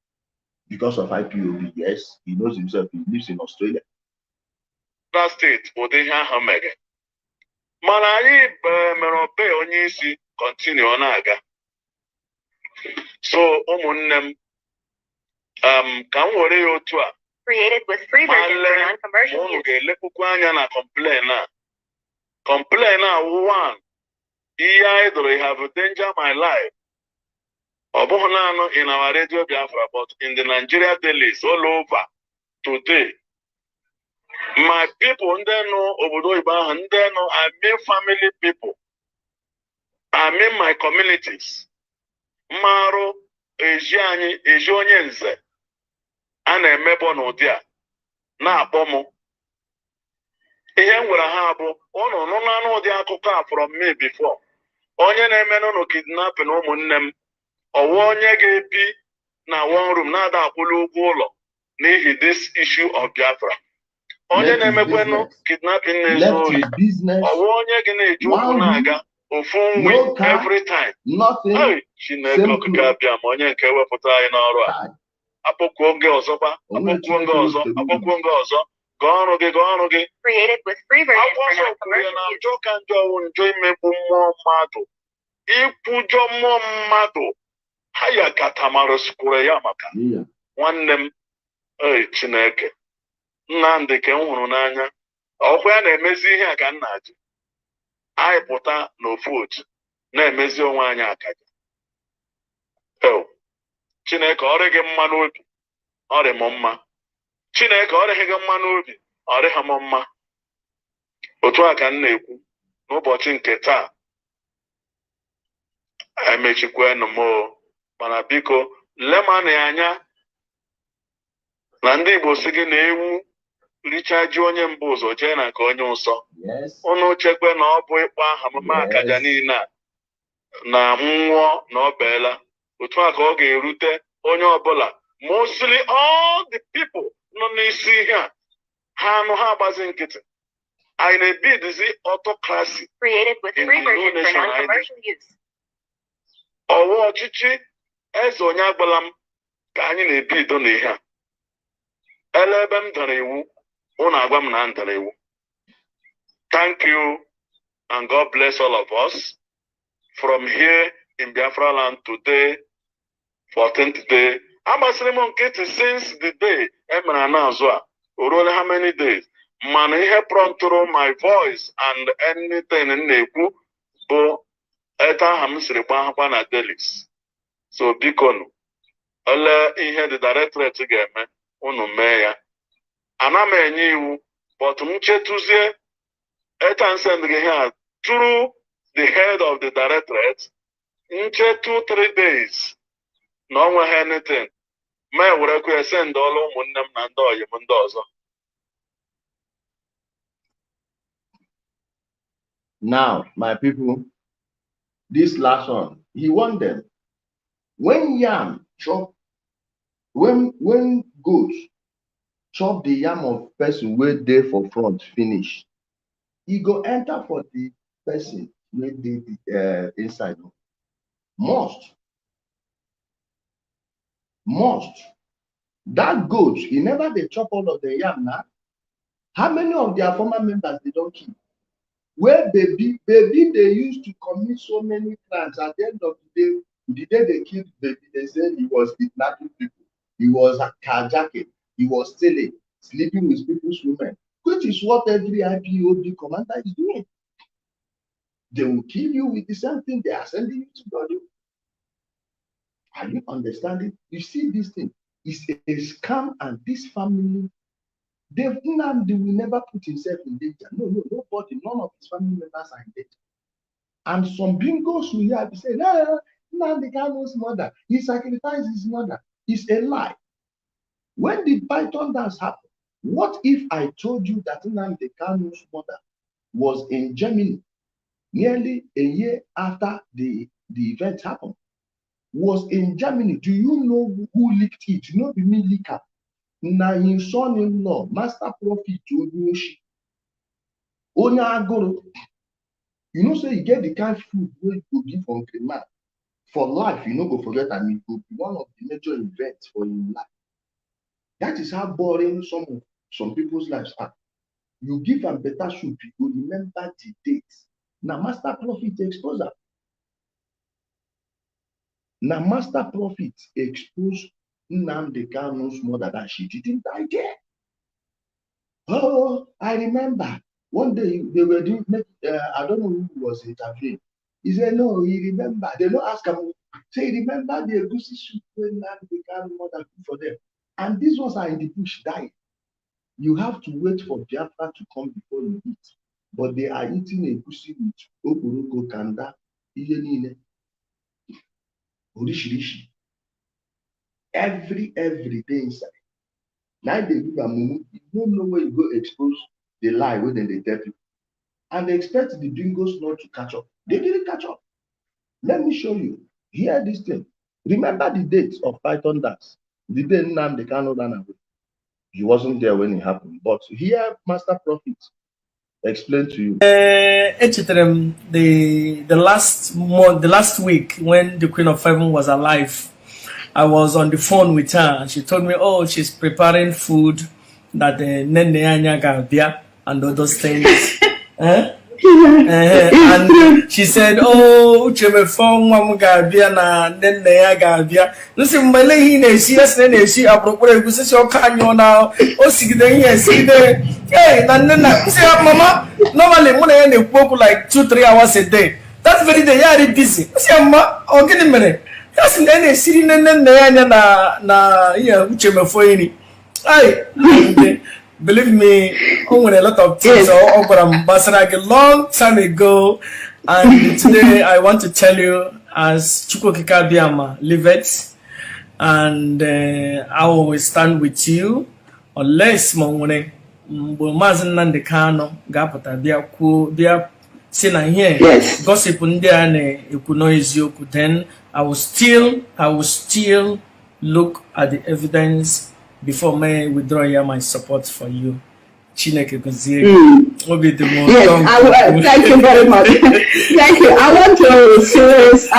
because of IPOB. Yes, he knows himself. He lives in Australia.
That state, Manari Merope Onyisi continue on aga. So umunnem can worry you too.
Created with free version for non-commercial use.
Complain now one. Either I have endangered my life Obuhunano in our radio Biafra, but in the Nigeria dailies all over today. My people, know Obodo Ibaha, know I mean family people. I mean my communities. Maro, Ejiani, Ejonyenze, and a mebo no dia. Na bomo. Ihe nwere ha bụ ụnụ nụnanụ ụdị akụkọ a from me before. Onye na-emenụ no kidnapping ụmụnne m. Ọwụ onye ga-ebi na one room na-ada akwụla ụgwọ ụlọ n'ihi this issue of Biafra. Onye na-emekwenụ kidnapping na-ezu ori. Ọwụ onye gị na-eji ụkwụ na-aga ofu nwi every time. Hey, Chineke okike abịa ma onye nke wepụta anyị n'ọrụ a. Akpọkwuo nga ọzọkwa, akpọkwuo nga ọzọ, akpọkwuo nga ọzọ.
Created with free version for non-commercial use.
Ikwujọ mmụọ mmadụ ha ya katamara skwuru ya maka nwanne m Chineke Nnamdi ka m hụrụ n'anya ọkwa ya na-emezi ihe a ka m na-ajụ anyị pụta n'ofu otu na-emezi onwe anyị akaja Chineke ọrị gị mma n'obi ọrị m mma Chineke ọrịghị gị mma n'obi ọrịghị m mma otu a ka m na-ekwu n'ụbọchị nke taa emechikwenụ m mana biko lemana ya anya na ndị Igbo si gị na ewu richa ji onye mbụ ụzọ jee na nke onye ụsọ ụnụ chekwe na ọ bụ ịkpọ aha mama akaja niile a na nwụọ na ọ beela otu a ka ọ ga-erute onye ọbụla mostly all the people nọ n'isi ihe a ha anụ ha agbazi nkịtị anyị na-ebidizi autocracy
Created with free version for non-commercial use.
ọwụ ọchịchị eze onye agbala m ka anyị na-ebido n'ihe a ele ebe m dara iwu ụnụ agwa m na m dara iwu. Thank you and God bless all of us from here in Biafra land today 14th day. Agbasịrị m nkịtị since the day emere anazụ a o ruola how many days mana ihe promptụrụ my voice and anything m na-ekwu bụ etu aha m siri gbahakwa na delis. So bikonu ole ihe the directorate ga-eme unu mee ya. Ana m enye iwu but m chetuzie etu send gị here through the head of the directorate nchetu 3 days na o nweghị anything ma ewerekwa send ọla ụmụnne m na ndị ọyị m ndị ọzọ.
Now, my people, this last one, he warned them. When yam chop, when goats chop the yam of person where they for front finish, he go enter for the person where they inside. Must. That goat, he never they chop all of the yam now. How many of their former members they don't keep? Where baby they used to commit so many crimes. At the end of the day they killed baby, they said he was kidnapping people, he was carjacking, he was stealing, sleeping with people's women, which is what every IPOB commander is doing. They will kill you with the same thing they are sending you to God. Are you understanding? You see this thing is a scam, and this family, Nnamdi will never put himself in danger. No, nobody, none of his family members are in danger. And some bingos will hear say, no, Nnamdi Kanu's mother, he sacrificed his mother. It's a lie. When did Python dance happen? What if I told you that Nnamdi Kanu's mother was in Germany nearly a year after the event happened? Was in Germany. Do you know who leaked it? You know the me leaker. Now his son-in-law, Master Prophet Oduoshi. Onagoro. You know, so you get the kind of food where you go give on man for life. You know, go forget. I mean, it will be one of the major events for your life. That is how boring some people's lives are. You give them better soup, you will remember the dates. Now, Master Prophet exposure. Now, Master Prophet exposed Nnamdi Kanu's mother that she didn't die there. Oh, I remember one day they were doing, I don't know who was interviewing. He said, no, he remember. They don't ask him, Say, remember the egusi soup when Nnamdi Kanu mother cook for them. And these ones are in the bush dying. You have to wait for Biafra to come before you eat. But they are eating egusi with okuroko, kanda, iyenine, orishirishi. Every day inside. Now they give a mumu, you don't know where you go expose the lie when they tell people. And they expect the dingos not to catch up. They didn't catch up. Let me show you. Hear this thing. Remember the date of Python dance. The day Nnamdi Kanu ran away. He wasn't there when it happened. But here, Master Prophet explain to you.
The last week when the Queen of Heaven was alive, I was on the phone with her and she told me, oh, she's preparing food that Nene Anya Gabia and all those things. And she said, oh, Uchechi phone Gabia na Nene Gabia. Listen, my lady, she appropriate position canyon now. Oh, see there. Hey, Nana, say, Mama, normally when I work like 2-3 hours a day. That's very day, yeah, busy. Say, Mama, oh, get a minute. That's in any city na Uchechi phone. Ay, believe me, when a lot of things are over Ambassador a long time ago, and today I want to tell you, as Chukwukika Biama, live it, and I will stand with you, unless Mongone, Mazin Nnamdi Kanu, Gapata, Bia, Sina here, gossip Undiane, you could know is you could then, I will still look at the evidence before me withdraw my support for you. Chineke Gozie.
Yes, thank you very much. Thank you. I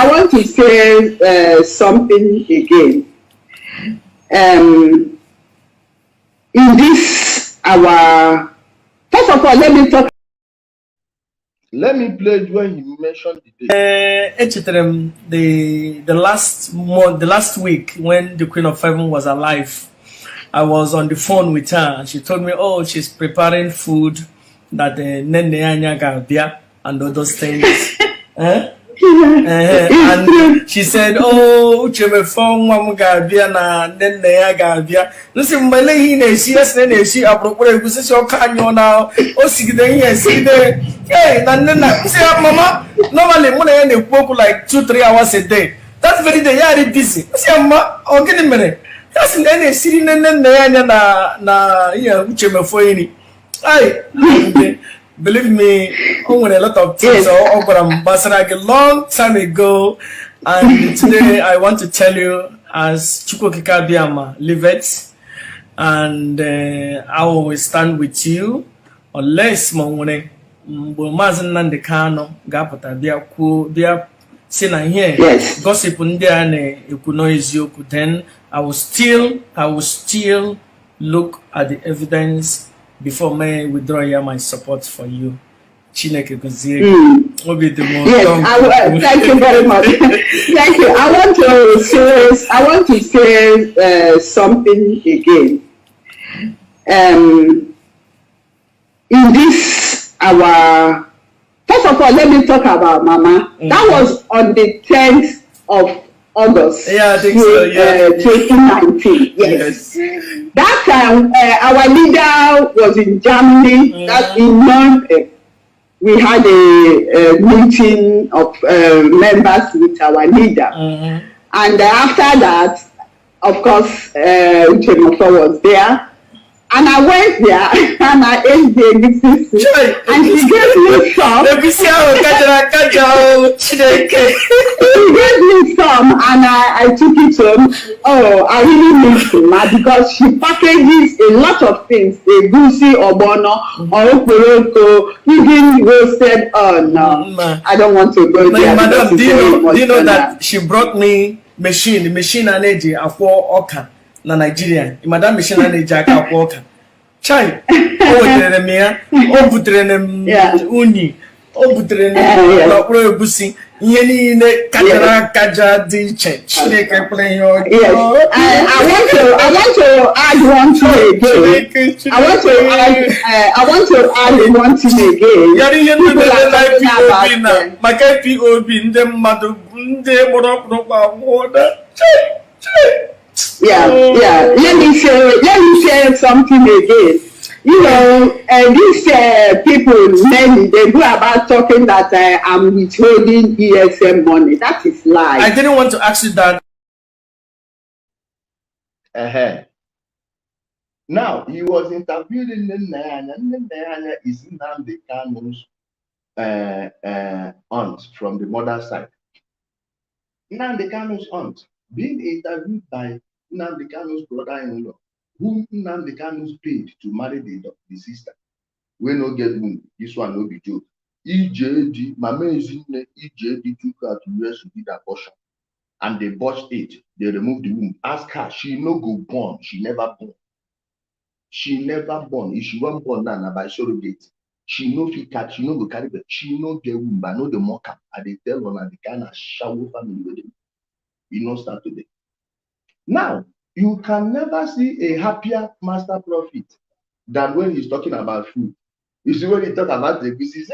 want to say something again. In this first of all, let me talk.
Let me play when he mentioned the date.
The last week when the Queen of Heaven was alive, I was on the phone with her and she told me, oh, she's preparing food that Nene Anya Gabia and all those things. And she said, oh, Uchechi phone Gabia na Nene Gabia. Listen, my lady, she appropriate position canyon now. Oh, see there. Hey, Nana, say, Mama, normally when I work like 2-3 hours a day. That's very day, yeah, busy. Say, Mama, oh, get a minute. That's in any city na Uchechi phone. Ay, believe me, when a lot of things are over Ambassador a long time ago, and today I want to tell you, as Chukwukika Biama, live it, and I will stand with you, unless Mongone, Mazin Nnamdi Kanu, Gapata, Bia, Sina here, gossip Undiane, you could know is you could then, I will still look at the evidence before me withdraw my support for you. Chineke Gozie.
Yes, thank you very much. Thank you. I want to say something again. In this first of all, let me talk about Mama. That was on the 10th of August.
Yeah, I think so. Yeah.
2019. Yes. That time, our leader was in Germany. That in month, we had a meeting of members with our leader, and after that, of course, Uchechi was there. And I went there and I ate the egusi soup, and she gave me some. She gave me some, and I took it home. Oh, I really miss her because she packages a lot of things: egusi, obono, oporoko, even roasted. Oh no, I don't want to go there.
Madam, do you know that she brought me the machine energy Akwara Oka. Na Nigeria, Madam Machine energy Akwara Oka. Chai, uni, Yeni ne kajara kaja di church. Chineke playing your
Yes, I want to add one thing again. I want to add one thing again.
Yari yenu
People are
like
talking
POB
about
na. Maka POB nde madu nde moro kwa water.
yeah. Let me say something again. You know, these people, many, they go about talking that I'm withholding ESM money. That is lie.
I didn't want to ask you that.
Now, he was interviewed in Nnamdi is Nnamdi Kanu's aunt from the mother's side. Nnamdi Kanu's aunt being interviewed by Nnamdi Kanu's brother-in-law, whom Nnamdi Kanu's paid to marry the sister. We no get womb. This one no be joke. EJD, Mama Ezinne, EJD took her to US to did abortion. And they botched it. They removed the womb. Ask her, she no go born. She never born. She never born. If she won't born now by surrogate, she no fit catch. She no go carry birth. She no get womb. I know the mock up. I dey tell her the kind of shallow family with them. You know start today. Now you can never see a happier master prophet than when he's talking about food. You see when he talk about the business,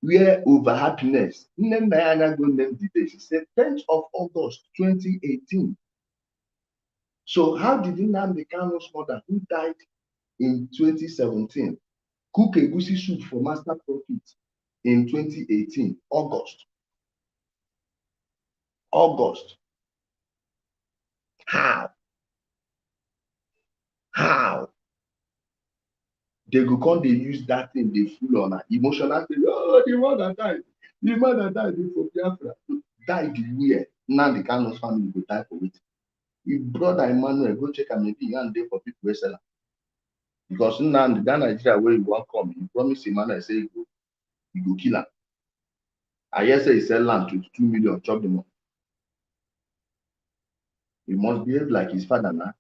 where over happiness. Name Diana go name the day. She said 10th of August 2018. So how did Nnamdi Kanu's mother, who died in 2017, cook egusi soup for master prophet in 2018, August? How? They go come, they use that thing, they fool on her. Emotional thing. Oh, the mother died. The mother died for Biafra. Died where? Nnamdi Kanu's family go die for it. If brother Emmanuel go check and maybe and day for people who sell her. Because Nnamdi, that Nigeria where you want come, he promise Emmanuel say he go kill her. I hear say he sell land to 2 million, chop them up. He must behave like his father now.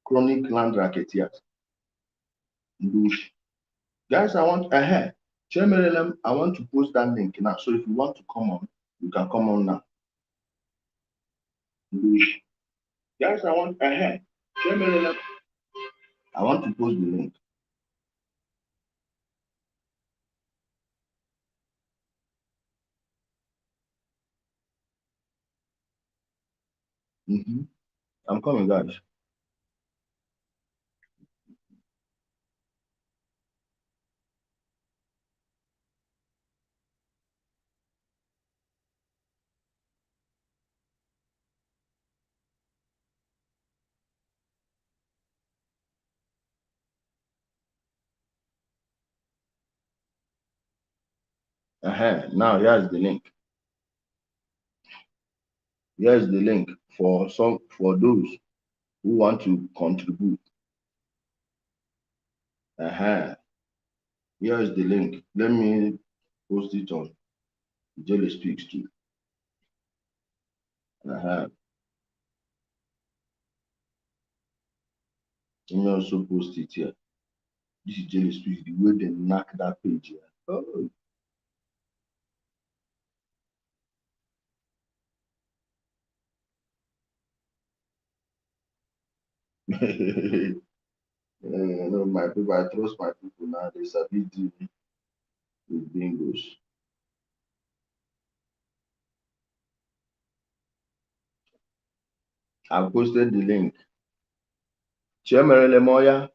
Chronic land racketeers. Guys, I want I want to post that link now. So if you want to come on, you can come on now. Guys, I want I want to post the link. I'm coming, guys. Now here's the link. Here's the link for those who want to contribute. Here's the link. Let me post it on Jelly Speaks too. Let me also post it here. This is Jelly Speaks, the way they knock that page here. Oh. No, my people, I trust my people now. They sabi deal with bingos. I've posted the link. Chairman Lemoya,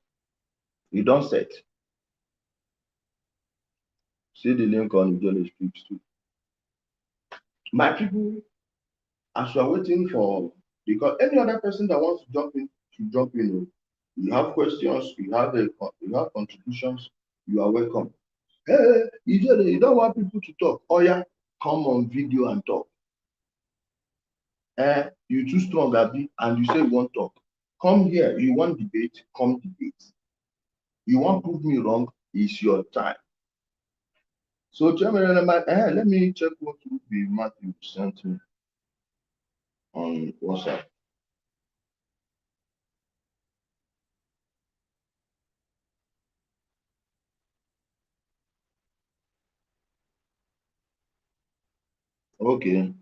you don't set. See the link on Jelly Speaks too. My people, as you are waiting for, because any other person that wants to jump in, you have questions, you have contributions, you are welcome. Hey, you don't want people to talk. Oh yeah, come on video and talk. You too strong, Abi, and you say you want talk. Come here. You want debate? Come debate. You want prove me wrong? It's your time. So, Chairman, let me check what would be Matthew sent me on WhatsApp. Okay.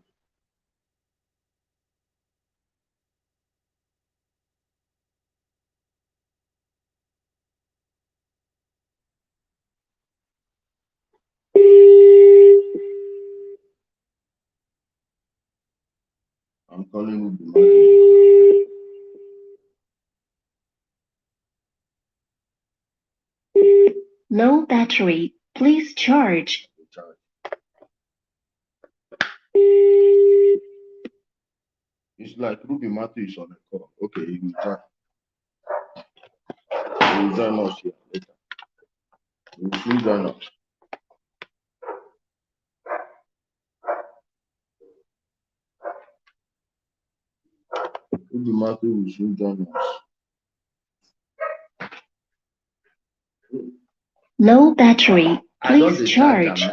I'm calling you.
Low battery. Please charge.
It's like Ruby Matthew is on the call. Okay, he will join. He will join us here later. He will soon join us. Ruby Matthew will soon join us.
Low battery. Please charge.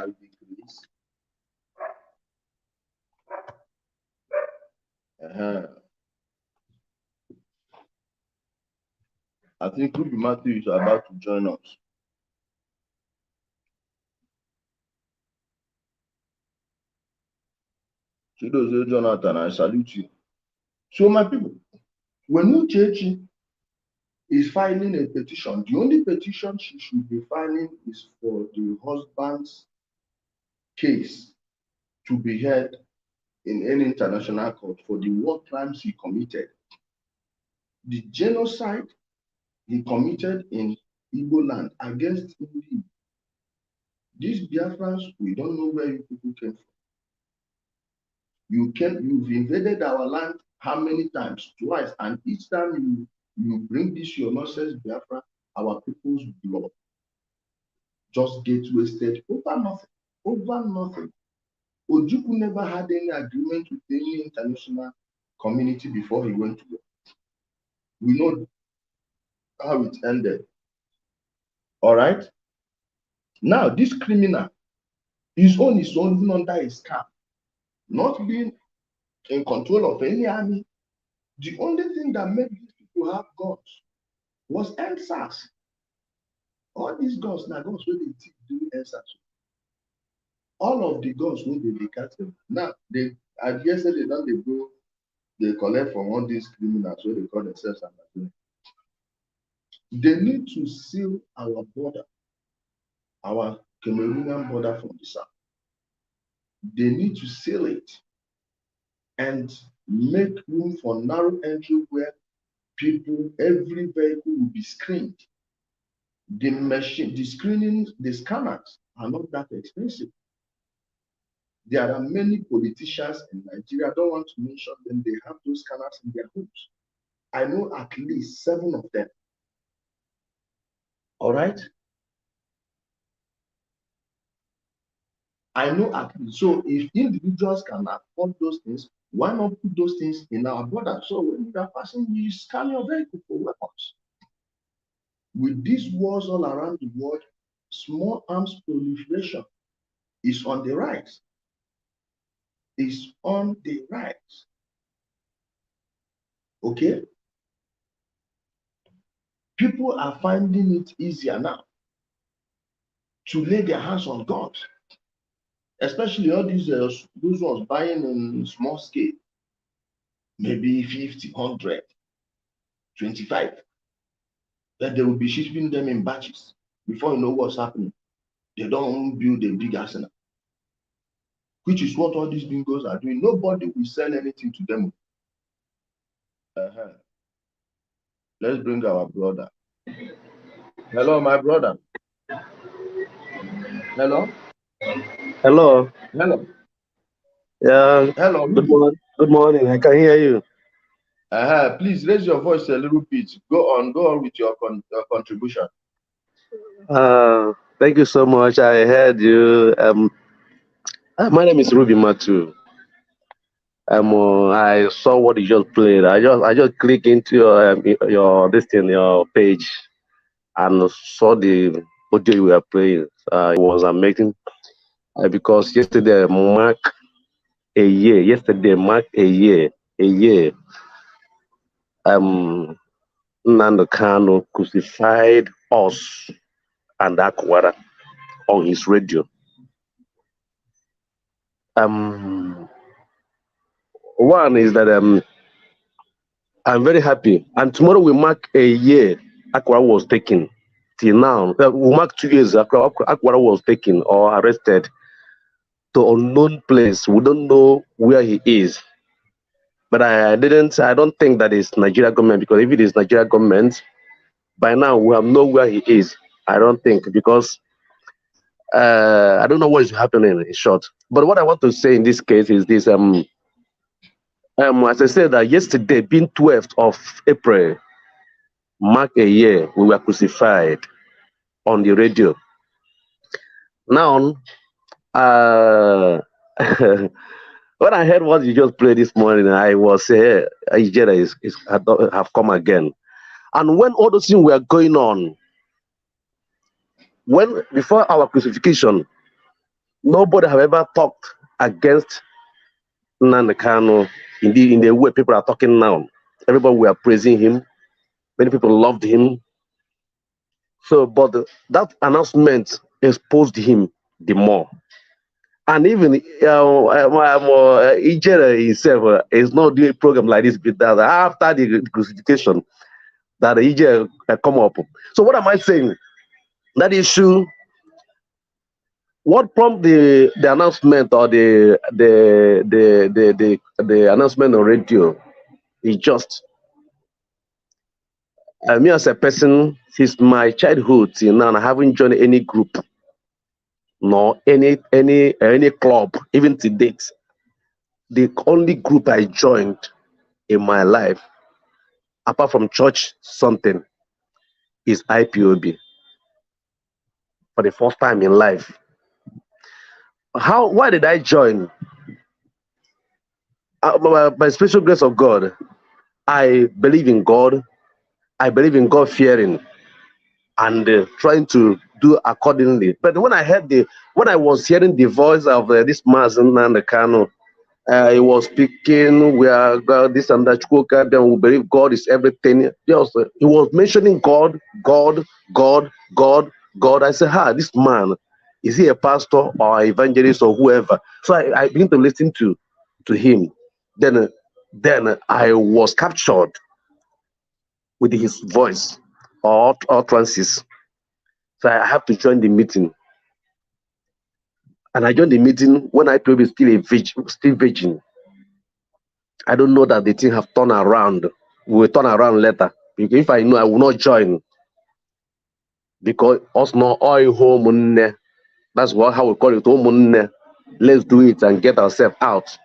I think Ruby Matthew is about to join us. Chidozie Jonathan, I salute you. So my people, when Uchechi is filing a petition, the only petition she should be filing is for the husband's case to be heard in any international court for the war crimes he committed. The genocide he committed in Igbo land against Ndi. These Biafrans, we don't know where you people came from. You've invaded our land how many times? Twice. And each time you bring this your nonsense Biafra, our people's blood just gets wasted over nothing. Over nothing. Ojukwu never had any agreement with any international community before he went to war. We know how it ended. All right? Now, this criminal, his own is even under his cap, not being in control of any army. The only thing that made these people have guns was NSAS. All these guns now guns where they do NSAS. All of the guns when they cattle. Now they yesterday now they collect from all these criminals where they call themselves Amazon. They need to seal our border, our Cameroonian border from the south. They need to seal it and make room for narrow entry where people, every vehicle will be screened. The machine, the screening, the scanners are not that expensive. There are many politicians in Nigeria, I don't want to mention them, they have those scanners in their homes. I know at least 7 of them. All right? I know at least. So if individuals can afford those things, why not put those things in our border? So when you are passing, you scan your vehicle for weapons. With these wars all around the world, small arms proliferation is on the rise. Is on the rise. Okay? People are finding it easier now to lay their hands on guns, especially all these those ones buying in small scale, maybe 50, 100, 25. That they will be shipping them in batches. Before you know what's happening, they don't build a big arsenal, which is what all these bingos are doing. Nobody will sell anything to them. Let's bring our brother. Hello, my brother. Hello.
Hello.
Hello.
Yeah.
Hello.
Good morning. I can hear you.
Please raise your voice a little bit. Go on with your contribution.
Thank you so much. I heard you. My name is Ruby Matthew. I saw what you just played. I just clicked into your page, and saw the audio you were playing. It was amazing because yesterday marked a year. Yesterday marked a year. Nnamdi Kanu crucified us and Akwara on his radio. One is that I'm very happy, and tomorrow we mark a year Akwara was taken. Till now, we mark 2 years Akwara was taken or arrested to unknown place. We don't know where he is. But I don't think that is Nigeria government, because if it is Nigeria government, by now we have know where he is. I don't think, because I don't know what is happening in short. But what I want to say in this case is this: as I said, that yesterday, being 12th of April, mark a year we were crucified on the radio. Now, when I heard what you just played this morning, I was Nigeria have come again. And when all those things were going on, when before our crucifixion, nobody have ever talked against Nnamdi Kanu in the way people are talking now. Everybody were praising him. Many people loved him. So, but that announcement exposed him the more. And even Ijere himself is not doing a program like this, but that after the crucifixion, that Ijere come up. So what am I saying? That issue, what prompted the announcement or the announcement on radio is just me as a person, since my childhood till now, I haven't joined any group nor any club, even to date. The only group I joined in my life, apart from church something, is IPOB. For the first time in life. Why did I join? By special grace of God, I believe in God. I believe in God fearing and trying to do accordingly. But when I was hearing the voice of this man, Nnamdi Kanu, he was speaking, we are God, this and that, then we believe God is everything. He was mentioning God. I said, this man, is he a pastor or evangelist or whoever? So I began to listen to him. Then I was captured with his voice or utterances. So I have to join the meeting. And I joined the meeting when I told you still virgin. I don't know that the thing have turned around. We will turn around later. If I know, I will not join. Because us not all home. That's how we call it. Home. Let's do it and get ourselves out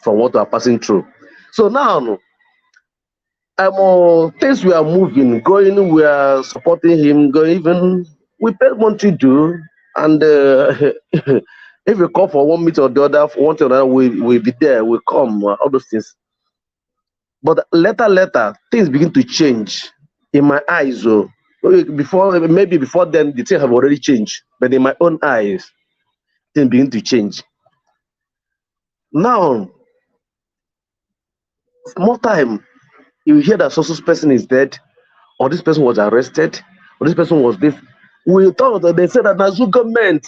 from what we are passing through. So now, things we are moving, going, we are supporting him, going, even we pay what to do, and if we call for one meeting or the other, for one thing or another, we'll be there, we'll come, all those things. But later, things begin to change in my eyes. Maybe before then, the things have already changed, but in my own eyes, things begin to change. Now, more time, you hear that social person is dead, or this person was arrested, or this person was this. We thought that they said that now Zugomen,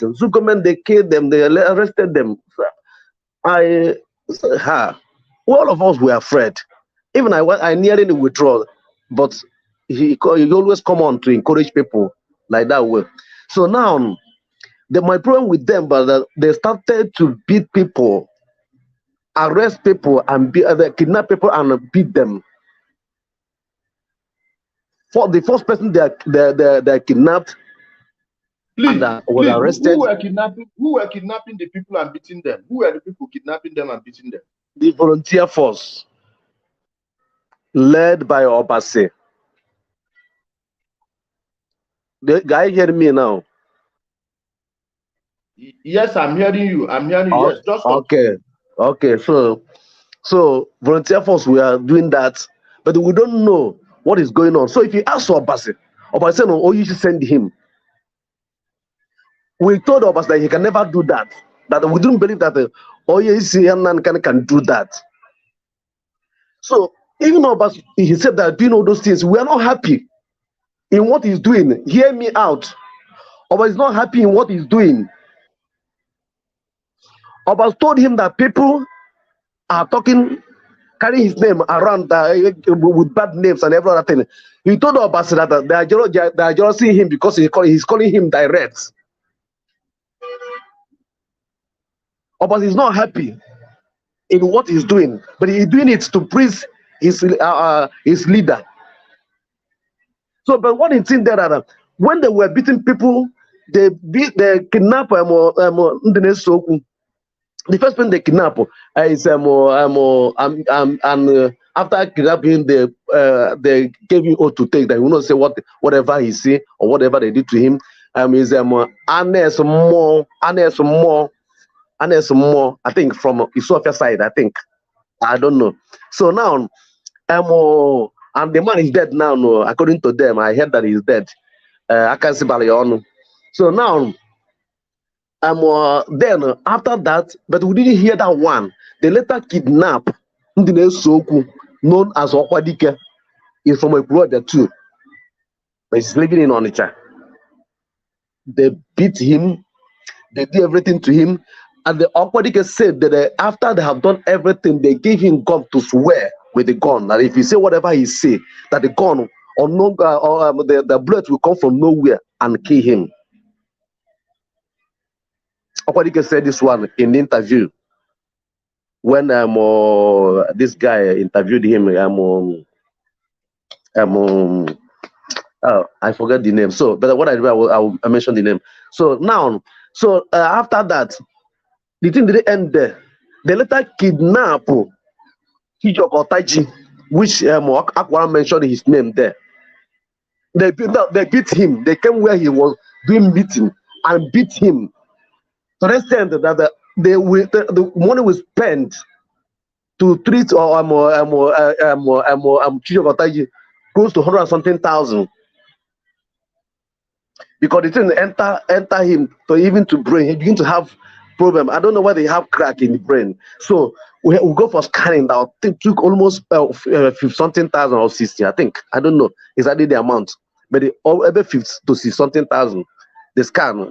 they killed them, they arrested them. All of us were afraid. Even I nearly withdraw, but he always come on to encourage people like that way. So now, my problem with them was that they started to beat people, arrest people, and kidnap people and beat them. For the first person they kidnapped,
please,
was arrested.
Who were kidnapping the people and beating them? Who were the people kidnapping them and beating them?
The volunteer force, led by Obase. The guy hearing me now?
Yes, I'm hearing you. Yes, just
okay. So volunteer force, we are doing that, but we don't know what is going on. So if you ask Obase no, you should send him. We told Obase that he can never do that. That we don't believe that can do that. So even Obase, he said that doing all those things, we are not happy in what he's doing. Hear me out. Obase is not happy in what he's doing. Obase told him that people are talking carrying his name around with bad names and every other thing. He told Obasi that they are just seeing him because he's calling him direct. Obasi is not happy in what he's doing, but he's doing it to praise his leader. So, but what it seemed that when they were beating people, they kidnap the first person they kidnap is after kidnapping they gave him oath to take that he will not say whatever he see or whatever they did to him. Is Anes more, I think from Ethiopia side, I don't know. So now and the man is dead now. No, according to them, I heard that he's dead. I can't see Balion. So now then after that, but we didn't hear that one. They later kidnap Ndine Soku, known as Okwadike. He's from a brother too, but he's living in Onitsha. They beat him, they did everything to him, and the Okwadike said that after they have done everything, they gave him gun to swear with the gun that if he say whatever he say, that the gun or no the bullet will come from nowhere and kill him. Okwadike said this one in the interview when this guy interviewed him. I forget the name. So, but what I do, I will mention the name. So now, after that, the thing didn't end there. They later kidnap Otaji, which Akwara mentioned his name there. They beat him. They came where he was doing meeting and beat him. To the extent that the money was spent to treat Otaji close to 100 something thousand. Because it didn't enter him to brain. He began to have problem. I don't know why they have crack in the brain. So we go for scanning. That took almost 50-something thousand or 60. I think. I don't know exactly the amount, but every 50 to 60-something thousand. The scan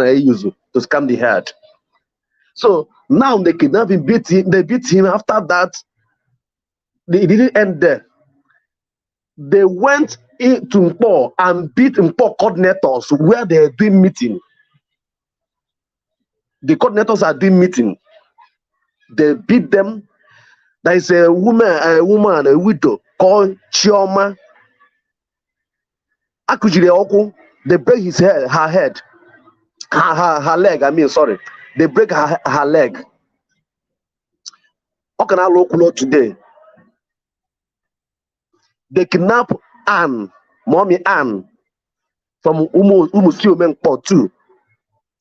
I use to scan the head. So now they kidnap him, beat him. They beat him. After that, it didn't end there. They went into Mpo and beat Mpo coordinators where they're doing meeting. The coordinators are doing meeting. They beat them. There is a widow called Chioma Akujire Oku. They break her head, her leg. They break her leg. Today. They kidnap Mommy Ann, from Umusiomenkpo too,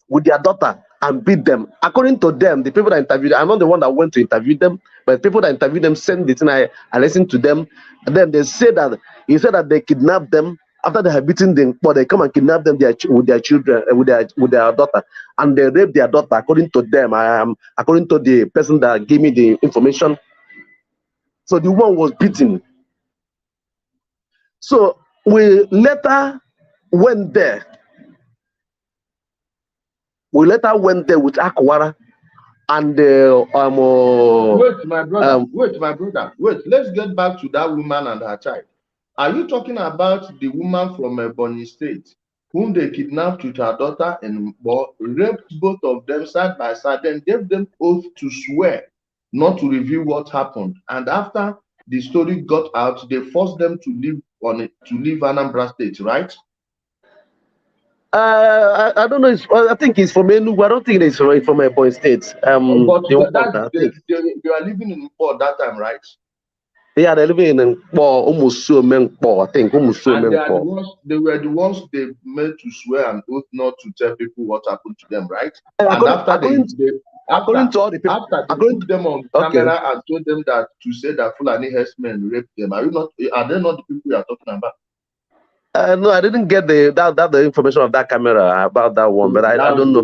with their daughter and beat them. According to them, the people that interviewed, I'm not the one that went to interview them, but the people that interviewed them sent it, and I listened to them. And then they said that they kidnapped them after they had beaten them, but they come and kidnap them with their children, with their daughter, and they raped their daughter. According to them, according to the person that gave me the information. So the woman was beaten. So we later went there. with Akwara and
wait, my brother. Let's get back to that woman and her child. Are you talking about the woman from Ebonyi State whom they kidnapped with her daughter and raped both of them side by side, then gave them oath to swear not to reveal what happened? And after the story got out, they forced them to leave Anambra State, right?
I don't know. I think it's from Enugu. I don't think it's from Ebonyi State.
But they were living in Mpo that time, right?
Yeah, they're living in almost so Mpo. I think almost so
Mpo. They were the ones they made to swear an oath not to tell people what happened to them, right? And after they put them on camera and told them that to say that Fulani herdsmen raped them. Are they not the people you are talking about?
No, I didn't get the information of that camera about that one, but I don't know.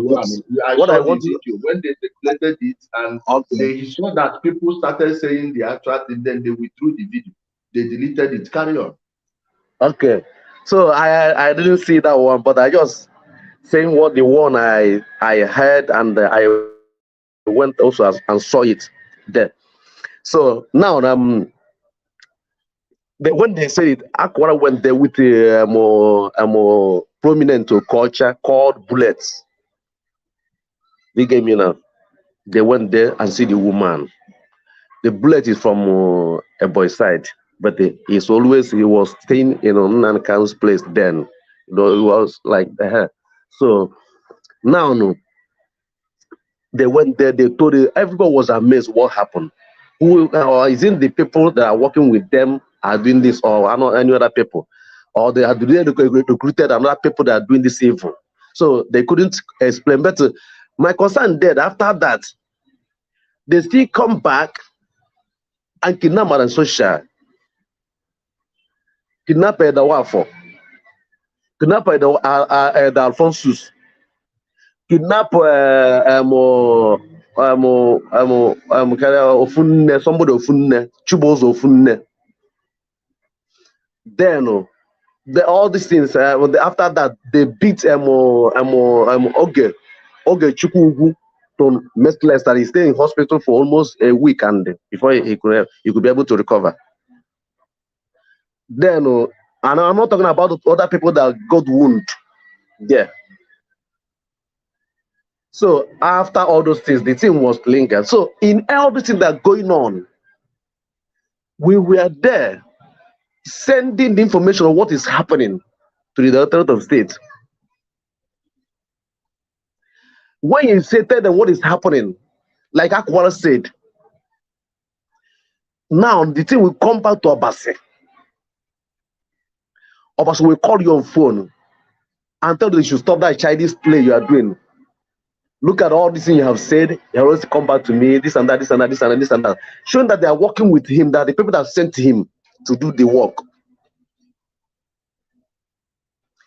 I want to when they declared it and they saw that people started saying the actual thing, then they withdrew the video. They deleted it. Carry on.
Okay, so I didn't see that one, but I just saying what the one I heard, and I went also and saw it there. So now when they said it, Akwara went there with a more prominent culture called bullets. They gave me now. They went there and see the woman. The bullet is from a boy's side, but he was staying in Nnamdi Kanu's place then. It was like so now no. They went there, they told it, everybody was amazed what happened. Who is it the people that are working with them are doing this, or are not any other people? Or they are recruited another people that are doing this evil. So they couldn't explain. But my concern there, after that, they still come back and kidnap Madam Social. Kidnap the Wafo. Kidnap the Alphonsus. Kidnap Ofunne, somebody Ofunne, Chubos Ofunne. Then all these things after that they beat Oge Chukwugu to merciless that he stayed in hospital for almost a week and before he could be able to recover. Then and I'm not talking about other people that got wounded. Yeah. So after all those things, the team was lingered. So in everything that's going on, we were there sending the information on what is happening to the Directorate of State. When you say tell them what is happening, like Akwara said, now the team will come back to Obase. Obase will call you on phone and tell you should stop that Chinese play you are doing. Look at all these things you have said. You always come back to me, this and that, this and that, this and that, this and that. Showing that they are working with him, that the people that sent him to do the work.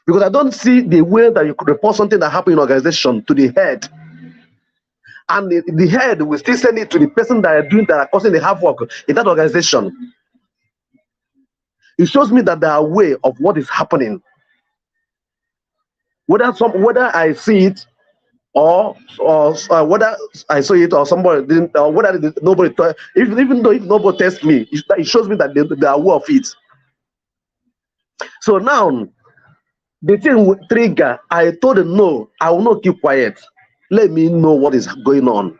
Because I don't see the way that you could report something that happened in organization to the head. And the head will still send it to the person that are causing the havoc in that organization. It shows me that they are aware of what is happening. Whether I see it or whether I saw it or somebody didn't, or whether nobody, even though if nobody tests me, it shows me that they are aware of it. So now the thing with trigger, I told them no, I will not keep quiet. Let me know what is going on.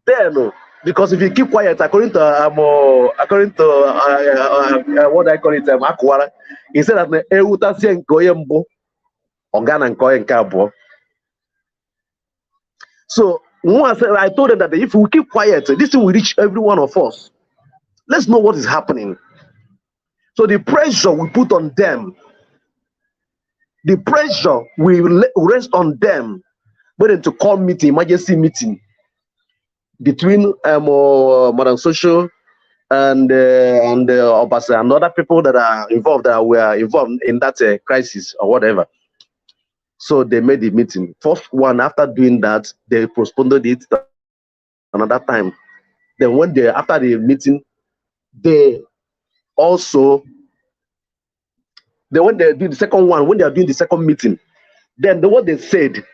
Then, because if you keep quiet, according to what I call it, Akwara, he said that Eutasian Koyembo, Organa and Koyen Cabo. So once I told them that if we keep quiet, this thing will reach every one of us. Let's know what is happening. So the pressure we put on them, the pressure will rest on them, but to call meeting, emergency meeting between Madam Social and Obase and other people that are involved, that were involved in that crisis or whatever. So they made the meeting. First one, after doing that, they postponed it another time. Then after the meeting, they when they do the second one, when they are doing the second meeting, then what they said,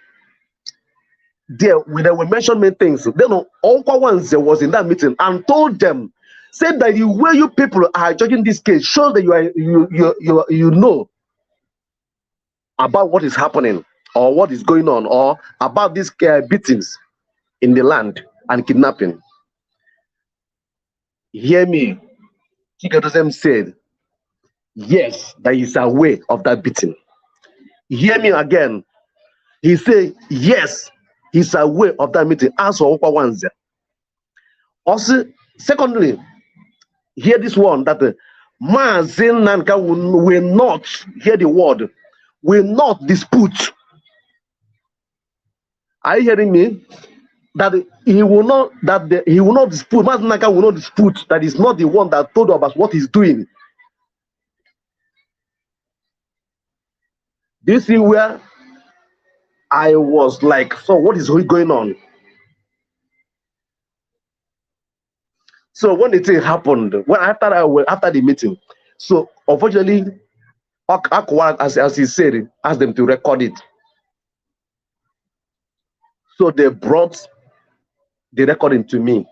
they were mentioning many things. Then Uncle Ones was in that meeting and told them, said that the way you people are judging this case shows that you know about what is happening or what is going on or about these beatings in the land and kidnapping. Hear me. Chikadosem said, yes, that is aware of that beating. Hear me again. He said, yes, he's aware of that meeting. As for Uncle Ones. Also, secondly, hear this one that Mazin Nanka will not hear the word, will not dispute. Are you hearing me? That he will not dispute. Mazin Nanka will not dispute that he's not the one that told us what he's doing. Do you see where I was like, so what is going on? So when the thing happened, after the meeting, so unfortunately, Akwara, as he said, asked them to record it. So they brought the recording to me.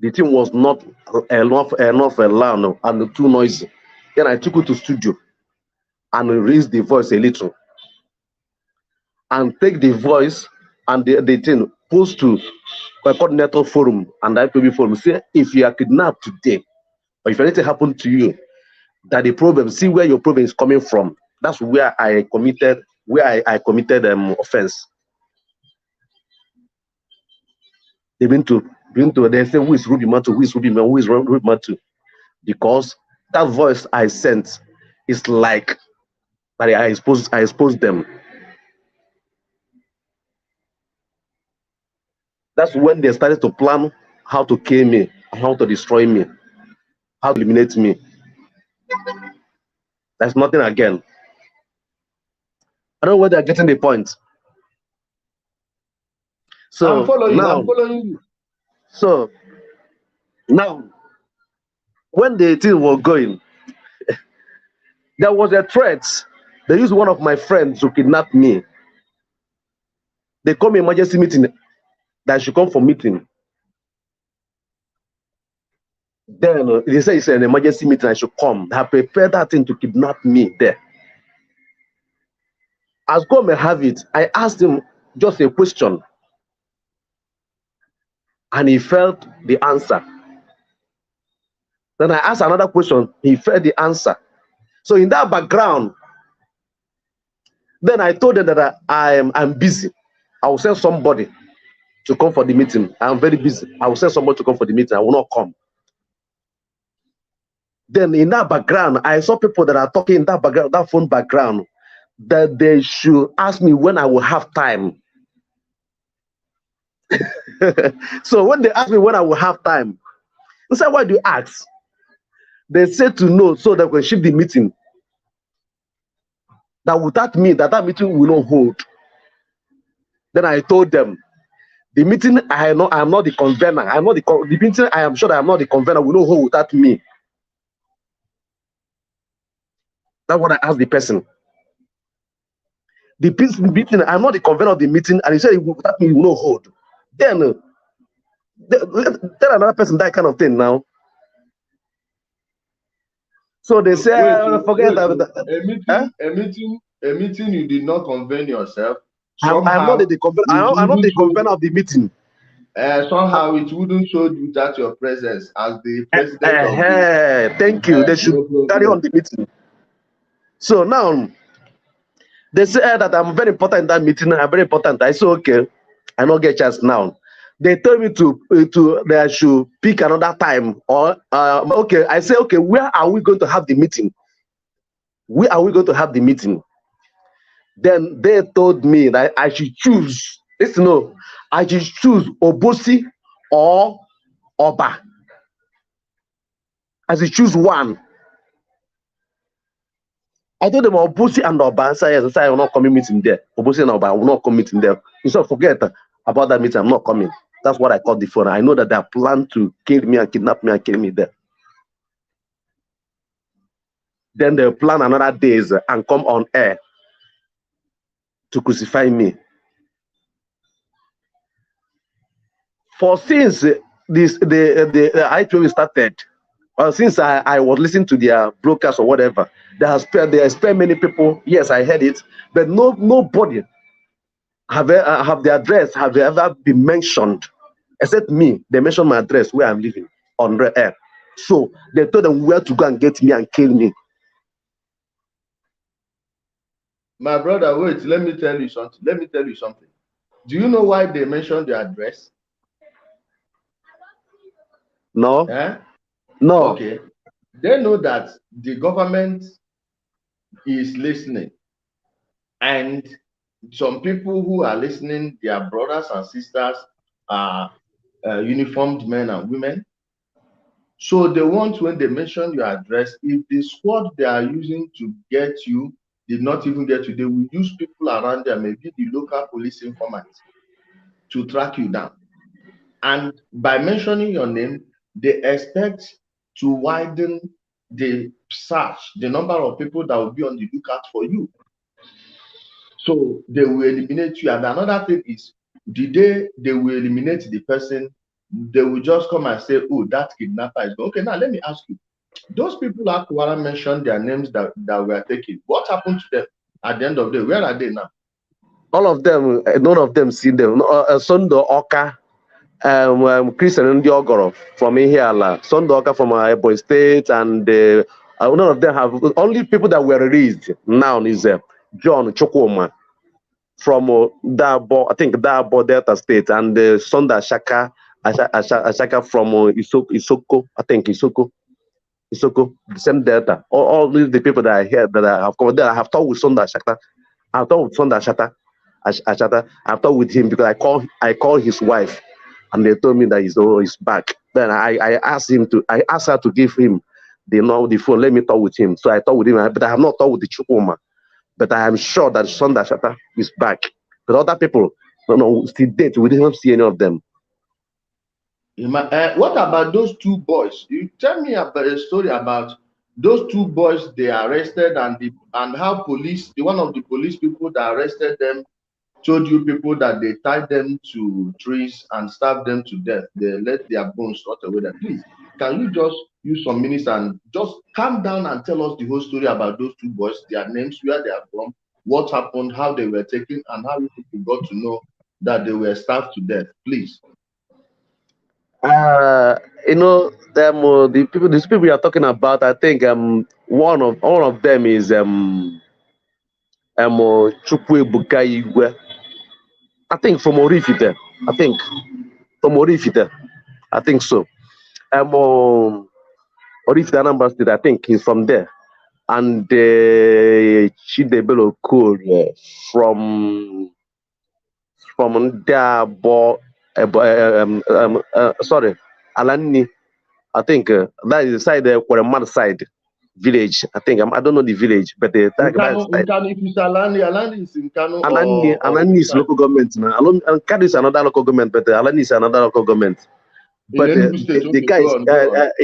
The thing was not enough loud and too noisy. Then I took it to studio and raised the voice a little, and take the voice and the thing post to a coordinator forum and IPOB forum. Say, if you are kidnapped today, or if anything happened to you, that the problem, see where your problem is coming from. That's where I committed offense. They they say, who is Ruby Matu, who is Ruby Man, who is Ruby Matu? Because that voice I sent is like that I exposed them. That's when they started to plan how to kill me, how to destroy me, how to eliminate me. There's nothing again. I don't know whether they're getting the point. So
I'm following you.
So now, when the thing was going, there was a threat. They used one of my friends to kidnap me. They called me emergency meeting that I should come for meeting. Then they say it's an emergency meeting, I should come. They have prepared that thing to kidnap me there. As God may have it, I asked him just a question, and he felt the answer. Then I asked another question, he felt the answer. So in that background, then I told them that I'm busy. I will send somebody to come for the meeting. I'm very busy. I will send somebody to come for the meeting. I will not come. Then in that background, I saw people that are talking in that background, that phone background, that they should ask me when I will have time. So when they ask me when I will have time, I said, why do you ask? They said to know so that we can shift the meeting. That would that mean that meeting will not hold? Then I told them, the meeting I am not the convener. I'm not the meeting. I am sure that I'm not the convener. Will not hold without me. That's what I asked the person. The meeting, I'm not the convener of the meeting, and he said that me will not hold. Then tell another person that kind of thing now. So they say, forget that.
A meeting you did not convene yourself.
I'm not the convener of the meeting.
Somehow it wouldn't show you that your presence as the president of the...
Thank you. They should carry on the meeting. So now they say that I'm very important in that meeting. I'm very important. I say, okay, I don't get a chance now. They told me that I should pick another time. Or okay, I say, okay, where are we going to have the meeting? Where are we going to have the meeting? Then they told me that I should choose. Listen, no, I should choose Obosi or Oba. I should choose one. I told them Obosi and Oba. I said, yes, I will not come meeting there. Obosi and Oba, I will not come meeting there. You should forget about that meeting. I'm not coming. That's what I called the phone. I know that they are planned to kill me and kidnap me and kill me there. Then they'll plan another days and come on air to crucify me. For since the IPOB started, since I was listening to their broadcast or whatever, they have spared many people. Yes, I heard it, but nobody have the address have ever been mentioned, except me. They mentioned my address where I'm living on the air. So they told them where to go and get me and kill me.
My brother, wait, let me tell you something. Do you know why they mentioned the address?
No. No.
Okay. They know that the government is listening, and some people who are listening, their brothers and sisters are uniformed men and women. So they want, when they mention your address, if the squad they are using to get you did not even get you, they will use people around there, maybe the local police informants, to track you down. And by mentioning your name, they expect to widen the search, the number of people that will be on the lookout for you. So they will eliminate you. And another thing is, the day they will eliminate the person, they will just come and say, oh, that kidnapper is gone. Okay, now let me ask you, those people Akwara mentioned their names that were taken. What happened to them at the end of the day? Where are they now?
All of them, none of them see them. Sondo Oka, Christian Nnamdi Kanu from Ihiala, Sondo Oka from Ebonyi State, and none of them have. Only people that were released now is John Chukwuma from Dabo, I think Dabo Delta State, and Sonda Ashaka from Isoko, I think Isoko, the same Delta. All the people that I hear that I have covered there, I have talked with Sonda Ashaka. I've talked with Sonda Ashata. I've talked with him because I called his wife, and they told me that he's back. Then I asked her to give him the phone. Let me talk with him. So I talked with him, but I have not talked with the Chukwuma. But I am sure that Sonda Ashata is back. But other people, still date. We didn't see any of them.
What about those two boys? You tell me about a story about those two boys they arrested and how police, one of the police people that arrested them told you people that they tied them to trees and stabbed them to death. They let their bones rot away. Please, can you just use some minutes and just calm down and tell us the whole story about those two boys, their names, where they are from, what happened, how they were taken, and how you people got to know that they were stabbed to death, please.
These people you are talking about, I think one of them is Chukwuebuka Igwe. I think from Orifite. I think so. Orifite Anambra State, I think he's from there. And Chidebelo Korea from Dabo, sorry, Alani. I think that is the side there, Kwareman side village. I think I don't know the village, but the
Alani is in Kano.
Alani is local government now. Kano is another local government, but Alani is another local government. But the guy is in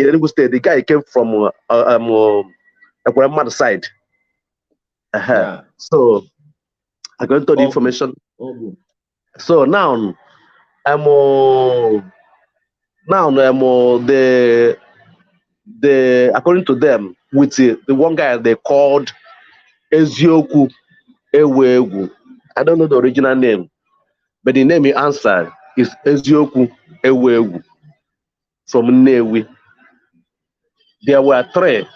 Enugu State. The guy came from Kwareman side. Yeah. So I got into the information. So now the according to them, with the one guy they called Ezioku Ewegu. I don't know the original name, but the name he answered is Ezioku Ewegu from Nnewi. There were three.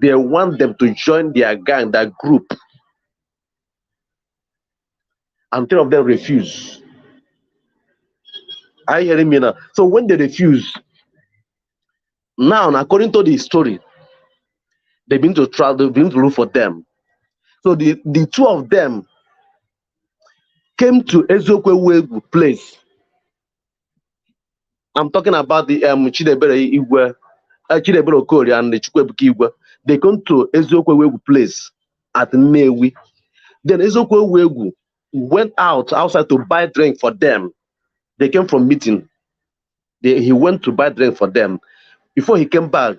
They want them to join their gang, that group, and three of them refused. Are you hearing me now? So when they refuse, now according to the story, they've been to try, they've been to look for them. So the two of them came to Ezokwe place. I'm talking about the Chidebere Igwe, Chidebere Okori and the Chukwuebuka Igwe. They come to Ezokwe place at Nnewi. Then Ezokwe went outside to buy drink for them. They came from meeting. He went to buy drink for them. Before he came back,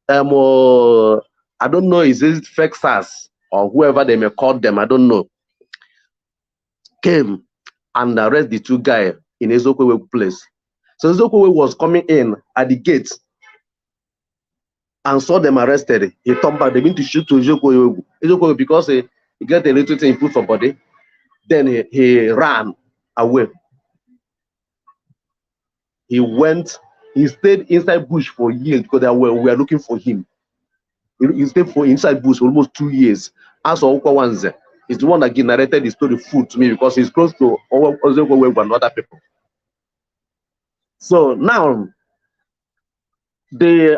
I don't know, is it Fexas or whoever they may call them, I don't know, came and arrested the two guys in Ezokwe place. So Ezokwe was coming in at the gate and saw them arrested. He turned back. They mean to shoot to Ezokwe because he got a little thing put for body. Then he ran away. He stayed inside bush for years because we were looking for him. He stayed inside bush for almost 2 years. As Okwawanze is the one that narrated the story full to me because he's close to Ozekwe and other people. So now,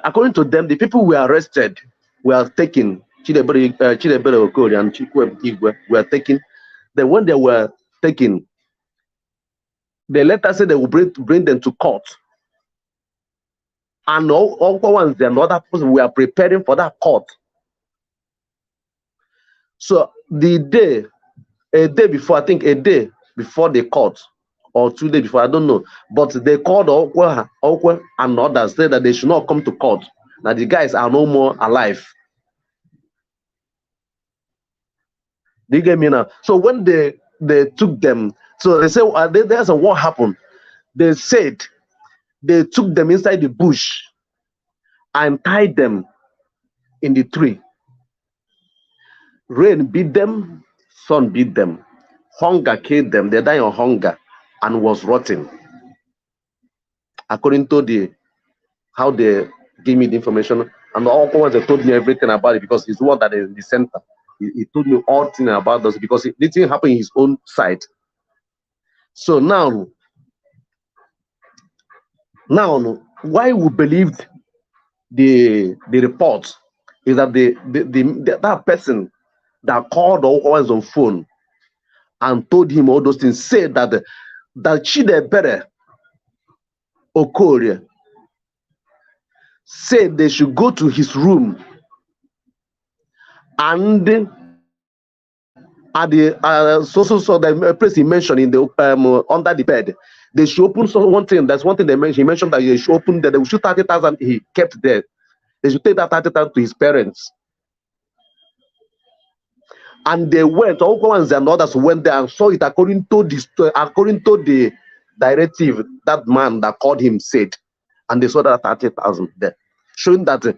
according to them, the people were arrested, were taken. Chidebere Okori and Chukwuebuka Igwe were taken. Then when they were taken, they later said they will bring them to court. And all ones and other person were preparing for that court. So a day before the court, or 2 days before, I don't know, but they called Okwe and others, said that they should not come to court. Now the guys are no more alive. Do you get me now? So when they took them, So they say, there's a what happened. They said they took them inside the bush and tied them in the tree. Rain beat them, sun beat them, hunger killed them. They died of hunger and was rotting. According to how they gave me the information, and all ones they told me everything about it, because he's the one that is in the center. He told me all things about this, because it didn't happen in his own side. So now why we believed the report is that that person that called always on phone and told him all those things said that Chidebere Okorie said they should go to his room, and at the the place he mentioned in the under the bed, they should open one thing. That's one thing they mentioned. He mentioned that they should open that they should 30,000 he kept there. They should take that 30,000 to his parents. And they went, all ones and others went there and saw it according to the directive that man that called him said, and they saw that 30,000 there, showing that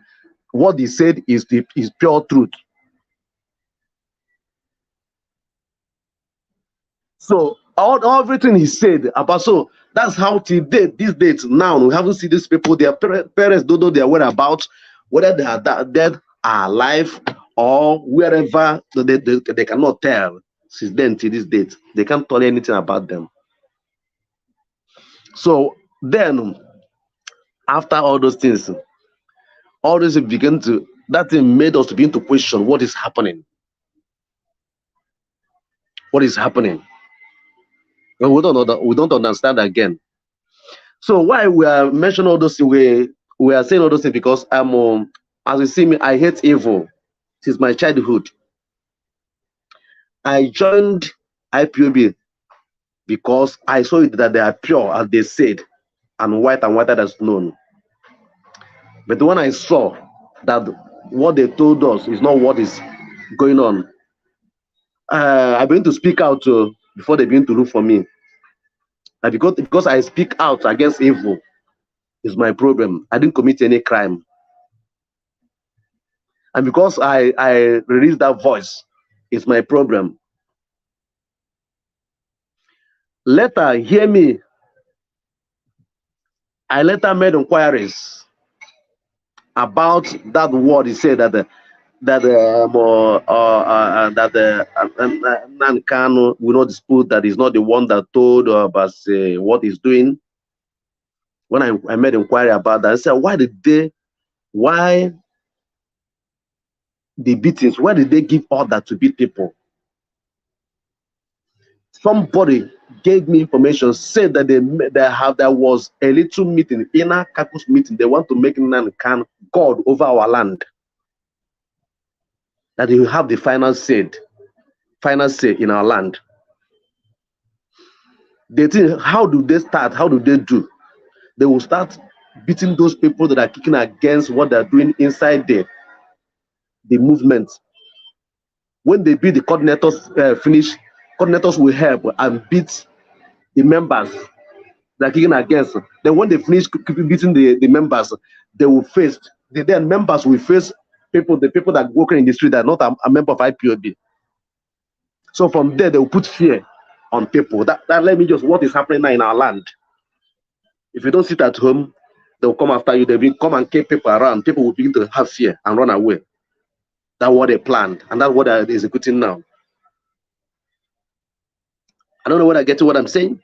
what he said is pure truth. So everything he said about, so that's how till these dates now we haven't seen these people. Their parents don't know their whereabouts, whether they are dead, are alive, or wherever. They cannot tell since then till this date. They can't tell anything about them. So then, after all those things, all this began to, that thing made us to begin to question what is happening. What is happening? And we don't know that, we don't understand again. So why we are mentioning all those things, we are saying all those things because as you see me, I hate evil since my childhood. I joined IPOB because I saw it that they are pure, as they said, and whiter than known. But when I saw that what they told us is not what is going on, I began to speak out before they begin to look for me. And because I speak out against evil is my problem. I didn't commit any crime. And because I released that voice, it's my problem. Later, hear me. I later made inquiries about that word. He said that Nnamdi Kanu will not dispute that he's not the one that told about what he's doing. When I made inquiry about that, I said, why the beatings? Why did they give order to beat people? Somebody gave me information, said that there was a little meeting, inner caucus meeting. They want to make Nnamdi Kanu God over our land. That he will have the final say in our land. They think, how do they start? How do they do? They will start beating those people that are kicking against what they're doing inside the movement. When they beat the coordinators, finish, coordinators will help and beat the members that are kicking against. Then when they finish beating the members, they will face, then members will face the people that work in the street that are not a member of IPOB. So from there, they will put fear on people. That let me just, what is happening now in our land. If you don't sit at home, they'll come after you. They will come and keep people around. People will begin to have fear and run away. That's what they planned, and that's what they're executing now. I don't know whether I get to what I'm saying.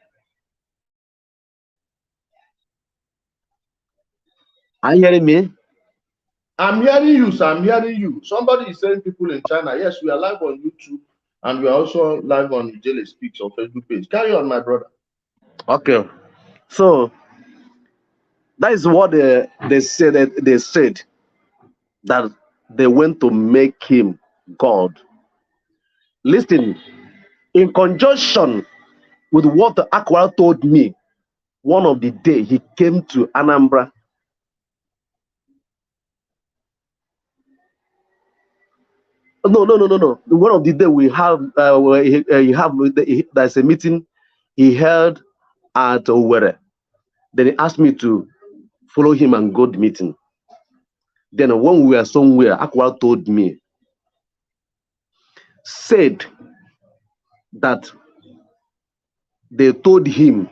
Are you hearing me?
I'm hearing you, sir. I'm hearing you. Somebody is saying people in China. Yes, we are live on YouTube, and we are also live on Ijele Speaks on Facebook page. Carry on, my brother.
Okay. So that is what they said. They said that they went to make him God. Listen, in conjunction with what the Akwara told me, one of the day he came to Anambra. No. One of the day we have there's a meeting he held at Owerri. Then he asked me to follow him and go to the meeting. Then when we were somewhere, Akwara told me, said that they told him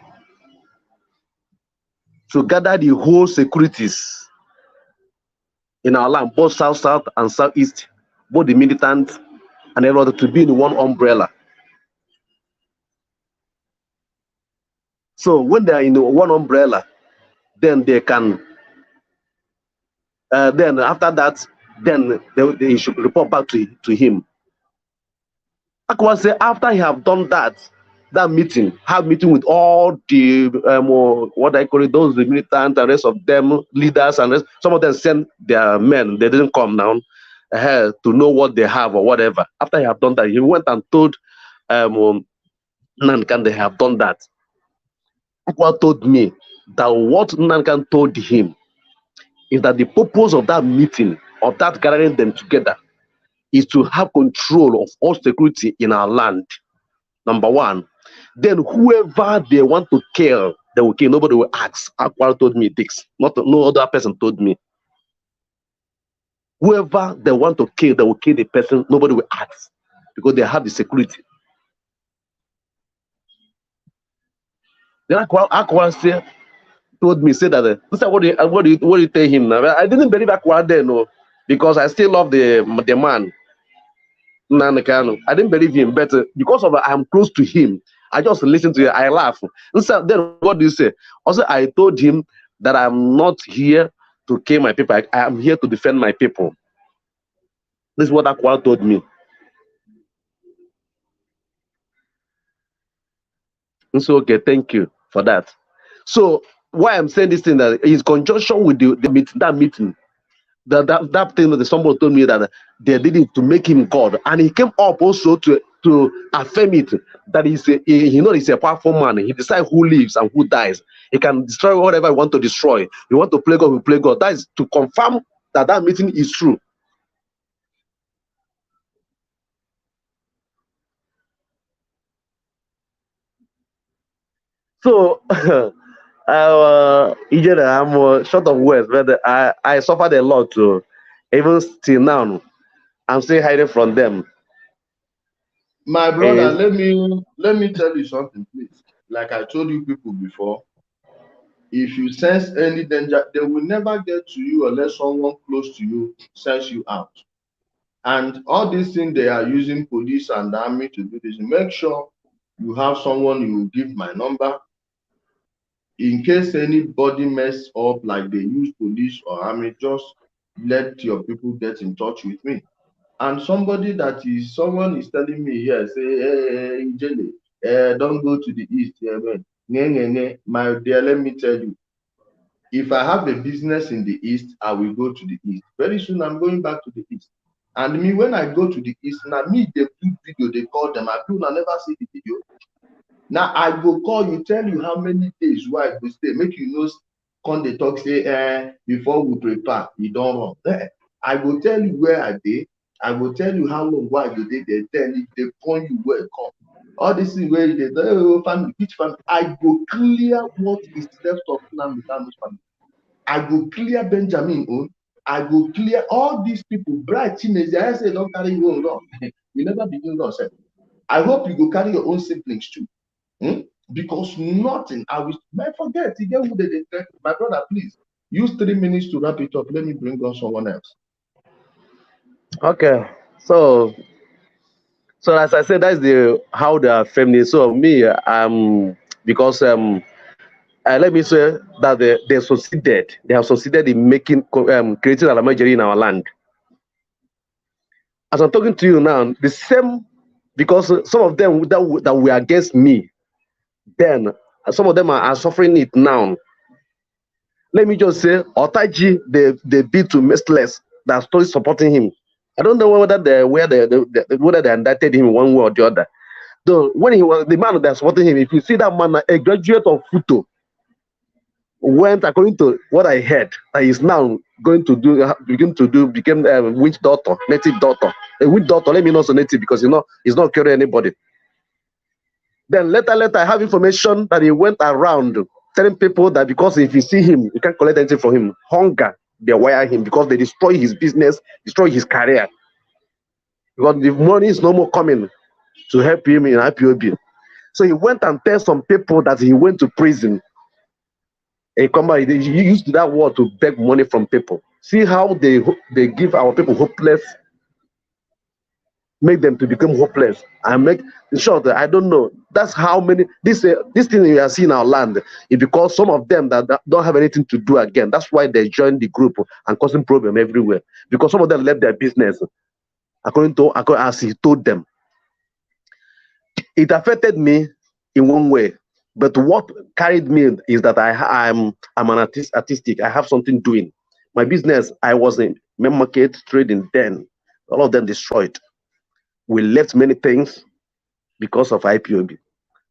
to gather the whole securities in our land, both south and southeast, both the militants and everyone, to be in one umbrella. So when they are in one umbrella, then they can, then after that, then they should report back to him. Akwara said after he have done that meeting, have meeting with all the what I call it, those the militants and rest of them leaders and rest, some of them sent their men. They didn't come down to know what they have or whatever. After he have done that, he went and told Nnamdi Kanu they have done that. Akwara told me that what Nnamdi Kanu told him is that the purpose of that meeting, of that gathering them together, is to have control of all security in our land. Number one. Then whoever they want to kill, they will kill. Nobody will ask. Akwara told me this. No other person told me. Whoever they want to kill, they will kill the person. Nobody will ask because they have the security. Then Akwara told me, said that. What do you tell him now? I didn't believe Akwara then, no, because I still love the man. Nnamdi Kanu. I didn't believe him, but because of I'm close to him, I just listen to it. I laugh. So then what do you say? Also, I told him that I'm not here to kill my people. I am here to defend my people. This is what Akwara told me. And so, okay, thank you for that. So why I'm saying this thing, that in conjunction with that meeting, that thing that somebody told me that they did it to make him God, and he came up also to affirm it, that he's a powerful man. He decides who lives and who dies. He can destroy whatever he wants to destroy. You want to play God, we play God. That is to confirm that meeting is true. So I'm short of words, but I suffered a lot too. Even till now, I'm still hiding from them.
My brother, let me tell you something, please. Like I told you people before, if you sense any danger, they will never get to you unless someone close to you sends you out. And all these things they are using police and the army to do this. Make sure you have someone you will give my number. In case anybody mess up like they use police or army, just let your people get in touch with me. And someone is telling me here, say, hey, Ijele, don't go to the east. My dear, let me tell you, if I have a business in the east, I will go to the east. Very soon, I'm going back to the east. And me, when I go to the east, now me, they do video, they call them. I do not never see the video. Now I go call you, tell you how many days why I go stay, make you know, come they talk, say, before we prepare, you don't run. I will tell you where I did. I will tell you how long why you did. They tell you, they point you where it come. All this is where they family, which family. I go clear what is left of Nnamdi Kanu's family. I go clear Benjamin own. I go clear all these people. Bright teenagers. I say don't carry your own wrong. You never begin wrong. I hope you go carry your own siblings too. Because nothing, I forget. You get who they detect. My brother, please use 3 minutes to wrap it up. Let me bring on someone else.
Okay, so as I said, that's how they are feminine. So me, because let me say that they succeeded. They have succeeded in creating an emergency in our land. As I'm talking to you now, the same, because some of them that were against me, then some of them are suffering it now. Let me just say, Otaji, they beat to merciless that still supporting him. I don't know whether they indicted him one way or the other. So when he was the man that's supporting him, if you see that man, a graduate of Futo, went, according to what I heard, that he's now became a witch doctor, native doctor. A witch doctor, let me know so native, because he's not curing anybody. Then later, I have information that he went around telling people that because if you see him, you can't collect anything from him. Hunger, they wire him because they destroy his business, destroy his career. Because the money is no more coming to help him in IPOB. So he went and tell some people that he went to prison. He used that word to beg money from people. See how they give our people hopeless, make them to become hopeless, and make in short, I don't know. That's how many this thing we are seeing in our land is because some of them that don't have anything to do again. That's why they joined the group and causing problem everywhere. Because some of them left their business according as he told them. It affected me in one way, but what carried me is that I'm an artistic. I have something doing. My business, I was in main market trading then. All of them destroyed. We left many things because of IPOB.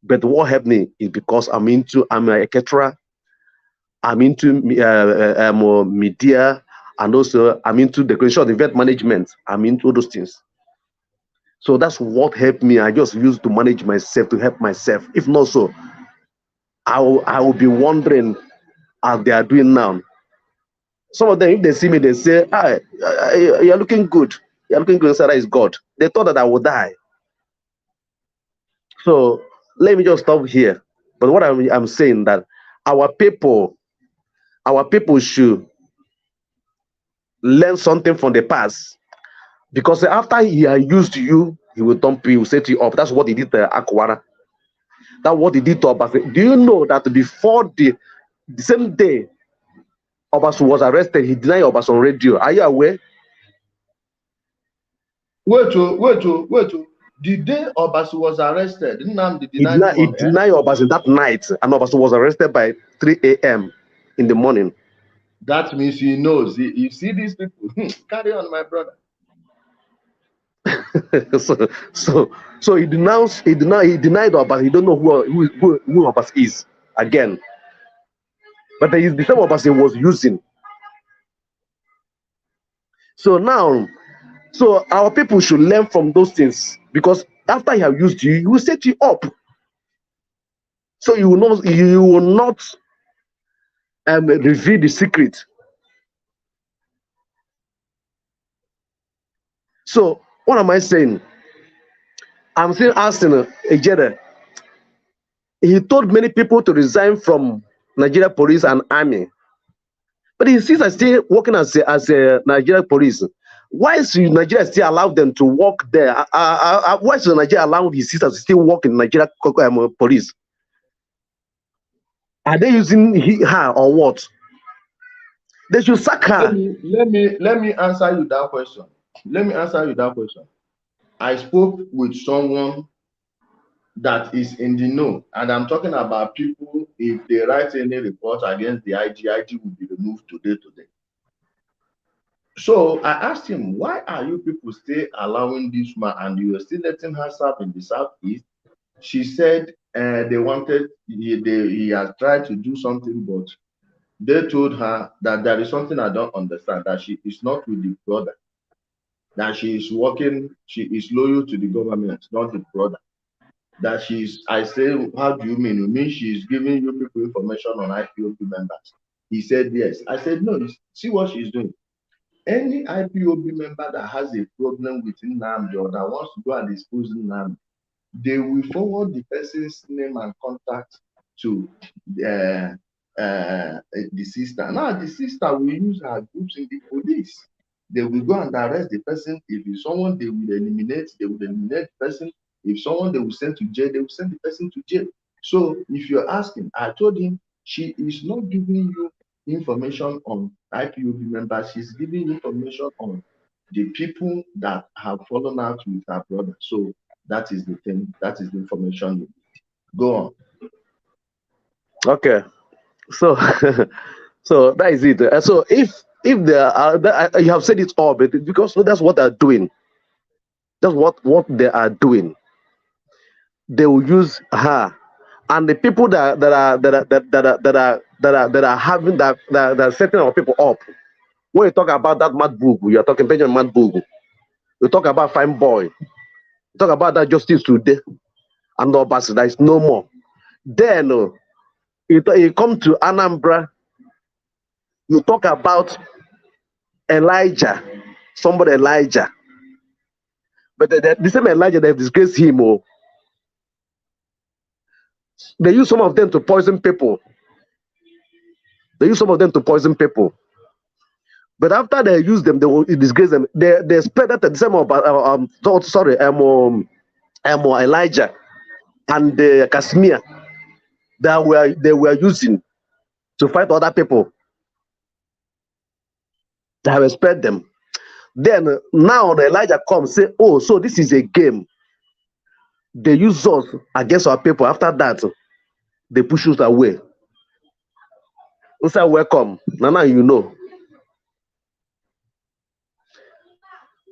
But what helped me is because I'm a caterer. I'm into media, and also I'm into decoration, event management. I'm into those things. So that's what helped me. I just used to manage myself, to help myself. If not so, I will be wondering how they are doing now. Some of them, if they see me, they say, "Ah, you're looking good. You're looking good." Sarah is God. They thought that I would die. So let me just stop here. But what I'm saying that our people should learn something from the past. Because after he has used you, he will dump you, he will set you up. That's what he did to Akwara. That's what he did to Obasi. Do you know that before the same day Obasi was arrested, he denied Obasi on radio? Are you aware?
Wait. The day Obasi was arrested, Nnamdi denied him.
He denied Obasi that night, and Obasi was arrested by 3 a.m. in the morning.
That means he knows. You see these people. Carry on, my brother.
so he denied Obasi. He don't know who Obasi is again. But the same Obasi was using. So now, our people should learn from those things, because after he have used you, he will set you up. So you will not reveal the secret. So what am I saying? I'm still asking Ejere. He told many people to resign from Nigeria police and army, but he sees still working as a Nigeria police. Why is Nigeria still allow them to work there? Why is Nigeria allowing his sisters to still work in Nigeria police? Are they using her or what? They should sack her.
Let me answer you that question. I spoke with someone that is in the know, and I'm talking about people. If they write any report against the IG will be removed today. So I asked him, why are you people still allowing this man and you are still letting her serve in the Southeast? She said they wanted, he has tried to do something, but they told her that there is something I don't understand, that she is not with the brother, that she is working, she is loyal to the government, not the brother. That I say, how do you mean? You mean she's giving you people information on IPOB members? He said, yes. I said, no, see what she's doing. Any IPOB member that has a problem with Nnamdi or that wants to go and expose Nnamdi, they will forward the person's name and contact to the sister. Now, the sister will use her groups in the police. They will go and arrest the person. If it's someone they will eliminate the person. If someone they will send to jail, they will send the person to jail. So if you're asking, I told him she is not giving you information on IPOB members. She's giving information on the people that have fallen out with her brother. So that is the thing. That is the information. Go on.
Okay. So so that is it. So if they are, you have said it all, but because that's what they're doing. That's what they are doing. They will use her, and the people that are having that are setting our people up. When you talk about that mad book, you are talking Benjamin mad book. You talk about fine boy. You talk about that justice today. and Obasi, there is no more. Then you come to Anambra, you talk about Elijah, somebody Elijah. But the same Elijah, they've disgraced him. Oh. They use some of them to poison people. But after they use them, they will disgrace them. They spread that the same about Elijah and Kashmir that they were using to fight other people. They have spread them. Then now the Elijah comes, say, oh, so this is a game. They use us against our people. After that, they push us away. We say, welcome. Now you know.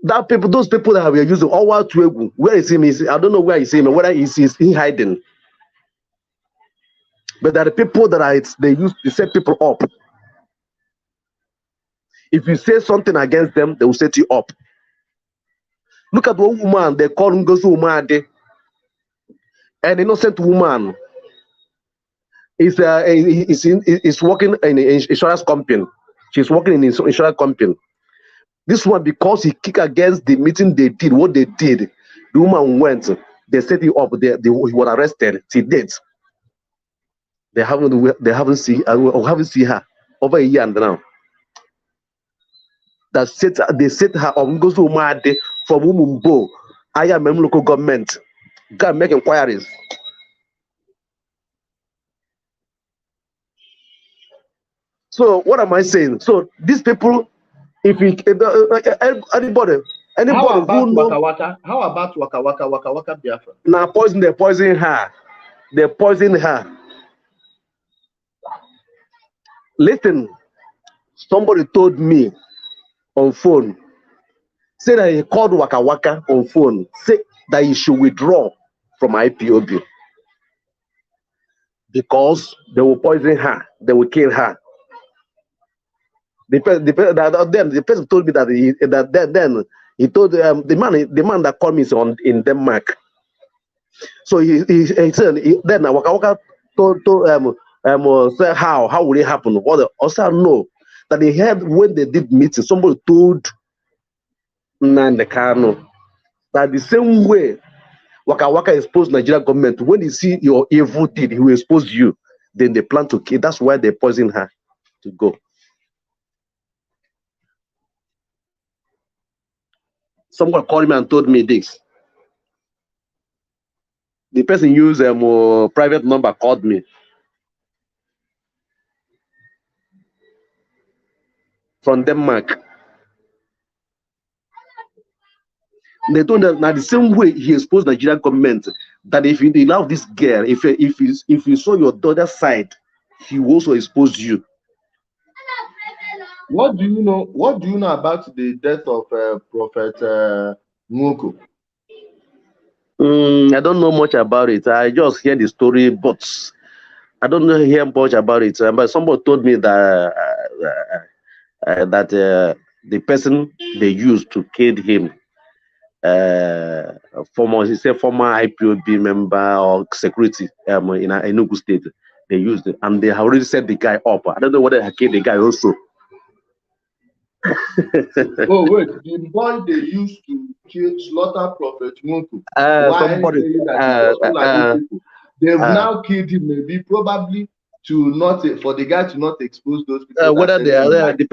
That people, those people that we are using, where is him? I don't know where is him, whether he's hiding. But there are the people that they set people up. If you say something against them, they will set you up. Look at one woman, they call Ngozi Umade. An innocent woman is working in an insurance company. She's working in an insurance company. This one, because he kicked against the meeting they did, what they did, the woman went, they set him up, he was arrested till date. They haven't seen her over a year and now. They set her up, Ngozi Umade from Umumbo, IMM local government. Go and make inquiries. So what am I saying? So these people, anybody
How about
who know,
Waka Waka Biafra?
now they poison her. They poison her. Listen, somebody told me on phone, say that he called Waka Waka on phone, say that he should withdraw from IPOB because they will poison her, they will kill her. The person told me that he told the man that called me is in Denmark. So he said then Waka Waka told say how will it happen? What the also know that they heard when they did meeting, somebody told Nnamdi Kanu that the same way Waka Waka exposed Nigerian government, when he see your evil deed, he will expose you. Then they plan to kill. That's why they poison her to go. Someone called me and told me this. The person used a private number, called me from Denmark. They told them now the same way he exposed Nigerian government, that if you allow this girl, if you saw your daughter's side, he will also expose you.
What do you know? What do you know about the death of Prophet Nwoko?
I don't know much about it. I just hear the story, but I don't hear much about it. But somebody told me that the person they used to kill him, former IPOB member or security in Enugu State, they used it, and they have already set the guy up. I don't know whether they killed the guy also.
Oh wait, the boy they used to slaughter Prophet Nwoko. They've now killed him, maybe probably for the guy to not expose those people.
Whether the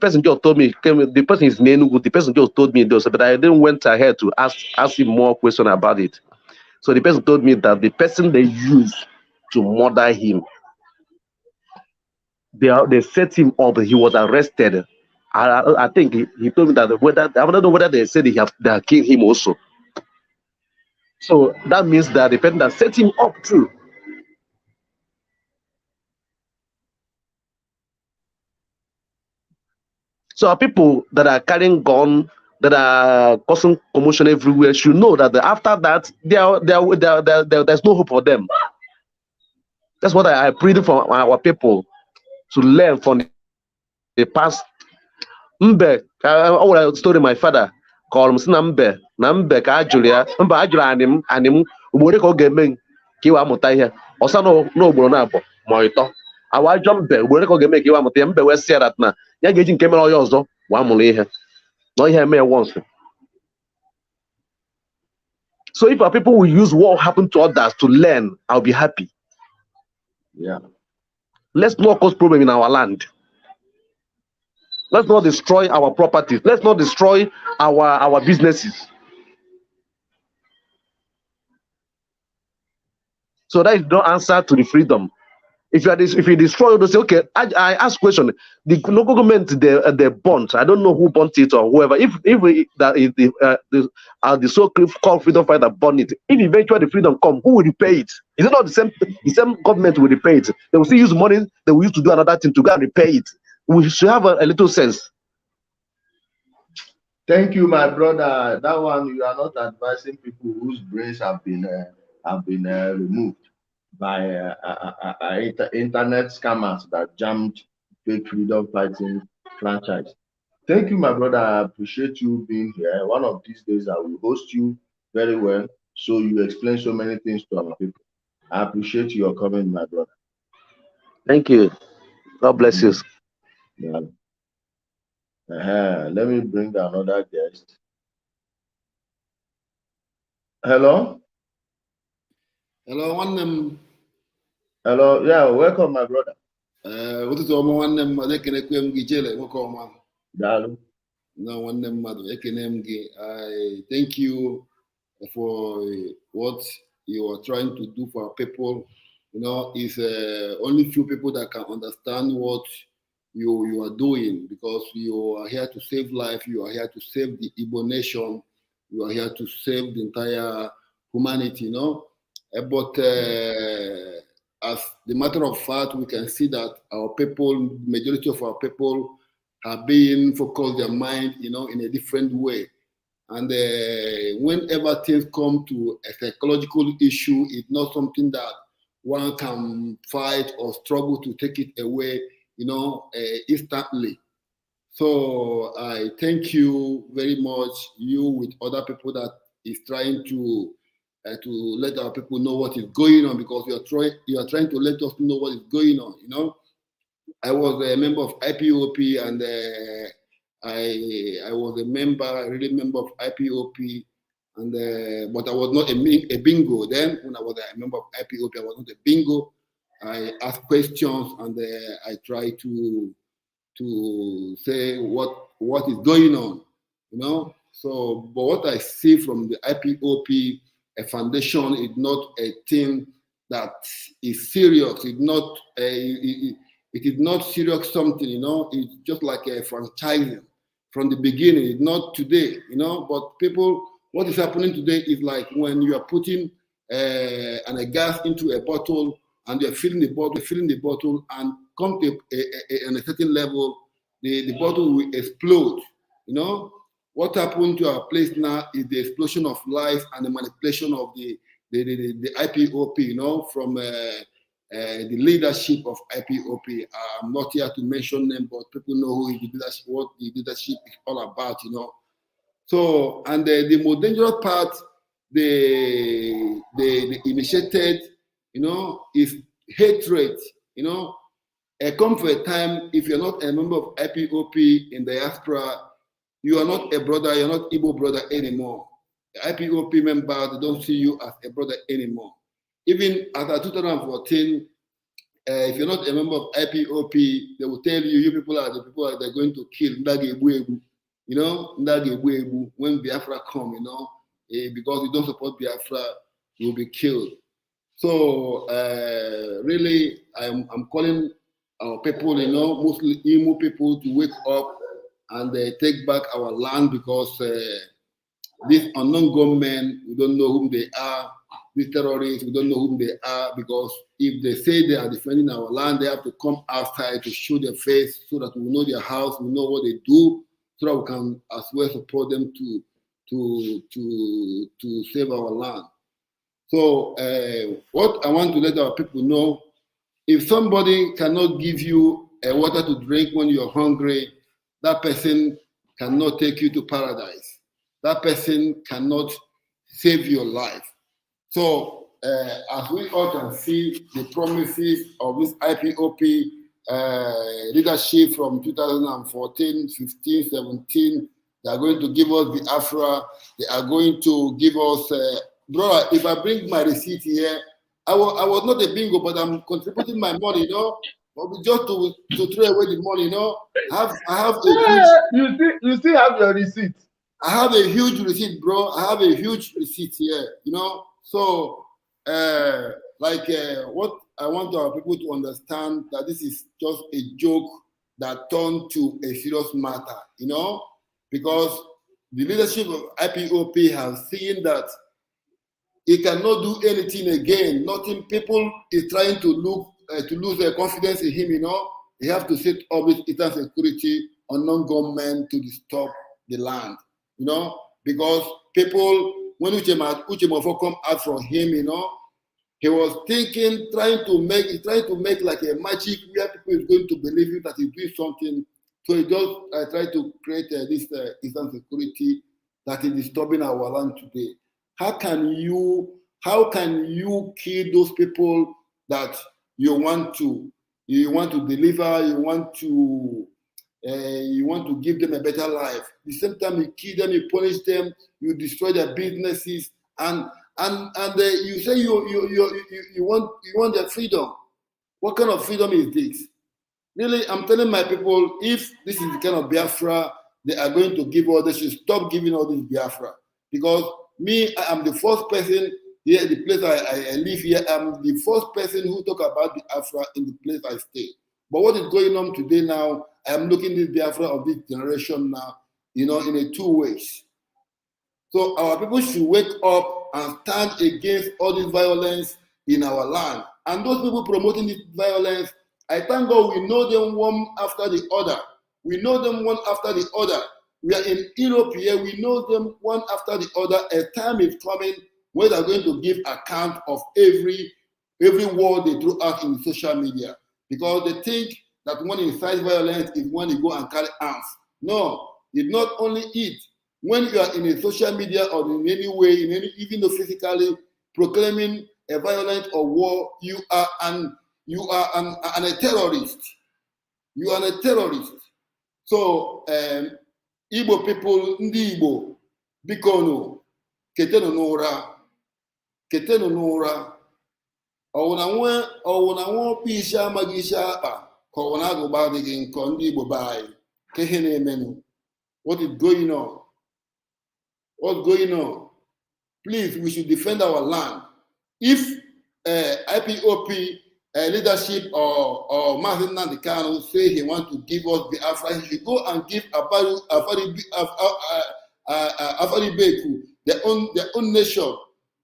person just told me, the person is Enugu, the person just told me those, but I didn't went ahead to ask him more questions about it. So the person told me that the person they used to murder him, they set him up. He was arrested. I think he told me that I don't know whether they said they have killed him also. So that means that the person that set him up too. So our people that are carrying gun, that are causing commotion everywhere, should know that after that, there's no hope for them. That's what I plead for our people to learn from the past. I told my father kọrọ m si na mbe ka a jụrụ ya mba a jụrụ anị m ugboro ka ọ ga-eme ka iwe amụta ihe ọsa n'ogboro na-abụ ma ịtọ awa ajọ mbe ugboro ka ọ ga-eme ka iwe amụta ihe mbe wee sị ya na ya ga-eji nke mere onye ọzọ wee amụrụ ihe na ihe eme once. So if our people will use what happened to others to learn, I'll be happy.
Yeah.
Let's not cause problem in our land. Let's not destroy our properties. Let's not destroy our businesses. So that is no answer to the freedom. If you destroy, they say, okay, I ask question. The local government, they burnt. I don't know who burnt it or whoever. If the so-called freedom fighter burn it, if eventually the freedom come, who will repay it? Is it not the same government will repay it? They will still use money they will use to do another thing to go and repay it. We should have a little sense.
Thank you, my brother. That one, you are not advising people whose brains have been removed by internet scammers that jammed fake freedom fighting franchise. Thank you, my brother. I appreciate you being here. One of these days, I will host you very well, so you explain so many things to our people. I appreciate your comment, my brother.
Thank you. God bless you.
Yeah. Let me bring another guest. Hello.
Hello, one name.
Hello. Yeah, welcome, my brother.
What is your one name? I can equip Gijele. No, one name, mother. I thank you for what you are trying to do for our people. You know, it's only few people that can understand what you are doing, because you are here to save life. You are here to save the Igbo nation. You are here to save the entire humanity. You know. But as the matter of fact, we can see that our people, majority of our people, are being focused their mind, you know, in a different way. And whenever things come to a psychological issue, it's not something that one can fight or struggle to take it away, you know, instantly. So I thank you very much, you with other people that is trying to let our people know what is going on, because you are trying to let us know what is going on. You know, I was a member of IPOB, and I was a member of IPOB, and but I was not a bingo then. When I was a member of IPOB, I was not a bingo. I asked questions, and I tried to say what is going on. You know, so but what I see from the IPOB. A foundation is not a thing that is serious. It's not it is not serious something, you know. It's just like a franchising from the beginning. It's not today, you know. But people, what is happening today is like when you are putting a gas into a bottle and you're filling the bottle, and come to a certain level, the bottle will explode, you know. What happened to our place now is the explosion of life and the manipulation of the IPOB, you know, from the leadership of IPOB. I'm not here to mention them, but people know who is the leadership, what the leadership is all about, you know. So, and the more dangerous part, they initiated, you know, is hatred, you know. Come for a time, if you're not a member of IPOB in the diaspora, you are not a brother, you're not Igbo brother anymore. The IPOB members, they don't see you as a brother anymore. Even after 2014, if you're not a member of IPOB, they will tell you, you people are the people that are going to kill Ndage Ebu, you know, Ndage Ebu, when Biafra come, you know, because you don't support Biafra, you will be killed. So really, I'm calling our people, you know, mostly Imo people, to wake up and take back our land, because these unknown gunmen, we don't know whom they are. These terrorists, we don't know whom they are, because if they say they are defending our land, they have to come outside to show their face so that we know their house, we know what they do, so that we can as well support them to save our land. So what I want to let our people know, if somebody cannot give you water to drink when you're hungry, that person cannot take you to paradise. that person cannot save your life. So as we all can see, the promises of this IPOP leadership from 2014, 15, 17, they are going to give us the Afra. They are going to give us, brother, if I bring my receipt here, I was not a bingo, but I'm contributing my money, but just to throw away the money, I have a huge,
you still have your receipt.
I have a huge receipt, bro. I have a huge receipt here, So, what I want our people to understand that this is just a joke that turned to a serious matter, because the leadership of IPOP have seen that he cannot do anything again. Nothing. People is trying to lose their confidence in him. He have to set up with internal security on non-government to disturb the land. Because people, when Uchemofo come out from him, he was trying to make like a magic where people is going to believe him that he's doing something. So he just tried to create this instant security that is disturbing our land today. How can you kill those people that you want to deliver, you want to give them a better life? At the same time, you kill them, you punish them, you destroy their businesses, and you say you want their freedom. What kind of freedom is this? Really, I'm telling my people, if this is the kind of Biafra they are going to give all, they should stop giving all this Biafra. Because me, I am the first person here, the place I live here, I'm the first person who talk about Biafra in the place I stay. But what is going on today now, I'm looking at the Biafra of this generation now, in a two ways. So our people should wake up and stand against all this violence in our land. And those people promoting this violence, I thank God we know them one after the other. We know them one after the other. We are in Europe here. We know them one after the other. A time is coming where they're going to give account of every word they throw out in social media, because they think that when incites violence is when you go and carry arms. No, it's not only it. When you are in a social media or in any way, even though physically proclaiming a violence or war, you are a terrorist. You are a terrorist. So, Igbo people, ndị Igbo, bikono, ketenu n'ụra, ọwụna nwa ọkpụ isi amaghị isi akpa, ka ọwụna agụba adịghị nkọ ndị Igbo be anyị, ka ihe na-emenụ. What is going on? What's going on? Please, we should defend our land. If IPOP leadership or Petition Nnamdi Kanu say he wants to give us the Afra, he should go and give Afari Beku their own nation,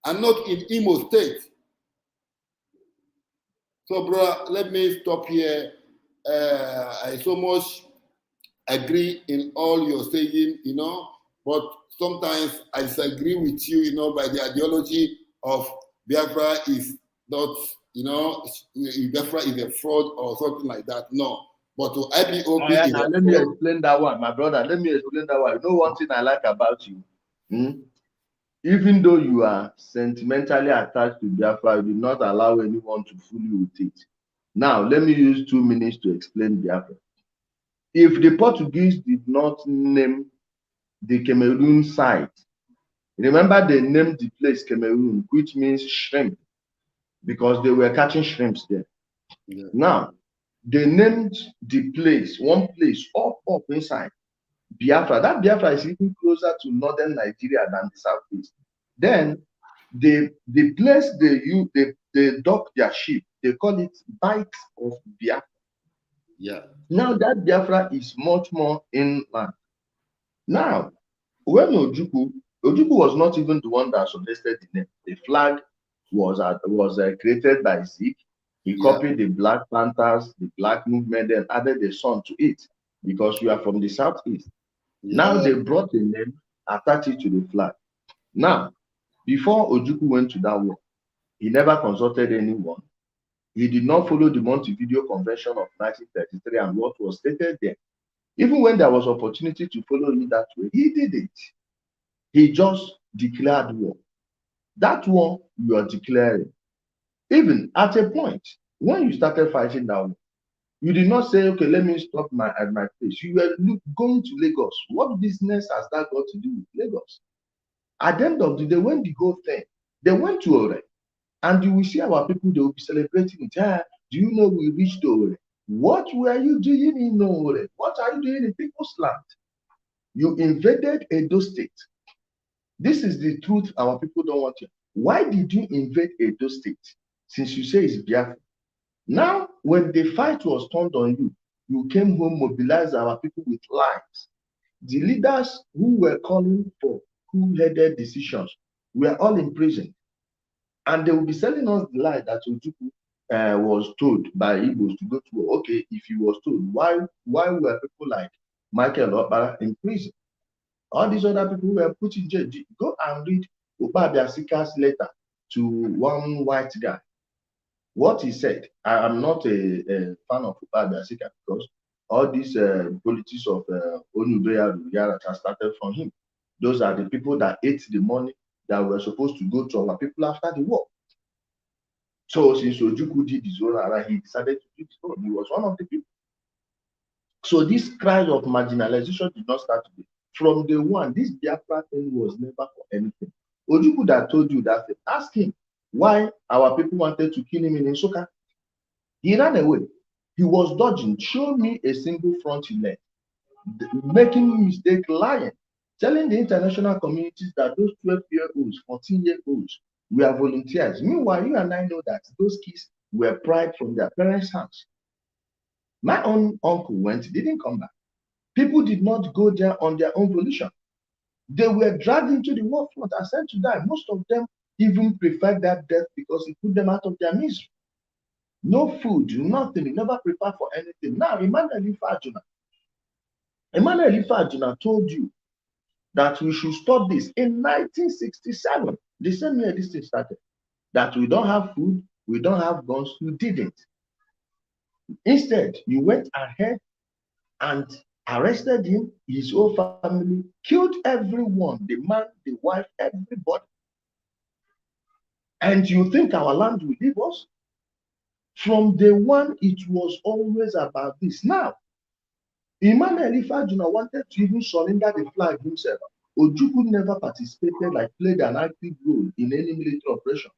and not in Imo State. So, bro, let me stop here. I so much agree in all you're saying, but sometimes I disagree with you, by the ideology of Biafra is not, Biafra is a fraud or something like that. No. But to IPOP is
let me explain that one, my brother. Let me explain that one. You know one thing I like about you? Even though you are sentimentally attached to Biafra, you did not allow anyone to fool you with it. Now, let me use 2 minutes to explain Biafra. If the Portuguese did not name the Cameroon site, remember they named the place Cameroon, which means shrimp, because they were catching shrimps there.
Yeah.
Now, they named the place, one place up inside Biafra. That Biafra is even closer to northern Nigeria than the southeast. Then the place they dock their ship, they call it Bight of Biafra.
Yeah.
Now that Biafra is much more inland. Now, when Ojukwu was not even the one that suggested the name. The flag was created by Zeke. He copied the Black Panthers, the Black movement, and added the sun to it, because we are from the southeast.
Yeah.
Now they brought the name, attached it to the flag. Now, before Ojukwu went to that war, he never consulted anyone. He did not follow the Montevideo Convention of 1933 and what was stated there. Even when there was opportunity to follow it that way, he did it. He just declared war. That war you are declaring. Even at a point, when you started fighting that war, you did not say, okay, let me stop at my place. You were going to Lagos. What business has that got to do with Lagos? At the end of the day, when the whole thing, they went to Ore, and you will see our people, they will be celebrating it. Ah, do you know we reached Ore? What were you doing in Ore? What are you doing in people's land? You invaded Edo State. This is the truth our people don't want to. Why did you invade Edo State? Since you say it's Biafra. Now, when the fight was turned on you, you came home, mobilized our people with lies. The leaders who were calling for cool-headed decisions were all in prison. And they will be selling us the lie that Ojukwu was told by Igbos to go to war. Okay, if he was told, why were people like Michael Okpara in prison? All these other people were put in jail. Go and read Ukpabiasika's letter to one white guy. What he said, I am not a fan of Ukpabiasika because all these politics of Onubeya Yarata started from him. Those are the people that ate the money that were supposed to go to our people after the war. So since Ojukwu did his own, he decided to do his own. He was one of the people. So this cry of marginalization did not start today. From day one, this Biafra thing was never for anything. Ojukwu that told you that thing, ask him why our people wanted to kill him in Nsukka. He ran away. He was dodging. Show me a single front he led. Making mistake, lying, telling the international communities that those 12-year-olds, 14-year-olds were volunteers. Meanwhile, you and I know that those kids were pried from their parents' hands. My own uncle went, didn't come back. People did not go there on their own volition. They were dragged into the war front and sent to die. Most of them even preferred that death because it put them out of their misery. No food, nothing, never prepared for anything. Now, Emmanuel Ifajuna told you that we should stop this in 1967, the same year this thing started, that we don't have food, we don't have guns. You didn't. Instead, you went ahead and arrested him, his whole family, killed everyone, the man, the wife, everybody. And you think our land will leave us? From day one, it was always about this. Now, Emmanuel Ifajuna wanted to even surrender the flag himself. Ojukwu never participated, like played an active role in any military operation.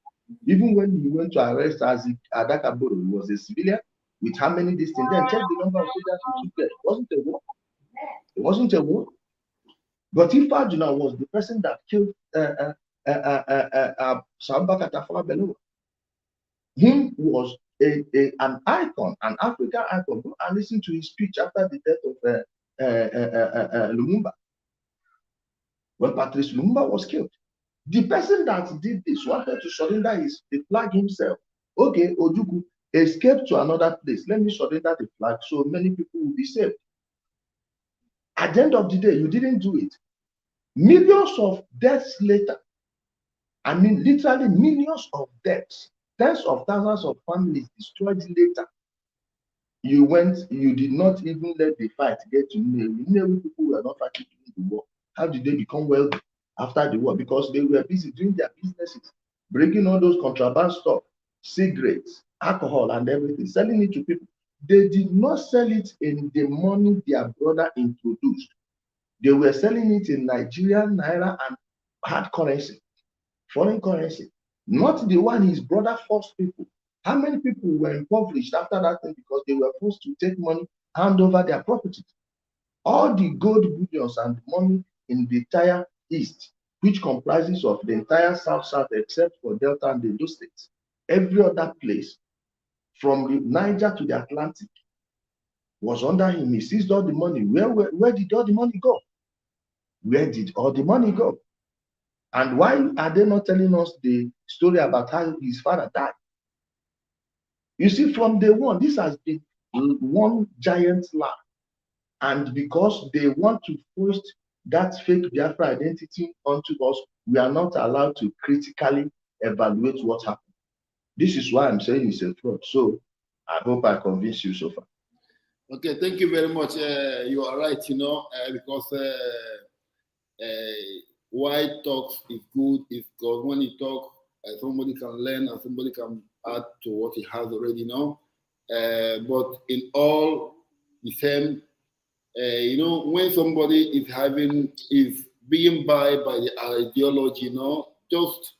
Even when he went to arrest Adakaboro, he was a civilian with how many distance. Then check the number of soldiers he took there. It wasn't a war. It wasn't a war. But Ifajuna was the person that killed Sambaka Tafawa Balewa. He was an icon, an African icon. Go and listen to his speech after the death of Lumumba. When Patrice Lumumba was killed. The person that did this wanted to surrender the flag himself. Okay, Ojukwu escaped to another place. Let me surrender the flag so many people will be saved. At the end of the day, you didn't do it. Millions of deaths later, I mean literally millions of deaths, tens of thousands of families destroyed later. You did not even let the fight get to Nnewi. People were not fighting during the war. How did they become wealthy after the war? Because they were busy doing their businesses, bringing all those contraband stuff, cigarettes, alcohol, and everything, selling it to people. They did not sell it in the money their brother introduced. They were selling it in Nigerian naira and hard currency, foreign currency, not the one his brother forced people. How many people were impoverished after that thing because they were forced to take money, hand over their property? All the gold bullions and money in the entire East, which comprises of the entire South except for Delta and the Edo states, every other place, from the Niger to the Atlantic, was under him. He seized all the money. Where did all the money go? Where did all the money go? And why are they not telling us the story about how his father died? You see, from day one, this has been one giant lie. And because they want to foist that fake Biafra identity onto us, we are not allowed to critically evaluate what happened. This is why I'm saying it's a fraud. So I hope I convinced you so far.
Okay, thank you very much. You are right, because why talks is good is because when you talk, somebody can learn and somebody can add to what he has already know. But in all the same, when somebody is being by the ideology, just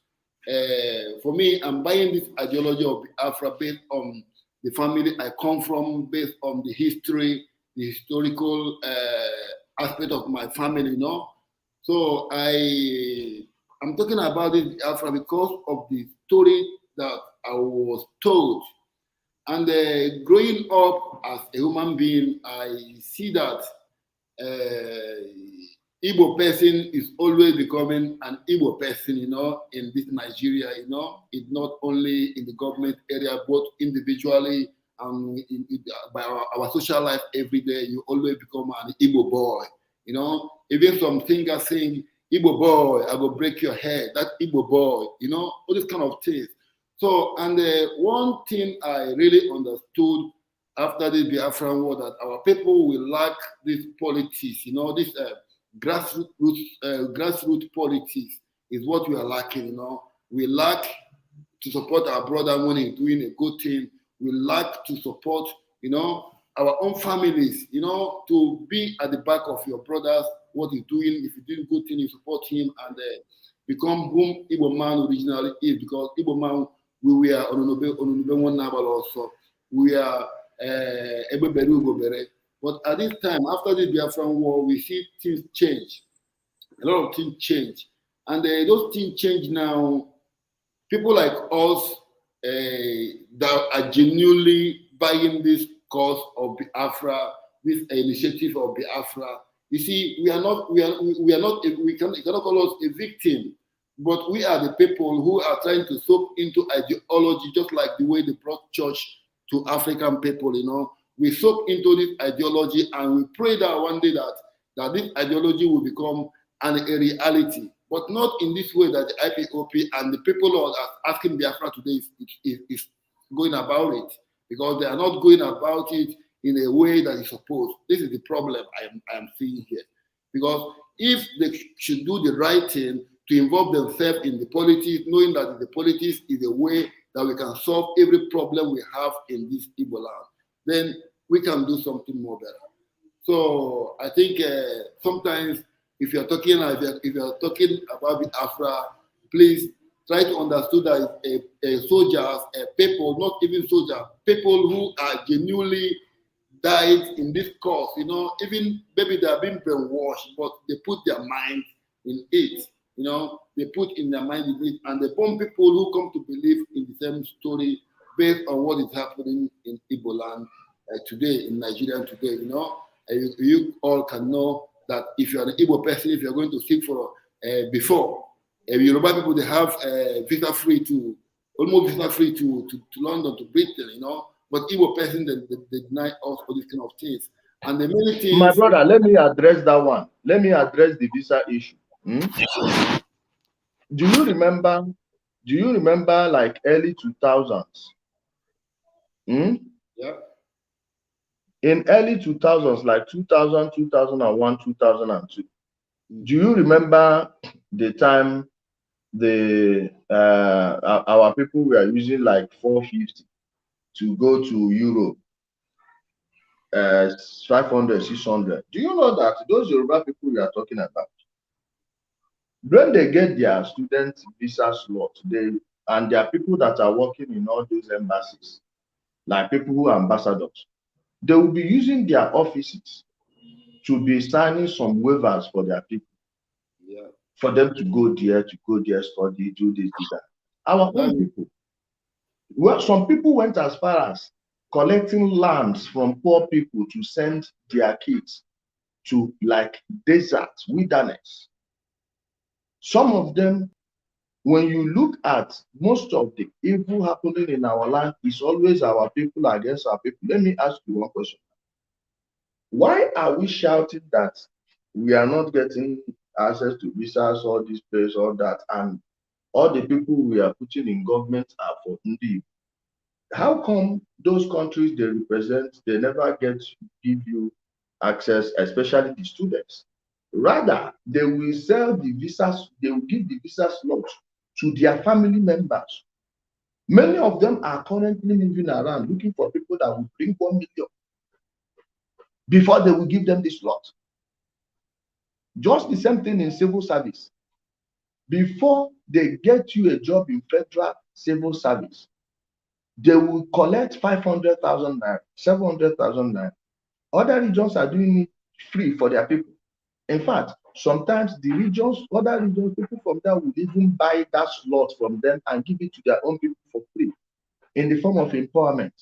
for me, I'm buying this ideology of Biafra based on the family I come from, based on the history, the historical aspect of my family, So I'm talking about this Biafra because of the story that I was told. And growing up as a human being, I see that Igbo person is always becoming an Igbo person, in this Nigeria, it's not only in the government area, but individually and by our social life every day, you always become an Igbo boy, even some singers saying, Igbo boy, I will break your head, that Igbo boy, all these kind of things. So, and one thing I really understood after the Biafran war that our people will lack this politics, this grassroots politics is what we are lacking, We lack to support our brother when he's doing a good thing. We lack to support, our own families, to be at the back of your brothers, what he's doing. If he's doing good thing, you support him and become whom Igbo man originally is, because Igbo man, we were on one level also. We are but at this time, after the Biafran war, we see things change. A lot of things change. And those things change now. People like us that are genuinely buying this cause of Biafra, this initiative of Biafra. You see, we cannot call us a victim, but we are the people who are trying to soak into ideology, just like the way they brought church to African people, We soak into this ideology and we pray that one day that this ideology will become a reality, but not in this way that the IPOB and the people who are asking Biafra today is going about it, because they are not going about it in a way that is supposed. This is the problem I am seeing here. Because if they should do the right thing to involve themselves in the politics, knowing that the politics is a way that we can solve every problem we have in this Igbo land, then we can do something more better. So I think sometimes if you're talking about Biafra, please try to understand that soldiers, people, not even soldiers, people who are genuinely died in this cause, even maybe they have been brainwashed, but they put their mind in it, they put in their mind in it, and they form people who come to believe in the same story based on what is happening in Igbo land today, in Nigeria today, you all can know that if you're an Igbo person, if you're going to seek for before, Yoruba people, they have visa-free to London, to Britain, but Igbo person, they deny us all these kind of things. And the many things.
My brother, let me address that one. Let me address the visa issue. Do you remember like early 2000s?
Yeah.
In early 2000s, like 2000, 2001, 2002. Do you remember the time our people were using like 450 to go to Europe, 500, 600? Do you know that those Yoruba people we are talking about, when they get their student visa slot, and there are people that are working in all those embassies, like people who are ambassadors, they will be using their offices to be signing some waivers for their people.
Yeah.
For them to go there, study, do this, do that. Our own people. Well, some people went as far as collecting lands from poor people to send their kids to like desert, wilderness. Some of them, when you look at most of the evil happening in our land, is always our people against our people. Let me ask you one question. Why are we shouting that we are not getting access to visas, all this place, all that, and all the people we are putting in government are for Ndi? How come those countries they represent, they never get to give you access, especially the students? Rather, they will sell the visas, they will give the visa slots to their family members. Many of them are currently moving around looking for people that will bring 1 million before they will give them the slot. Just the same thing in civil service. Before they get you a job in federal civil service, they will collect 500,000 naira, 700,000 naira. Other regions are doing it free for their people. In fact, sometimes the regions, other regions, people from there will even buy that slot from them and give it to their own people for free in the form of empowerment.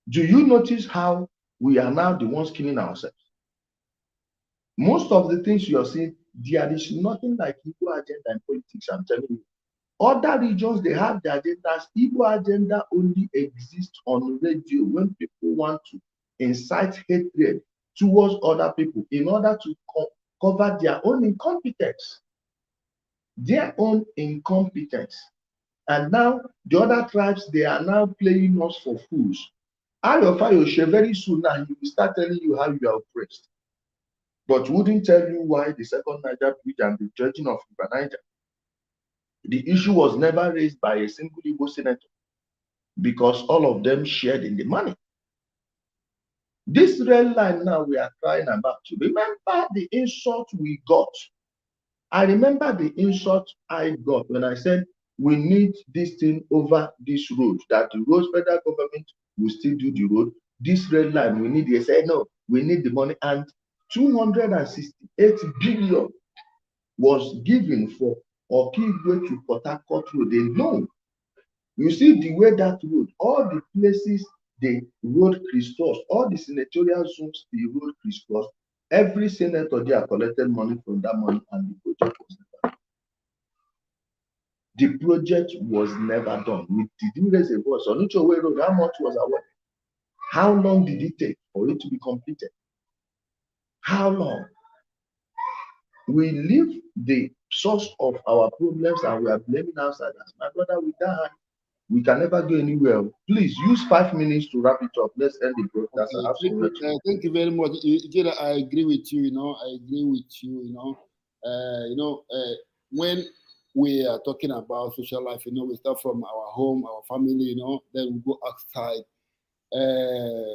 Do you notice how we are now the ones killing ourselves? Most of the things you are seeing, there is nothing like Igbo agenda in politics, I'm telling you. Other regions, they have their agendas. Igbo agenda only exists on radio when people want to incite hatred towards other people in order to cover their own incompetence. Their own incompetence. And now, the other tribes, they are now playing us for fools. Ayofayoshe, very soon now, he will start telling you how you are oppressed. But wouldn't tell you why the second Niger bridge and the dredging of River Niger. The issue was never raised by a single Igbo senator because all of them shared in the money. This rail line now we are crying about. Remember the insult we got. I remember the insult I got when I said we need this thing over this road, that the road federal government will still do the road. This rail line we need. They said no, we need the money, and 268 billion was given for Okigwe to Port Harcourt Road. They know. You see the way that road, all the places the road crisscrossed, all the senatorial zones the road crisscrossed, every senator there collected money from that money, and the project was never done. The project was never done. We didn't raise a voice. On Uchechi Road, how much was awarded? How long did it take for it to be completed? How long? We leave the source of our problems and we are blaming outsiders. My brother, with that, we can never go anywhere. Please use 5 minutes to wrap it up. Let's end the broadcast.
Okay, thank you very much. I agree with you. I agree with you. When we are talking about social life, we start from our home, our family, then we go outside.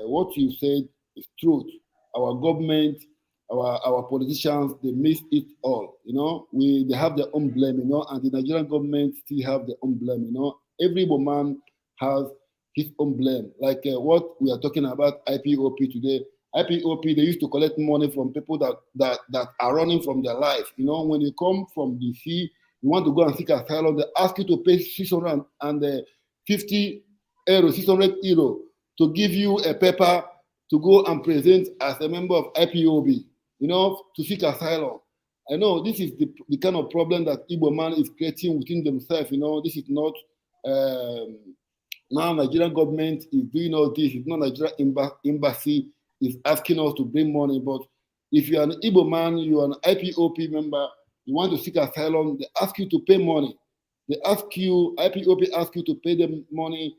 What you said is truth. Our government, our politicians, they miss it all. They have their own blame, and the Nigerian government still have their own blame. Every woman has his own blame. Like what we are talking about, IPOB today. IPOB, they used to collect money from people that are running from their life. When you come from the sea, you want to go and seek asylum, they ask you to pay 650 euros, 600 euro to give you a paper to go and present as a member of IPOB, to seek asylum. I know this is the kind of problem that Igbo man is creating within themselves. This is not now Nigerian government is doing all this. It's not Nigerian embassy is asking us to bring money. But if you're an Igbo man, you're an IPOB member, you want to seek asylum, they ask you to pay money. IPOB ask you to pay them money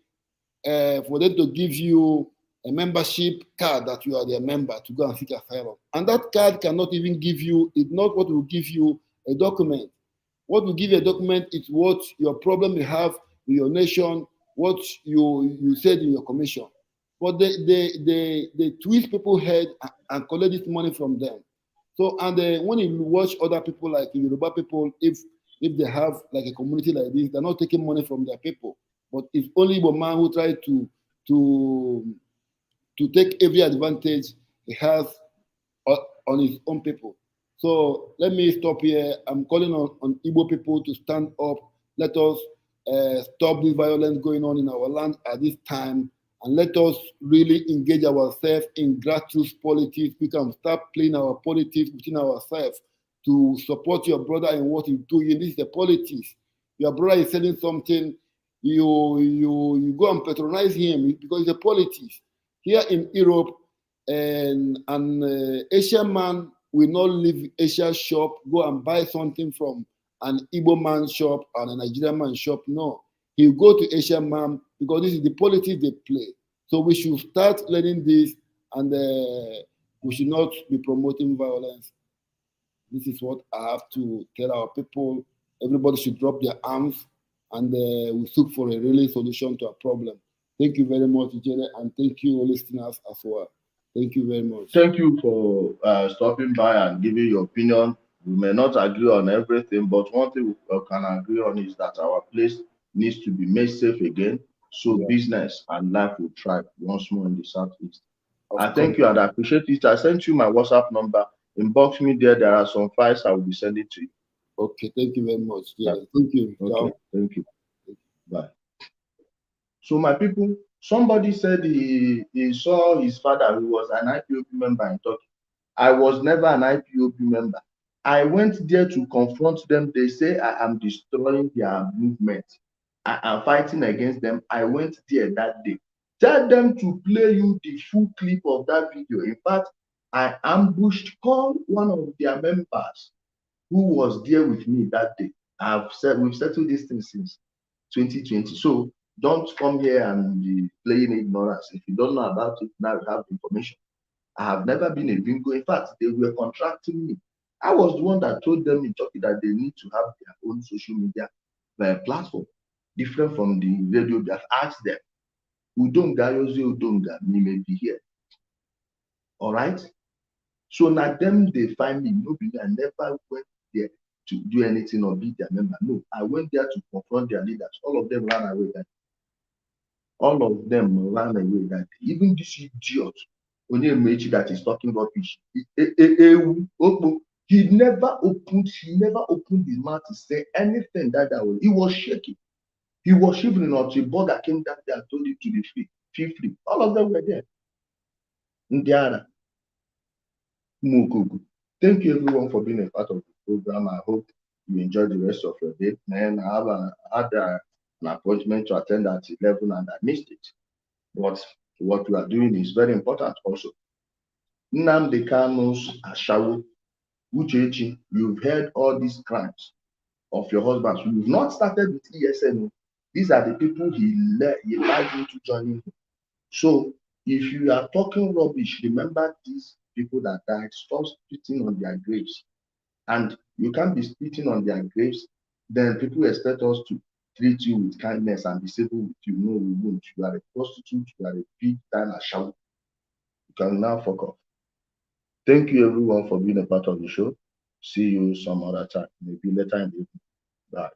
for them to give you a membership card that you are their member to go and seek asylum. And that card cannot even give you, it's not what will give you a document. What will give you a document is what your problem you have in your nation, what you said in your commission. But they twist people's head and collect this money from them. So, and when you watch other people like Yoruba people, if they have like a community like this, they're not taking money from their people. But it's only a man who tries to take every advantage he has on his own people. So let me stop here. I'm calling on Igbo people to stand up. Let us stop this violence going on in our land at this time, and let us really engage ourselves in grassroots politics. We can start playing our politics within ourselves to support your brother in what he's doing. This is the politics. Your brother is selling something, you go and patronize him because it's a politics. Here in Europe, an Asian man will not leave Asia shop, go and buy something from an Igbo man shop and a Nigerian man shop. No, he'll go to Asian man because this is the politics they play. So we should start learning this, and We should not be promoting violence. This is what I have to tell our people. Everybody should drop their arms and we look for a really solution to our problem. Thank you very much, Ijele, and thank you, listeners, as well. Thank you very much.
Thank you for stopping by and giving your opinion. We may not agree on everything, but one thing we can agree on is that our place needs to be made safe again, so business and life will thrive once more in the Southeast. I thank you and I appreciate it. I sent you my WhatsApp number. Inbox me there. There are some files I will be sending to you.
Okay, thank you very much. Yeah, thank you.
Okay, thank you. Bye. So my people, somebody said he saw his father who was an IPOB member in Turkey. I was never an IPOB member. I went there to confront them. They say I am destroying their movement. I am fighting against them. I went there that day. Tell them to play you the full clip of that video. In fact, I ambushed, called one of their members who was there with me that day. We've settled this thing since 2020. So don't come here and be playing ignorance. If you don't know about it, now you have information. I have never been a bingo. In fact, they were contracting me. I was the one that told them in Turkey that they need to have their own social media platform, different from the radio. Just ask them. Udonga, Yozi Udonga, me may be here. All right? So now them, they find me. Nobody, I never went there to do anything or be their member. No, I went there to confront their leaders. All of them ran away that day. All of them ran away that day. Even this idiot, Onyemaechi, that is talking rubbish. He never opened his mouth to say anything that way. He was shaking. He was shivering until Burger came down there and told him to be free. Feel free. All of them were there. Ndiara. Mugugu. Thank you everyone for being a part of the program. I hope you enjoy the rest of your day. Man, I had an appointment to attend at 11 and I missed it. But what we are doing is very important also. Nnamdi Kanu's Ashawo, Uchechi, you've heard all these crimes of your husbands. You've not started with ESN. These are the people he lied into joining him. So if you are talking rubbish, remember these people that died. Stop spitting on their graves. And you can't be spitting on their graves. Then people expect us to treat you with kindness and be civil with you. No, we won't. You are a prostitute. You are a big time Ashawo. You can now fuck off. Thank you everyone for being a part of the show. See you some other time, maybe later in the evening. Bye.